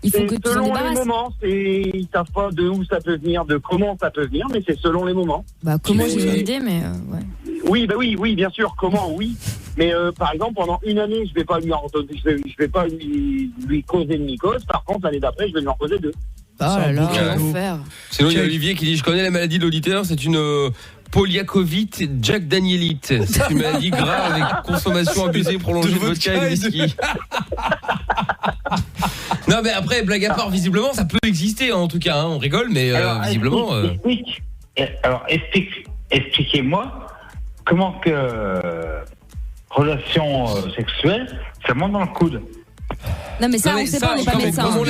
Il faut que tu t'en débarrasses. Selon les moments, ils savent pas de où ça peut venir, de comment ça peut venir, mais c'est selon les moments. Bah comment, j'ai une idée, mais ouais. Oui, bien sûr, comment, oui. Mais par exemple, pendant une année, je vais pas lui causer de mycose. Par contre, l'année d'après, je vais lui en causer 2. Ah là là, quel enfer. Sinon, il y a Olivier qui dit: je connais la maladie de l'auditeur, c'est une polyacovite Jack Danielite. C'est une maladie grave avec consommation abusée prolongée de vodka et de whisky. Non, mais après, blague à part, visiblement, ça peut exister, en tout cas, on rigole, mais visiblement... Alors, expliquez-moi comment que relation sexuelle, ça monte dans le coude. Non mais ça, on sait pas, on n'est pas médecin. Comme on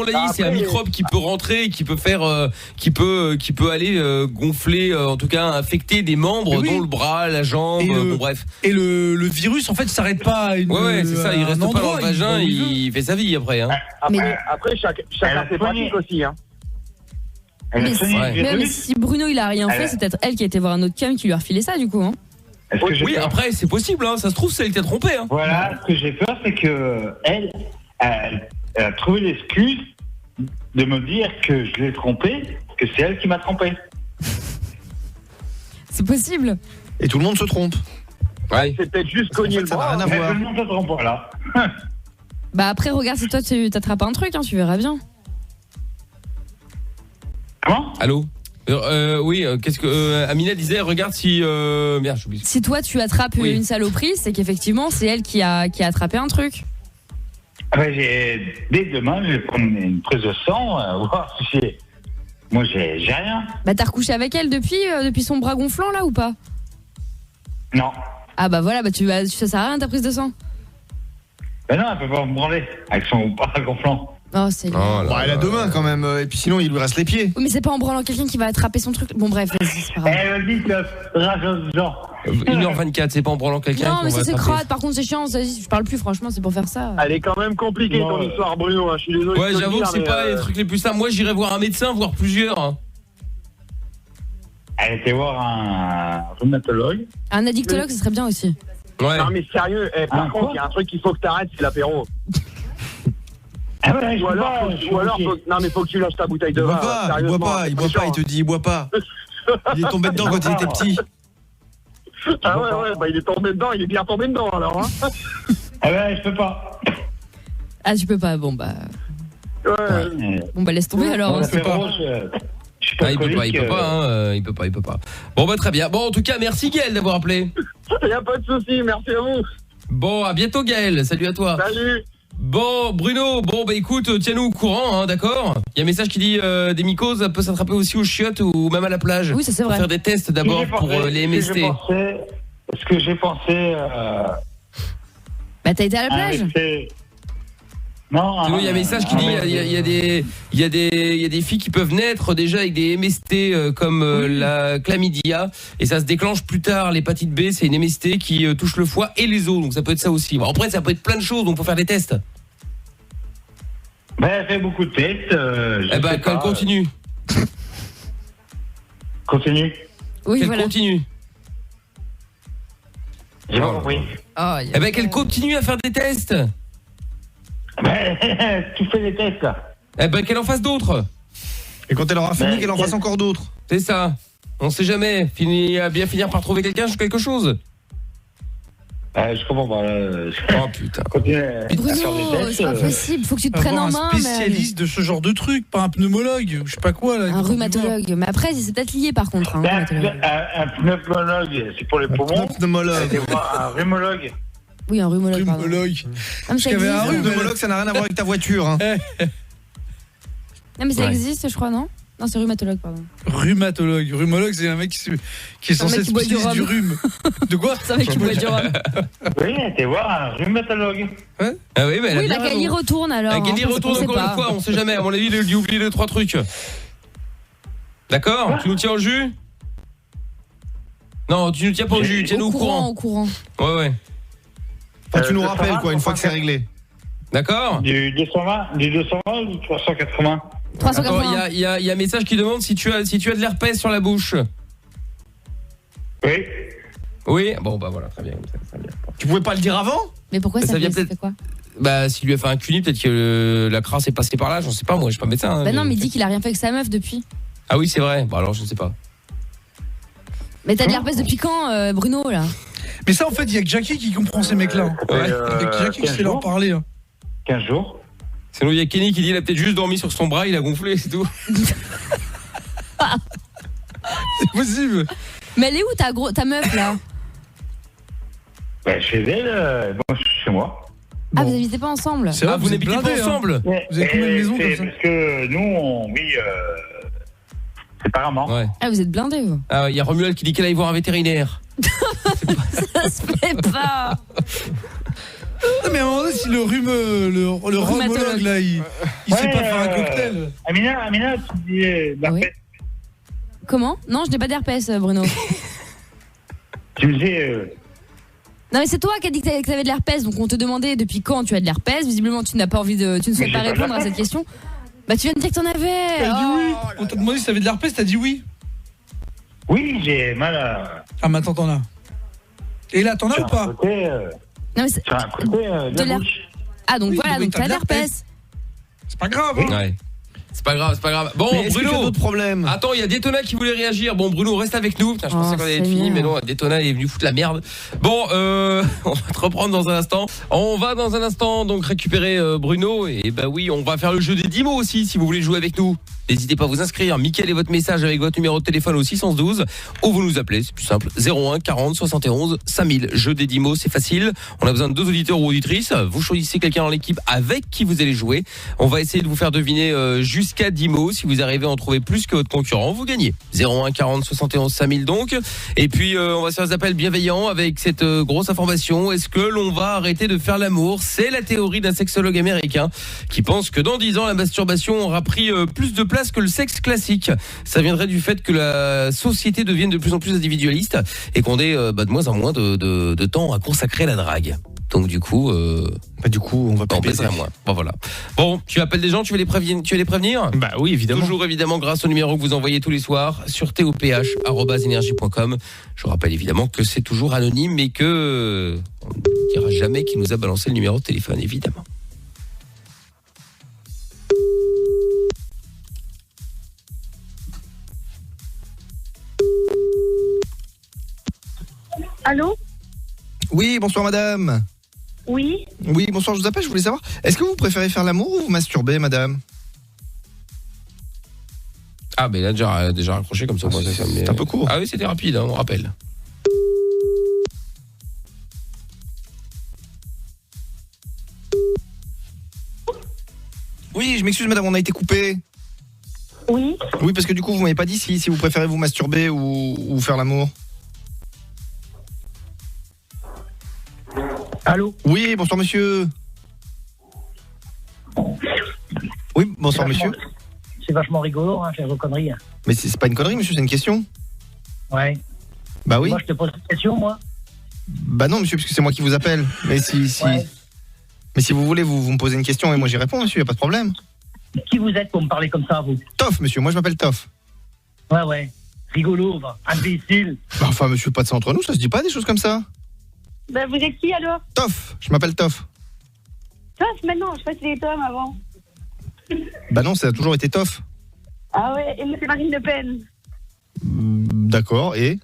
l'a dit, c'est un microbe qui peut rentrer, qui peut faire, qui peut aller gonfler, en tout cas infecter des membres, dont le bras, la jambe, bref. Et le virus, en fait, il s'arrête pas à une. Ouais, c'est ça. Il reste pas dans le vagin, il fait sa vie après. Hein. Après, chacun ses pratiques aussi. Hein. Mais si Bruno il a rien fait, c'est peut-être elle qui a été voir un autre cam qui lui a refilé ça du coup. Hein. Oui, après c'est possible, hein. Ça se trouve c'est elle qui t'a trompé. Hein. Voilà, ce que j'ai peur, c'est que elle a trouvé l'excuse de me dire que je l'ai trompé, que c'est elle qui m'a trompé. C'est possible. Et tout le monde se trompe. Ouais. C'est peut-être juste cogner le bras. Tout le monde se trompe, voilà. Bah après, regarde si toi tu t'attrapes un truc, hein, tu verras bien. Comment ? Allô ? Oui, qu'est-ce que Amina disait? Regarde si merde, j'oublie. Si toi tu attrapes une saloperie, c'est qu'effectivement c'est elle qui a attrapé un truc. Dès demain, je vais prendre une prise de sang, voir si j'ai. Moi, j'ai rien. Bah t'as recouché avec elle depuis son bras gonflant là ou pas? Non. Ah bah voilà, bah ça sert à rien ta prise de sang. Bah non, elle peut pas me branler avec son bras gonflant. Oh, c'est elle a deux mains quand même, et puis sinon il lui reste les pieds. Oui, mais c'est pas en branlant quelqu'un qui va attraper son truc. Bon bref, vas-y, c'est pas grave. Elle dit que 1h24, c'est pas en branlant quelqu'un. Non, mais ça c'est crade, par contre c'est chiant, je parle plus franchement, c'est pour faire ça. Elle est quand même compliquée ton histoire, Bruno, hein. Je suis désolé. Ouais, j'avoue que c'est pas les trucs les plus simples. Moi j'irais voir un médecin, voire plusieurs. Hein. Elle était voir un rhumatologue. Un addictologue, ce serait bien aussi. Ouais. Non mais sérieux, par contre, il y a un truc qu'il faut que t'arrêtes, c'est l'apéro. Ah ouais, ou alors, non mais faut que tu lâches ta bouteille de vin. Il boit pas, il te dit il boit pas. Il est tombé dedans quand il était petit. Ah ouais, bah il est tombé dedans, il est bien tombé dedans alors. Hein. Ah ben, je peux pas. Ah, tu peux pas, bon bah... Ouais. Bon bah laisse tomber alors. Je suis pas il peut pas. Bon bah très bien. Bon en tout cas merci Gaël d'avoir appelé. Il n'y a pas de souci, merci à vous. Bon à bientôt Gaël, salut à toi. Salut. Bon Bruno, bon bah écoute, tiens-nous au courant, hein, d'accord. Il y a un message qui dit des mycoses, ça peut s'attraper aussi aux chiottes ou même à la plage. Oui, ça c'est vrai. Faire des tests d'abord pour les MST. Ce que j'ai pensé... Bah t'as été à la plage. Non, il y a un message qui dit il y a des filles qui peuvent naître déjà avec des MST comme la chlamydia et ça se déclenche plus tard. L'hépatite B, c'est une MST qui touche le foie et les os, donc ça peut être ça aussi. Bon, après ça peut être plein de choses, donc faut faire des tests. Ben elle fait beaucoup de tests. Qu'elle continue. Continue. Oui, qu'elle voilà. continue. J'ai pas compris. Qu'elle continue à faire des tests. Tu fais des tests. Qu'elle en fasse d'autres. Et quand elle aura fini, qu'elle en fasse encore d'autres. C'est ça. On sait jamais. Bien finir par trouver quelque chose. Je comprends pas. Oh putain. Bruno, c'est pas possible. Faut que tu te prennes en main. Un spécialiste de ce genre de truc, pas un pneumologue, je sais pas quoi là. Un rhumatologue. Mais après, c'est peut-être lié par contre. Un pneumologue, c'est pour les poumons. Un rhumologue. Oui, un rhumologue. Parce qu'il y avait un rhumologue, ça n'a rien à voir avec ta voiture. Hein. Non, mais ça existe, je crois, non? Non, c'est rhumatologue, pardon. Rhumatologue, c'est un mec qui est censé être spécialiste du rhume. De quoi? C'est un mec qui boit du rhum. Oui, t'es voir un rhumatologue. Ah oui, mais elle a bien qu'elle y retourne alors. Qu'elle y retourne encore une fois, on sait jamais. À mon avis, il a oublié 2-3 trucs. D'accord? Tu nous tiens au jus? Non, tu nous tiens pas au jus, tiens-nous au courant. Au courant. Ouais. Tu nous rappelles quoi, une fois que c'est réglé. D'accord? Du 220 ou 380? 380. Attends, il y a un message qui demande si tu as de l'herpès sur la bouche. Oui. Oui, bon bah voilà, très bien. Tu pouvais pas le dire avant? Mais pourquoi ça vient peut-être quoi? Bah s'il lui a fait un cuni, peut-être que la crasse est passée par là, j'en sais pas, moi je suis pas médecin. Bah non, mais il dit qu'il a rien fait avec sa meuf depuis. Ah oui, c'est vrai. Bah alors je ne sais pas. Mais t'as de l'herpès depuis quand, Bruno là? Mais ça en fait, il y a que Jackie qui comprend ces mecs-là. Il y a que Jackie qui sait leur parler. 15 jours. Sinon il y a Kenny qui dit il a peut-être juste dormi sur son bras, il a gonflé, c'est tout. C'est possible. Mais elle est où ta meuf là? Bah chez elle, chez moi. Ah, vous habitez pas ensemble? C'est vrai, vous n'habitez pas ensemble. Vous avez combien de maisons comme ça? Parce que nous, séparément. Ouais. Ah, vous êtes blindés vous? Ah, il y a Romuald qui dit qu'elle aille voir un vétérinaire. Ça se fait pas. Non mais à un moment donné, si le rhumologue là, il sait pas faire un cocktail. Amina, tu dis l'herpès. Comment? Non, je n'ai pas d'herpès, Bruno. Tu me dis... Non mais c'est toi qui as dit que t'avais de l'herpès, donc on te demandait depuis quand tu as de l'herpès. Visiblement tu n'as pas envie de, tu ne souhaites pas répondre à cette question. Bah tu viens de dire que t'en avais. T'as dit oui. On t'a demandé si t'avais de l'herpès, t'as dit oui. Oui, j'ai mal à... Ah maintenant t'en as. Et là t'en as ou pas? Non mais c'est de la bouche. Ah donc oui, voilà, donc t'as de l'herpès. C'est pas grave. Hein. Ouais. C'est pas grave. Bon, mais Bruno, il y a d'autres problèmes. Attends, il y a Détona qui voulait réagir. Bon, Bruno, reste avec nous. Putain, je pensais qu'on allait fini, mais non, Détona est venu foutre la merde. Bon, on va te reprendre dans un instant. On va dans un instant donc récupérer Bruno. Et bah oui, on va faire le jeu des 10 mots aussi, si vous voulez jouer avec nous. N'hésitez pas à vous inscrire. Mickaël et votre message avec votre numéro de téléphone au 612. Ou vous nous appelez, c'est plus simple. 01 40 71 5000. Jeu des 10 mots, c'est facile. On a besoin de 2 auditeurs ou auditrices. Vous choisissez quelqu'un dans l'équipe avec qui vous allez jouer. On va essayer de vous faire deviner jusqu'à 10 mots. Si vous arrivez à en trouver plus que votre concurrent, vous gagnez. 01 40 71 5000 donc. Et puis on va se faire des appels bienveillants avec cette grosse information. Est-ce que l'on va arrêter de faire l'amour? C'est la théorie d'un sexologue américain qui pense que dans 10 ans, la masturbation aura pris plus de place que le sexe classique. Ça viendrait du fait que la société devienne de plus en plus individualiste et qu'on ait de moins en moins de temps à consacrer à la drague. Donc du coup on va pas baiser à moi. Bon voilà. Bon, tu appelles des gens, tu veux les prévenir? Bah oui, évidemment. Toujours évidemment grâce au numéro que vous envoyez tous les soirs sur toph@energie.com. Je rappelle évidemment que c'est toujours anonyme et que on ne dira jamais qui nous a balancé le numéro de téléphone évidemment. Allô? Oui, bonsoir madame. Oui. Oui, bonsoir, je vous appelle, je voulais savoir, est-ce que vous préférez faire l'amour ou vous masturber, madame? Ah, mais là, déjà raccroché comme ça. C'est un peu court. Ah oui, c'était rapide, hein, on rappelle. Oui, je m'excuse, madame, on a été coupé. Oui. Oui, parce que du coup, vous m'avez pas dit si vous préférez vous masturber ou faire l'amour. Allô? Oui, bonsoir, monsieur. Oui, bonsoir, monsieur. C'est vachement rigolo, hein, faire vos conneries. Mais c'est pas une connerie, monsieur, c'est une question. Ouais. Bah oui. Moi, je te pose une question, moi. Bah non, monsieur, parce que c'est moi qui vous appelle. Mais Ouais. Mais si vous voulez, vous me posez une question et moi j'y réponds, monsieur, y a pas de problème. Qui vous êtes pour me parler comme ça, vous? Toff, monsieur, moi je m'appelle Toff. Ouais. Rigolo, va. Imbécile. Bah enfin, monsieur, pas de ça entre nous, ça se dit pas des choses comme ça. Bah, vous êtes qui alors? Toff, je m'appelle Toff. Toff, maintenant, je sais pas si c'était Tom avant. Bah non, ça a toujours été Toff. Ah ouais, et moi c'est Marine Le Pen. D'accord, et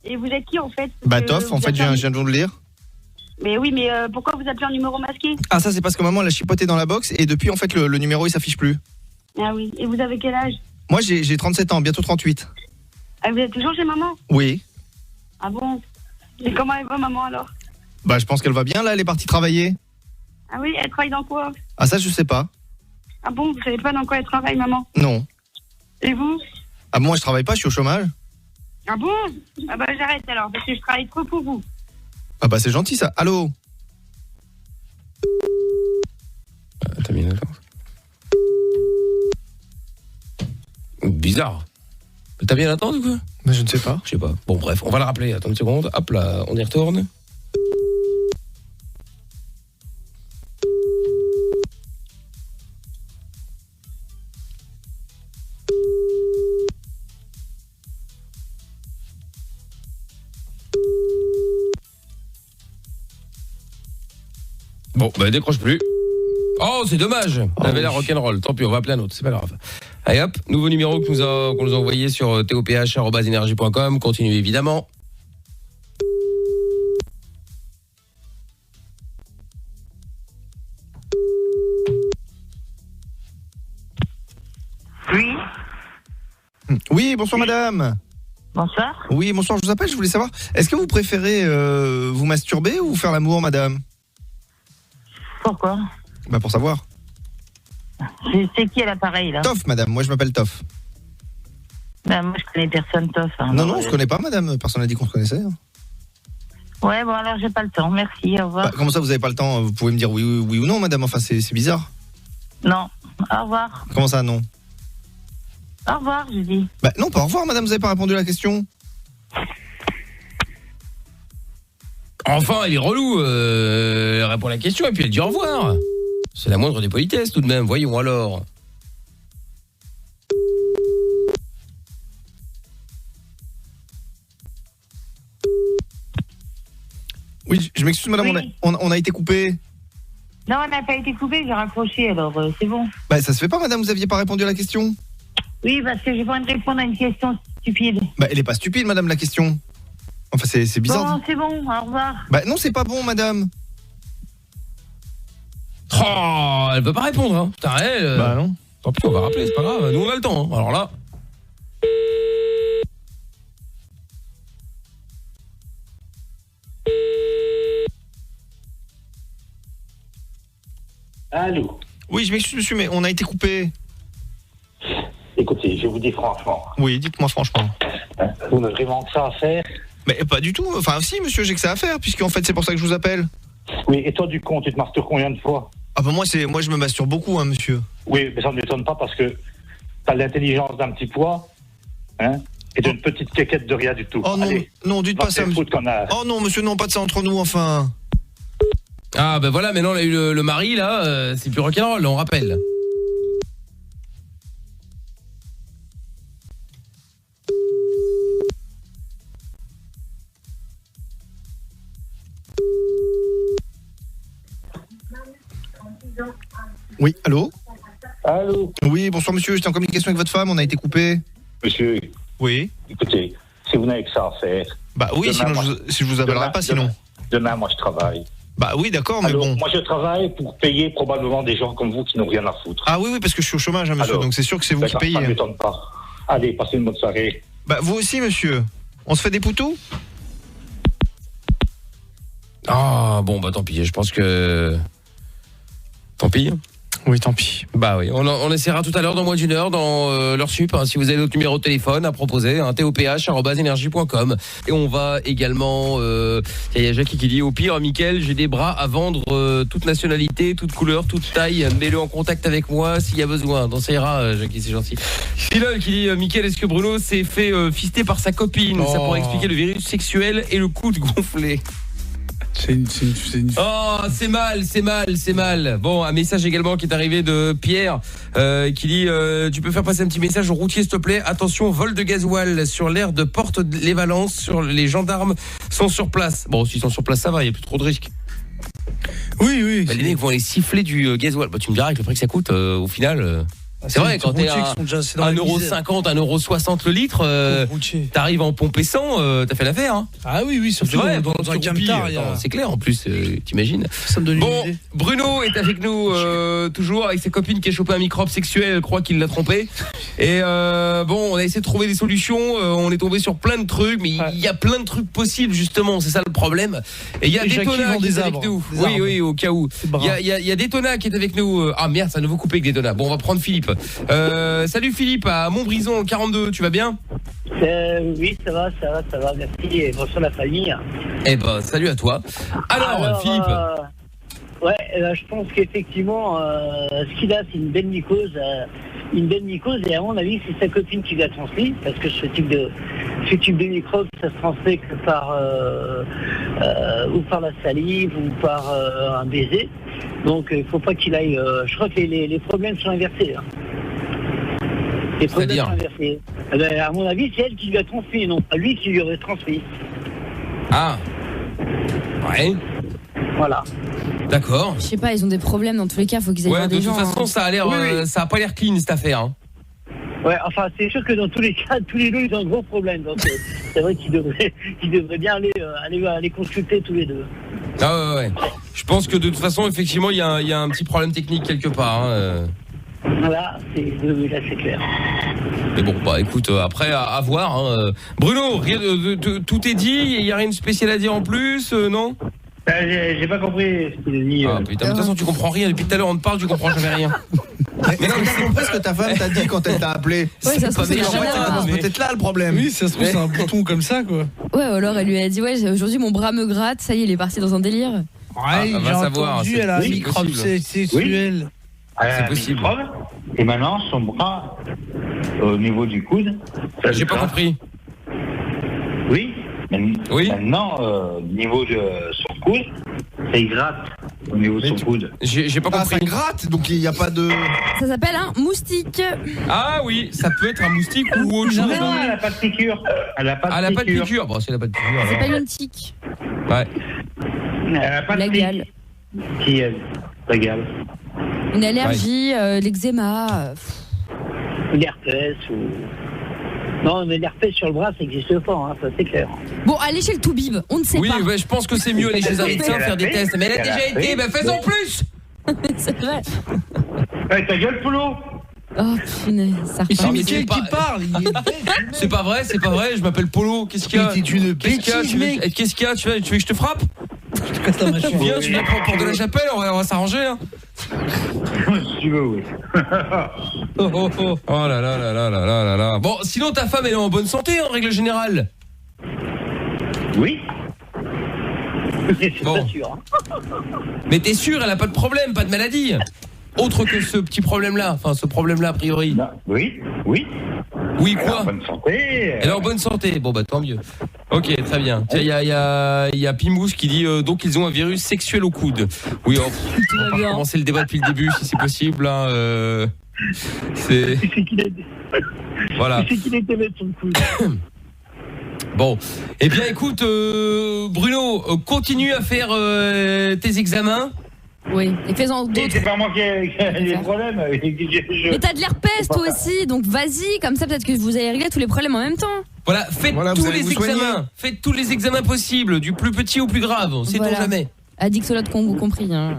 Et vous êtes qui en fait? Bah Toff, en fait, je viens de vous le lire. Mais oui, mais pourquoi vous appelez un numéro masqué? Ah, ça c'est parce que maman l'a chipoté dans la box et depuis, en fait, le numéro il s'affiche plus. Ah oui, et vous avez quel âge? Moi j'ai 37 ans, bientôt 38. Ah, vous êtes toujours chez maman? Oui. Ah bon? Et comment elle va maman alors? Bah je pense qu'elle va bien là, elle est partie travailler. Ah oui, elle travaille dans quoi? Ah ça, je sais pas. Ah bon, vous savez pas dans quoi elle travaille maman? Non. Et vous? Ah moi je travaille pas, je suis au chômage. Ah bon? Ah bah j'arrête alors, parce que je travaille trop pour vous. Ah bah c'est gentil ça. Allô? T'as mis une attente. Bizarre. T'as bien l'attente ou quoi? Bah je ne sais pas. Je sais pas. Bon bref, on va la rappeler. Attends une seconde. Hop là, on y retourne. Bon, bah elle décroche plus. Oh, c'est dommage. Elle avait l'air rock'n'roll. Tant pis, on va appeler un autre, c'est pas grave. Allez hop, nouveau numéro qu'on nous a envoyé sur toph@energie.com. Continuez évidemment. Oui. Oui, bonsoir madame. Bonsoir. Oui, bonsoir, je vous appelle, je voulais savoir, est-ce que vous préférez vous masturber ou faire l'amour, madame? Pourquoi? Bah pour savoir. C'est qui à l'appareil là? Toff, madame, moi je m'appelle Toff. Ben, moi je connais personne Toff. Hein, non, on se connaît pas, madame, personne n'a dit qu'on se connaissait. Ouais, bon alors j'ai pas le temps, merci, au revoir. Bah, comment ça vous avez pas le temps? Vous pouvez me dire oui ou non, madame, enfin c'est bizarre. Non, au revoir. Comment ça, non? Au revoir, je dis. Bah non, pas au revoir, madame, vous avez pas répondu à la question. Enfin, il est relou. Elle répond à la question et puis elle dit au revoir. C'est la moindre des politesses tout de même. Voyons alors. Oui, je m'excuse, madame, Oui. on a été coupé. Non, on n'a pas été coupé, j'ai raccroché, alors c'est bon. Bah ça se fait pas, madame, vous aviez pas répondu à la question. Oui, parce que j'ai pas envie de répondre à une question stupide. Bah elle est pas stupide, madame, la question. Enfin c'est bizarre. Bon, c'est bon, au revoir. Bah non, c'est pas bon, madame. Oh, elle veut pas répondre, hein. Putain, elle. Bah non. Tant pis, on va rappeler, c'est pas grave. Nous on a le temps, hein. Alors là. Allô? Oui, je m'excuse, monsieur, mais on a été coupé. Écoutez, je vous dis franchement. Oui, dites-moi franchement. Vous n'avez vraiment que ça à faire? Mais pas du tout. Enfin, si, monsieur, j'ai que ça à faire, puisqu'en fait, c'est pour ça que je vous appelle. Oui, et toi, du con, tu te masturbes combien de fois? Ah bah moi, je me masturbe beaucoup, hein, monsieur. Oui, mais ça ne m'étonne pas parce que t'as l'intelligence d'un petit poids, hein, et d'une petite quéquette de rien du tout. Oh non, Allez, non, dites pas ça, monsieur. Connard. Oh non, monsieur, non, pas de ça entre nous, enfin. Ah ben voilà, maintenant on a eu le mari là, c'est plus rock'n'roll, on rappelle. Oui, allô? Allô? Oui, bonsoir monsieur, j'étais en communication avec votre femme, on a été coupé. Monsieur. Oui. Écoutez, si vous n'avez que ça à faire. Bah oui, demain, sinon je vous appellerai pas sinon. Demain, moi je travaille. Bah oui, d'accord, mais bon. Moi, je travaille pour payer probablement des gens comme vous qui n'ont rien à foutre. Ah oui, parce que je suis au chômage, hein, monsieur, donc c'est sûr que c'est vous qui payez. Ça ne m'étonne pas. Allez, passez une bonne soirée. Bah vous aussi, monsieur. On se fait des poutous ? Ah, bon, bah tant pis, je pense que... Tant pis. Oui, tant pis. Bah oui, on essaiera tout à l'heure dans moins d'une heure dans l'heure sup, hein, si vous avez d'autres numéros de téléphone à proposer, hein, toph@energie.com. Et on va également il y a Jackie qui dit au pire Mickaël, j'ai des bras à vendre toute nationalité, toute couleur, toute taille, mets-le en contact avec moi s'il y a besoin. Donc ça ira Jackie, c'est gentil. Philol qui dit Mickaël, est-ce que Bruno s'est fait fister par sa copine? Ça pourrait expliquer le virus sexuel et le coude gonflé. Oh, c'est mal. Bon, un message également qui est arrivé de Pierre qui dit tu peux faire passer un petit message au routier s'il te plaît. Attention, vol de gasoil sur l'aire de Porte-les-Valences, sur les gendarmes sont sur place. Bon, s'ils sont sur place, ça va, il n'y a plus trop de risques. Oui. Bah, les mecs vont aller siffler du gasoil. Bah, tu me diras avec le prix que ça coûte au final c'est vrai, quand t'es à 1,50€, 1,60€ le litre, t'arrives en pompe et 100, t'as fait l'affaire. Hein. Ah oui, surtout vrai, dans un camtar. C'est clair en plus, t'imagines. Bon, Bruno est avec nous toujours avec sa copine qui a chopé un microbe sexuel, elle croit qu'il l'a trompé. Et bon, on a essayé de trouver des solutions, on est tombé sur plein de trucs, mais il y a plein de trucs possibles justement, c'est ça le problème. Et il y a Détona qui est avec nous. Oui, au cas où. Il y a Détona qui est avec nous. Ah merde, ça a nouveau coupé avec Détona. Bon, on va prendre Philippe. Salut Philippe à Montbrison 42, tu vas bien? Oui, ça va, merci et bonsoir la famille. Eh ben, salut à toi. Alors Philippe. Je pense qu'effectivement, ce qu'il a, c'est une belle mycose. Et à mon avis, c'est sa copine qui l'a transmis, parce que ce type de microbe, ça se transmet que ou par la salive ou par un baiser. Donc il ne faut pas qu'il aille. Je crois que les problèmes sont inversés. Hein. Les problèmes sont inversés. À mon avis, c'est elle qui lui a transmis, non pas lui qui lui aurait transmis. Ah. Ouais. Voilà. D'accord. Je sais pas, ils ont des problèmes dans tous les cas, faut qu'ils aillent voir des gens. De toute façon, ça a l'air, ça a pas l'air clean cette affaire. Hein. Ouais, enfin, c'est sûr que dans tous les cas, tous les deux, ils ont un gros problème. Donc, c'est vrai qu'ils devraient bien aller consulter tous les deux. Ah ouais. Je pense que de toute façon, effectivement, il y a un petit problème technique quelque part. Hein. Voilà, là, c'est clair. Mais bon, bah écoute, après, à voir. Hein. Bruno, tout est dit, il n'y a rien de spécial à dire en plus, non? J'ai pas compris ce qu'il a dit. Ah putain, de toute façon, tu comprends rien. Depuis tout à l'heure, on te parle, tu comprends jamais rien. Mais non, t'as compris ce que ta femme t'a dit quand elle t'a appelé. Ouais, ça se trouve, c'est peut-être là le problème. Oui, ça se trouve, c'est un bouton comme ça, quoi. Ouais, alors elle lui a dit, aujourd'hui mon bras me gratte, ça y est, il est parti dans un délire. Ouais, j'ai entendu, elle a un microbe sexuel. C'est possible. Et maintenant, son bras, au niveau du coude... J'ai pas compris. Oui. Maintenant, au niveau de son coude, ça y gratte au niveau de son coude. J'ai pas compris. Ça gratte, donc il n'y a pas de... Ça s'appelle un moustique. Ah oui, ça peut être un moustique ou autre chose. Non, elle n'a pas de piqûre. Elle n'a pas de piqûre. Bon, c'est la pas de piqûre. C'est pas une tique. Ouais. Elle n'a pas de gale. Qui est la gale? Une allergie, l'eczéma. L'herpès ou... Non, mais l'herpès sur le bras, ça n'existe pas, hein, ça c'est clair. Bon, allez chez le toubib, on ne sait pas. Oui, ouais, je pense que c'est mieux aller chez un médecin faire des tests. Mais elle a déjà été, bah fais-en plus. C'est vrai. Ouais, ta gueule, Polo. Oh punaise, ça repart. C'est Mickaël qui parle. C'est pas vrai, je m'appelle Polo. Qu'est-ce qu'il y a? Qu'est-ce qu'il y a? Tu veux que je te frappe? Viens, tu viens pour de la chapelle, on va s'arranger. Hein. Si tu veux, oui. Oh là là là là là là là. Bon, sinon ta femme elle est en bonne santé en règle générale. Oui. C'est pas sûr. Mais t'es sûr, elle a pas de problème, pas de maladie? Autre que ce petit problème-là, enfin ce problème-là a priori. Non, oui. Oui, quoi? Elle est en bonne santé. Elle est en bonne santé. Bon bah tant mieux. Ok, très bien. Tiens, il y a Pimous qui dit donc ils ont un virus sexuel au coude. Oui, on va commencer le débat depuis le début si c'est possible. Hein, c'est. Voilà. C'est qu'il était mettre sur le coude. Bon, eh bien écoute, Bruno, continue à faire tes examens. Oui, et fais-en d'autres. C'est pas moi qui ai les problèmes. Mais t'as de l'herpès toi aussi, donc vas-y, comme ça peut-être que vous allez régler tous les problèmes en même temps. Voilà, faites tous les examens. Faites tous les examens possibles, du plus petit au plus grave, sait-on jamais. Addixolote qu'on compris. Hein.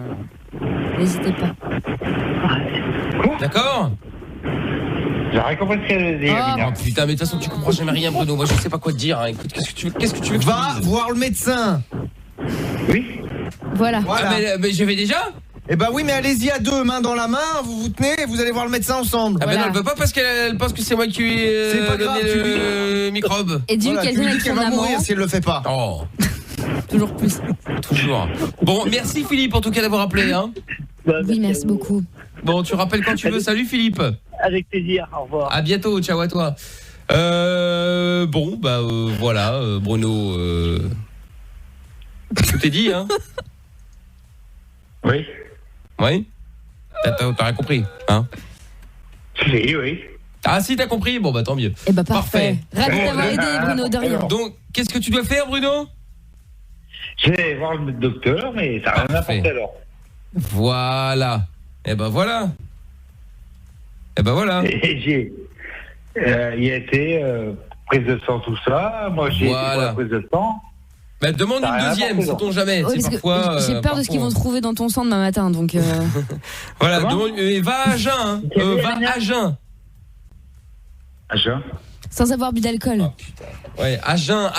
N'hésitez pas. D'accord. J'ai rien compris ce qu'elle dit. Oh putain, mais de toute façon, tu comprends jamais rien, Bruno. Moi, je sais pas quoi te dire. Hein. Écoute, qu'est-ce que tu veux que Va voir le médecin. Oui. Voilà. Ah, mais je vais déjà. Eh bah oui, mais allez-y à deux, main dans la main, vous vous tenez et vous allez voir le médecin ensemble. Ah bah non, elle veut pas parce qu'elle pense que c'est moi qui ai donné le microbe. Et dis-lui qu'elle va mourir si elle le fait pas. Oh. Toujours plus. Toujours. Bon, merci Philippe en tout cas d'avoir appelé. Hein. Oui, merci beaucoup. Bon, tu rappelles quand tu veux. Salut Philippe. Avec plaisir, au revoir. À bientôt, ciao à toi. Bon, bah voilà, Bruno. Tout est dit, hein. Oui. Oui. T'as rien compris, hein. Oui. Ah si, t'as compris. Bon bah tant mieux. Eh bah parfait. Ravi d'avoir aidé Bruno, de rien. Donc, qu'est-ce que tu dois faire, Bruno? Je vais voir le docteur, mais ça n'a rien apporté alors. Voilà. Eh ben voilà. Et il a été prise de sang, tout ça. Moi, j'ai été pour la prise de sang. Bah, demande une deuxième, sait-on jamais. Ouais, c'est parfois. J'ai peur de ce qu'ils vont trouver dans ton sang demain matin, donc. Voilà. Va à jeun. Hein. Va à jeun. À jeun. Sans avoir bu d'alcool. Oh, putain. Ouais, à jeun.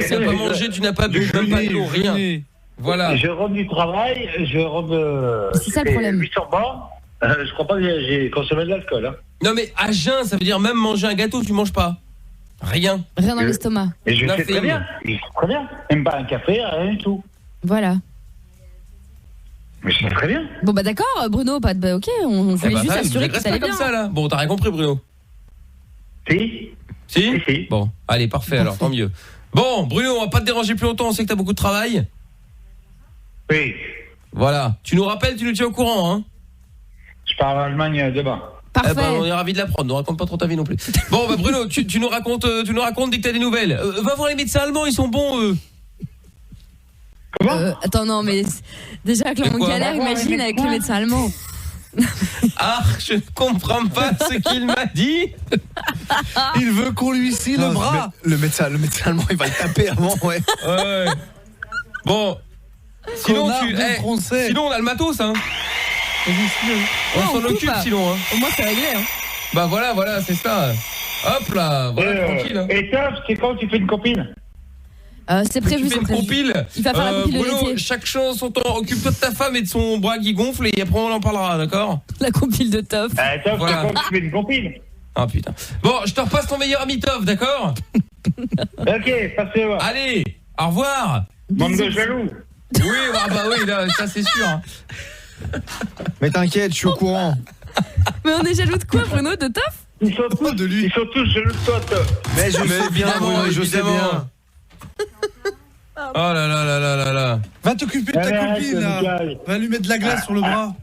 Tu n'as pas mangé, tu n'as pas bu, même pas d'eau, rien. Voilà. Je rentre du travail, c'est ça le problème. 800 bornes. Je crois pas que j'ai consommé de l'alcool. Hein. Non mais à jeun, ça veut dire même manger un gâteau, tu manges pas. Rien dans l'estomac. Et je sais très bien. Très bien. Même pas un café, rien du tout. Voilà. Mais c'est très bien. Bon bah d'accord, Bruno, pas de ok, on voulait juste s'assurer que ça allait bien. Comme ça là. Bon, t'as rien compris, Bruno. Si. Bon, allez, parfait. Alors tant mieux. Bon, Bruno, on va pas te déranger plus longtemps, on sait que t'as beaucoup de travail. Oui. Voilà. Tu nous rappelles, tu nous tiens au courant, hein. Je pars en Allemagne demain. Parfait. On est ravis de l'apprendre. Ne raconte pas trop ta vie non plus. Bon, bah Bruno, tu nous racontes dès que t'as des nouvelles. Va voir les médecins allemands, ils sont bons, eux. Comment attends, non, mais déjà que l'on galère, imagine avec les médecins allemands. Ah, je ne comprends pas ce qu'il m'a dit. Il veut qu'on lui scie le bras. Le médecin allemand, il va le taper avant, ouais. Bon. Sinon, sinon, on a le matos, hein. On s'en occupe, sinon, hein. Au moins, c'est réglé, hein. Bah voilà, c'est ça. Hop là, voilà, tranquille. Hein. Et toi, c'est quand tu fais une copine? C'est prévu, tu fais une compile. Il va faire la compile Bruno, de l'été. chaque chose son temps. Occupe-toi de ta femme et de son bras qui gonfle et après on en parlera, d'accord? La compile de Toff. Toff, voilà. C'est quand tu fais une compile. Ah putain. Bon, je te repasse ton meilleur ami Toff, d'accord? Ok, passez-moi. Allez, au revoir. Bande de jaloux. Oui, bah oui, là, ça c'est sûr. Hein. Mais t'inquiète, je suis au courant. Mais on est jaloux de quoi, Bruno? De Toff? Ils sont tous jaloux de toi, Toff. Mais je sais bien, Bruno, je sais bien. Oh là là là là là là. Va t'occuper de ta copine, là. Va lui mettre de la glace sur le bras.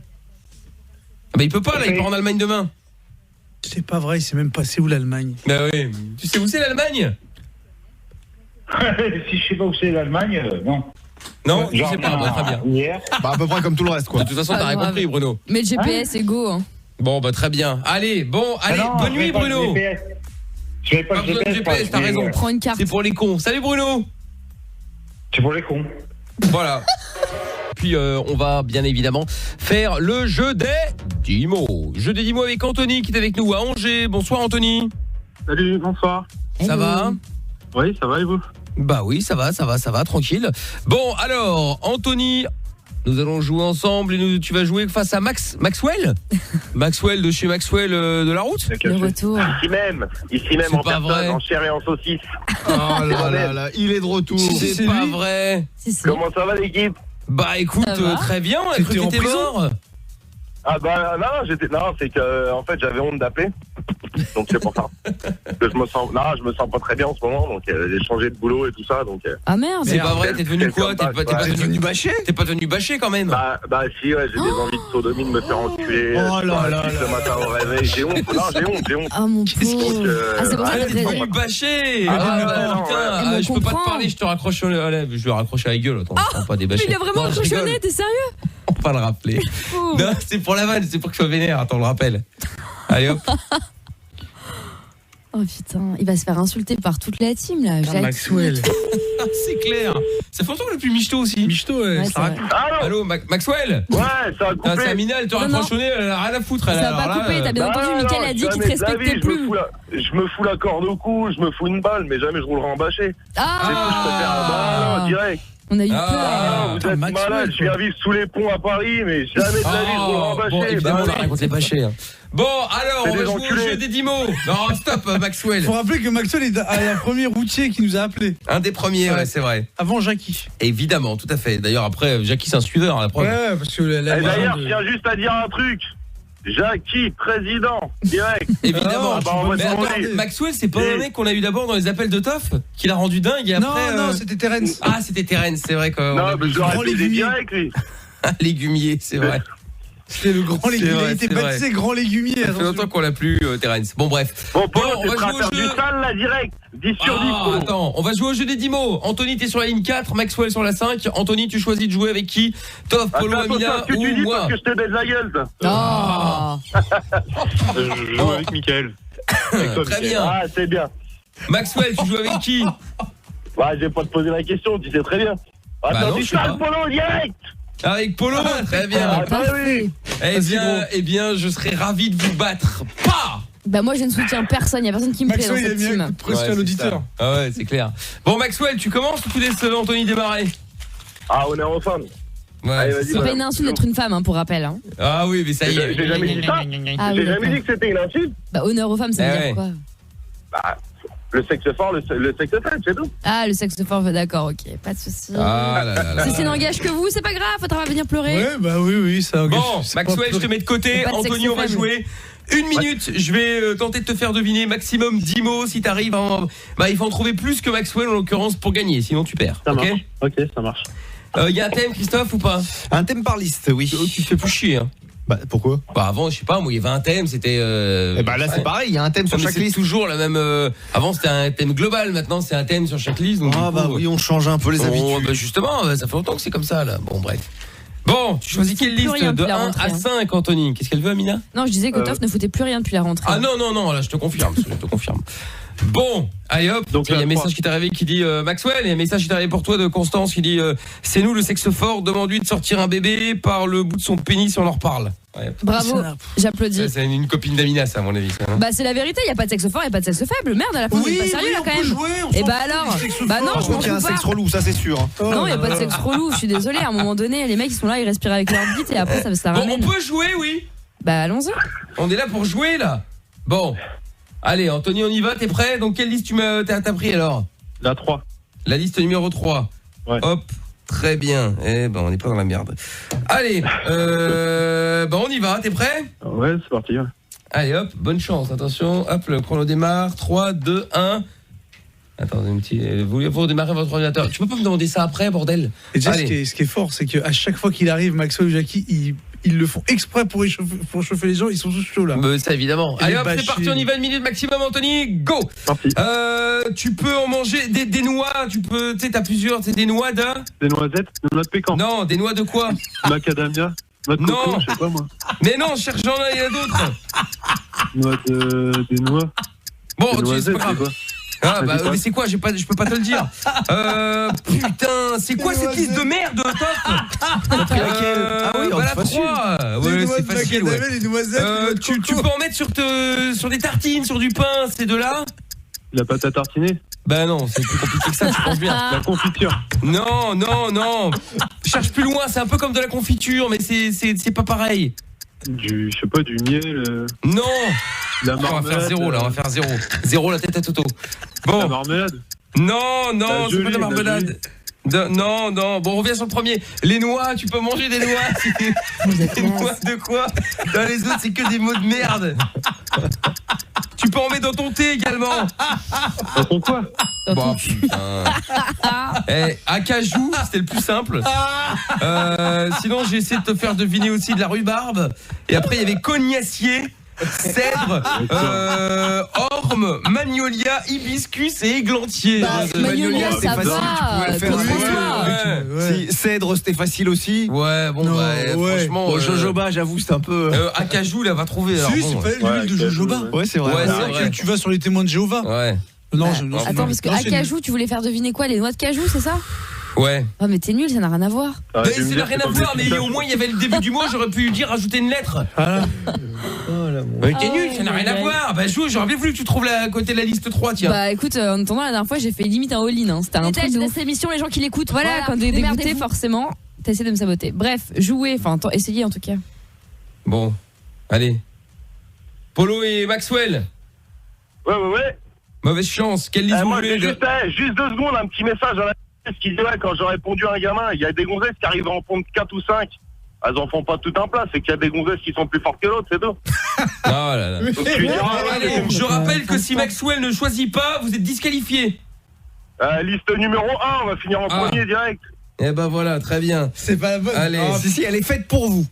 Bah il peut pas, là, il part en Allemagne demain. C'est pas vrai, il sait même pas c'est où l'Allemagne. Bah oui. Tu sais où c'est l'Allemagne? Si je sais pas où c'est l'Allemagne, non. Non, je sais pas, bah, très bien. Hier. Bah à peu près comme tout le reste, quoi. De toute façon, t'as rien compris, Bruno. Mais le GPS est go, hein. Bon, bah très bien. Allez, bonne nuit, Bruno. Je vais pas besoin de GPS, t'as raison. Prends une carte. C'est pour les cons. Salut, Bruno. C'est pour les cons. Voilà. Puis on va bien évidemment faire le jeu des 10 mots. Jeu des 10 mots avec Anthony qui est avec nous à Angers. Bonsoir Anthony. Salut, bonsoir. Ça va? Oui, ça va et vous? Bah oui, ça va, tranquille. Bon, alors, Anthony, nous allons jouer ensemble et tu vas jouer face à Maxwell Maxwell de chez Maxwell de la route. Le retour. Ici même en personne, en chair et en saucisse. Oh là là, il est de retour. C'est pas vrai. Comment ça va l'équipe? Bah écoute, très bien, on a cru que t'étais mort. Ah bah non, c'est que en fait j'avais honte d'appeler. Donc c'est pour ça. Que je me sens pas très bien en ce moment, donc j'ai changé de boulot et tout ça, donc Ah merde. C'est pas vrai, t'es devenu quoi? T'es pas devenu bâché? T'es pas devenu bâché quand même? Bah si, ouais, j'ai des envies de sodomie, de me faire enculer. Oh là là le matin au réveil, j'ai honte. Non, j'ai honte. Ah mon pauvre. Ah c'est pour ça que t'es devenu bâché. Putain, je peux pas te parler, je te raccroche je vais le raccrocher à la gueule, attends, pas des bâchés. Mais il a vraiment raccrochonné, t'es sérieux? On va le rappeler. Non, c'est pour la vanne, c'est pour que je sois vénère, attends, on le rappelle. Allez hop. Oh putain, il va se faire insulter par toute la team là. Maxwell. C'est clair. Ça fait longtemps que le plus Michto aussi. Michto, ouais. Allô, Maxwell. Ouais, ça a coupé. C'est Amina, elle te raccroche au nez, elle a rien à foutre. Ça va pas couper, t'as bien entendu, Mickaël a dit qu'il te respectait plus. Je me fous la corde au cou, je me fous une balle, mais jamais je roulerai en bâché. Ah, non, direct. On a eu peur. Vous êtes malade, je viens vivre sous les ponts à Paris, mais jamais de la vie je roulerai en bâché. Bon, évidemment, on a rien contre les bâchés. Bon, alors, on va jouer au jeu des 10 mots. Non, stop, Maxwell. Faut rappeler que Maxwell est un premier routier qui nous a appelé. Un des premiers, ouais, c'est vrai. Avant Jackie. Évidemment, tout à fait. D'ailleurs, après, Jackie, c'est un suiveur, la preuve. Ouais, parce que d'ailleurs, je tiens juste à dire un truc. Jackie, président, direct. Évidemment. Mais attends, Maxwell, c'est pas un mec qu'on a eu d'abord dans les appels de Toff qui l'a rendu dingue et après. Non, c'était Terence. Ah, c'était Terence, c'est vrai. Non, mais je l'aurais dit direct, lui. Légumier, c'est vrai. C'était le grand légumier. Il était baptisé grand légumier. Ça fait longtemps qu'on l'a plus, Terence. Bon, bref. Bon, on va jouer au jeu. Du sale, là, direct. 10 sur 10. Attends, on va jouer au jeu des 10 mots. Anthony, t'es sur la ligne 4, Maxwell sur la 5. Anthony, tu choisis de jouer avec qui? Toff, Polo, Amina ou moi? Parce que je te baise la gueule, Je joue avec Mickaël. Très bien. Ah, c'est bien. Maxwell, tu joues avec qui? Bah, je vais pas te poser la question, tu sais très bien. Attends, du sale, Polo, direct. Avec Polo, très bien. Oui. Eh bien, je serais ravi de vous battre. Pas. Bah moi je ne soutiens personne, il y a personne qui me plaît dans cette team. Presque l'auditeur. Ah ouais, c'est clair. Bon Maxwell, tu commences ou tu laisses Anthony démarrer? Ah, honneur aux femmes. Ouais, c'est pas une insulte d'être une femme, hein, pour rappel. Hein. Ah oui, mais ça y est. J'ai jamais dit ça. J'ai jamais dit que c'était une insulte. Bah honneur aux femmes, ça veut dire quoi? Bah le sexe fort, le sexe faible, c'est tout. Ah, le sexe fort, d'accord, ok, pas de soucis. Ah là là. Si n'engage que vous, c'est pas grave, faudra venir pleurer. Ouais, bah oui, ça engage. Bon, Maxwell, je te mets de côté. Anthony, on va jouer. 1 minute, je vais tenter de te faire deviner maximum 10 mots. Si t'arrives, bah il faut en trouver plus que Maxwell en l'occurrence pour gagner, sinon tu perds. Ça marche. Ok, ça marche. Y a un thème, Christophe, ou pas? Un thème par liste, oui. Tu te fais plus chier, hein. Bah pourquoi? Bah avant, je sais pas, moi il y avait un thème, c'était bah là c'est pareil, il y a un thème sur chaque liste. C'est toujours la même avant c'était un thème global, maintenant c'est un thème sur chaque liste. Donc, bah oui, on change un peu les habitudes. Bah justement, ça fait longtemps que c'est comme ça là. Bon bref. Bon, tu choisis quelle liste de 1 à 5, Anthony? Qu'est-ce qu'elle veut, Amina? Non, je disais que Toff ne foutait plus rien depuis la rentrée. Ah non, là je te confirme, Bon, allez hop, donc il y a un message qui t'est arrivé qui dit Maxwell, il y a un message qui t'est arrivé pour toi de Constance qui dit c'est nous le sexe fort, demande-lui de sortir un bébé par le bout de son pénis, on en reparle. Ouais. Bravo, j'applaudis. C'est une copine d'Amina, ça, à mon avis. Ça, hein. Bah c'est la vérité, il y a pas de sexe fort, il y a pas de sexe faible. Merde, à la fin, c'est pas sérieux là quand même. Et bah alors, bah non, je m'en fous pas. Il y a un sexe relou, ça c'est sûr. Non, il y a pas de sexe relou, je suis désolée, à un moment donné, les mecs ils sont là, ils respirent avec leur bite et après ça ramène. Bon, on peut jouer, oui. Bah allons-y. On est là pour jouer là. Bon. Allez, Anthony, on y va, t'es prêt? Donc quelle liste t'as pris alors? La 3. La liste numéro 3. Ouais. Hop. Très bien. Eh ben, on n'est pas dans la merde. Allez, on y va. T'es prêt? Ouais, c'est parti. Ouais. Allez, hop, bonne chance. Attention, hop, le chrono démarre. 3, 2, 1. Attendez un petit. Vous redémarrez votre ordinateur. Tu peux pas me demander ça après, bordel? Et déjà, ce qui est fort, c'est qu'à chaque fois qu'il arrive, Maxwell ou Jackie, ils le font exprès pour chauffer les gens. Ils sont tous chauds là. Ça évidemment. Allez hop, c'est parti. On y va, 1 minute maximum, Anthony. Go. Parti. Tu peux en manger des noix. Tu peux. Tu sais, t'as plusieurs. C'est des noix de. Des noisettes, des noix de pécan. Non, des noix de quoi? Macadamia. Noix de coco, je sais pas moi. Mais non, cherche, il y en a d'autres. Des noix. Bon, c'est pas grave. Ah bah mais c'est quoi, je peux pas te le dire. Putain, c'est quoi cette liste de merde, Toff? Ah oui, voilà 3. Ouais, c'est facile. Ouais. Les noisettes, tu peux en mettre sur des tartines, sur du pain, c'est de là? La pâte à tartiner? Bah non, c'est plus compliqué que ça, tu penses bien. La confiture? Non. Cherche plus loin, c'est un peu comme de la confiture, mais c'est pas pareil. Je sais pas, du miel. Non. La On marmelade. va faire 0 là, on va faire 0. 0 la tête à Toto. Bon. La marmelade. Non, c'est pas de marmelade. Non, bon, on revient sur le premier. Les noix, tu peux manger des noix. Des noix de quoi? Dans les autres, c'est que des mots de merde. Tu peux en mettre dans ton thé également. Dans ton quoi? Bon, putain. Acajou, c'était le plus simple. Sinon, j'ai essayé de te faire deviner aussi de la rhubarbe. Et après, il y avait cognacier, cèdre, orme, magnolia, hibiscus et églantier. Magnolia, ça va. Si Cèdre, c'était facile aussi. Ouais, bon, franchement. Bon, jojoba, j'avoue, c'est un peu. Acajou, là, va trouver. Si, c'est pas l'huile de jojoba. Ouais, c'est vrai. Tu vas sur les témoins de Jéhovah. Ouais. Non, attends, parce que acajou, tu voulais faire deviner quoi? Les noix de cajou, c'est ça? Ouais. Oh, mais t'es nul, ça n'a rien à voir. Ça n'a rien à voir, mais au moins il y avait le début du mot, j'aurais pu dire rajouter une lettre. Mais t'es nul, ça n'a rien à voir. Bah j'aurais bien voulu que tu trouves à côté de la liste 3, tiens. Bah écoute, en attendant, la dernière fois, j'ai fait limite un all-in, hein. C'était un truc de cette émission, les gens qui l'écoutent. Voilà, quand t'es dégoûté, forcément, t'essaies de me saboter. Bref, jouer, enfin, essayez en tout cas. Bon, allez. Polo et Maxwell. Ouais. Mauvaise chance, quelle liste vous voulez? Juste 2 secondes, un petit message à la qui dit quand j'ai répondu à un gamin, il y a des gonzesses qui arrivent à en prendre 4 ou 5. Elles en font pas tout un plat, c'est qu'il y a des gonzesses qui sont plus fortes que l'autre, c'est tout. Oh là là. Allez, je rappelle que si Maxwell ne choisit pas, vous êtes disqualifié. Liste numéro 1, on va finir en premier direct. Eh ben voilà, très bien. C'est pas la bonne. Allez. Si, elle est faite pour vous.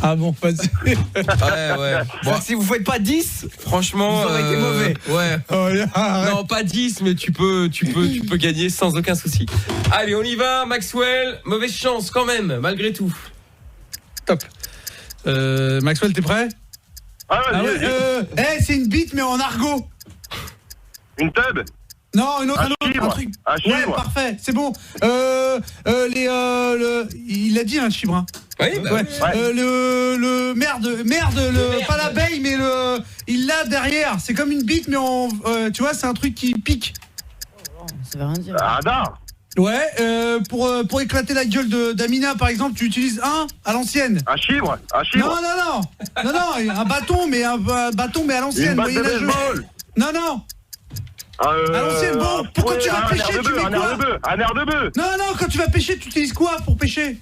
Ah bon, vas-y. Ouais. Bon, si vous faites pas 10, franchement, vous aurez été mauvais. Ouais. Oh, non, pas 10, mais tu peux gagner sans aucun souci. Allez, on y va, Maxwell. Mauvaise chance quand même, malgré tout. Top. Maxwell, t'es prêt? C'est une bite, mais en argot. Une tub? Non, un truc. Ouais, parfait, c'est bon. Il a dit un chibre. Hein. Oui, bah ouais. Pas l'abeille, mais il l'a derrière. C'est comme une bite, mais tu vois, c'est un truc qui pique. Ça veut rien dire. Radar. Ouais, pour éclater la gueule d'Amina, par exemple, tu utilises à l'ancienne. Un chibre. Non, un bâton, mais à l'ancienne. Une batte de baseball. Non. À l'ancienne, bon, pourquoi tu vas pêcher, tu mets quoi? Un air de bœuf. Non, quand tu vas pêcher, tu utilises quoi pour pêcher?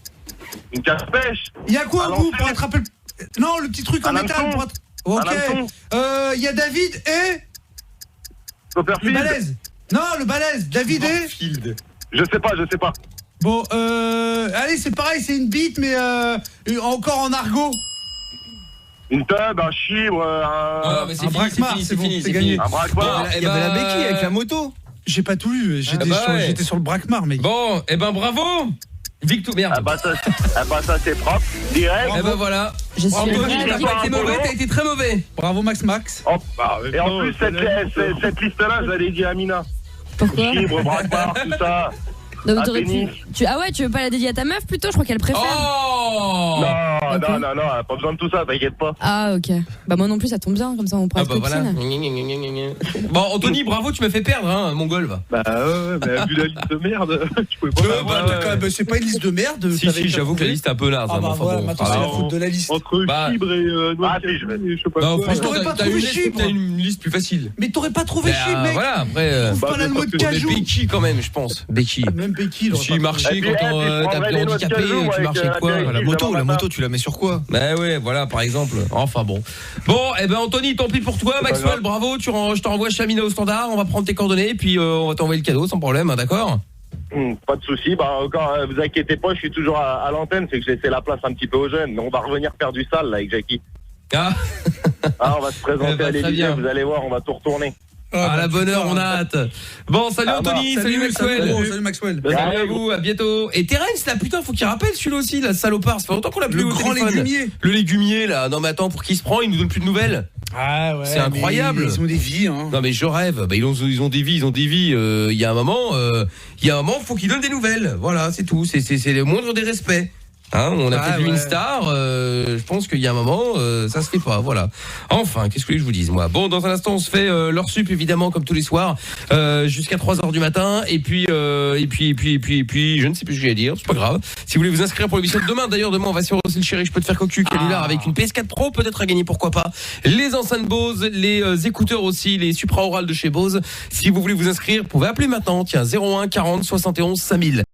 Une casse-pêche. Il y a quoi au bout pour attraper Non, le petit truc en métal pour Ok. Il y a David et Copperfield. Le balèze. Non, le balèze. David et Je sais pas. Bon, allez, c'est pareil, c'est une bite, mais encore en argot. Une tub, un chibre, un braquemar, c'est gagné. Un braquemar. Il y avait la béquille avec la moto. J'ai pas tout lu, j'étais sur le braquemar, mec. Bon, bravo. Victor, merde. Ça c'est propre, direct. Voilà. Anthony, t'as pas été mauvais, t'as été très mauvais. Bravo Max. Et en plus, cette liste-là, je l'avais dit à Amina. Pourquoi? Chibre, braquemar, tout ça. Donc, tu veux pas la dédier à ta meuf plutôt? Je crois qu'elle préfère. Oh non, pas besoin de tout ça, t'inquiète pas. Ah ok. Bah moi non plus, ça tombe bien, comme ça on pourra être voilà. Bon Anthony, bravo, tu m'as fait perdre, hein, mon golf. Bah ouais, vu la liste de merde, tu pouvais pas. C'est pas une liste de merde. Si, j'avoue que la liste est un peu naze. Maintenant c'est la faute de la liste. Entre chibre et noix de je sais pas. Non, franchement, t'as une liste plus facile. Mais t'aurais pas trouvé chibre, mec. Voilà, après. Pas la mode cajou. Becky quand même, je pense. Becky. Même Becky. Si marché quand t'as handicapé, tu marchais quoi? La moto, tu la mets sur quoi? Bah ouais, voilà, par exemple. Enfin bon. Bon, Anthony, tant pis pour toi. Maxwell, bravo. Je te renvoie chez Amina au standard. On va prendre tes coordonnées, puis on va t'envoyer le cadeau sans problème, hein, d'accord? Pas de souci. Encore, vous inquiétez pas, je suis toujours à l'antenne. C'est que j'ai laissé la place un petit peu aux jeunes. Mais on va revenir faire du sale là avec Jackie. On va se présenter à l'Élysée. Vous allez voir, on va tout retourner. À la bonne heure, on a hâte. Bon, salut Anthony, salut Maxwell. Salut Maxwell. Salut à vous, à bientôt. Et Terence là, putain, faut qu'il rappelle celui-là aussi, la salopard. Ça fait longtemps qu'on l'a plus au téléphone. Légumier. Le légumier là. Non mais attends, pour qui se prend, il nous donne plus de nouvelles. Ah ouais. C'est incroyable. Ils ont des vies, hein. Non mais je rêve. Ils ont des vies, il y a un moment, faut qu'ils donnent des nouvelles. Voilà, c'est tout. C'est le moindre des respects. Hein, on a peut-être une star, je pense qu'il y a un moment, ça se fait pas, voilà. Enfin, qu'est-ce que je vous dise, moi? Bon, dans un instant, on se fait l'heure sup, évidemment, comme tous les soirs, jusqu'à 3h du matin, et puis, je ne sais plus ce que j'ai à dire, c'est pas grave. Si vous voulez vous inscrire pour l'émission de demain, d'ailleurs, demain, on va sur le chéri, je peux te faire cocu, canular, avec une PS4 Pro, peut-être à gagner, pourquoi pas. Les enceintes Bose, les écouteurs aussi, les supra-orales de chez Bose. Si vous voulez vous inscrire, vous pouvez appeler maintenant, tiens, 01 40 71 5000.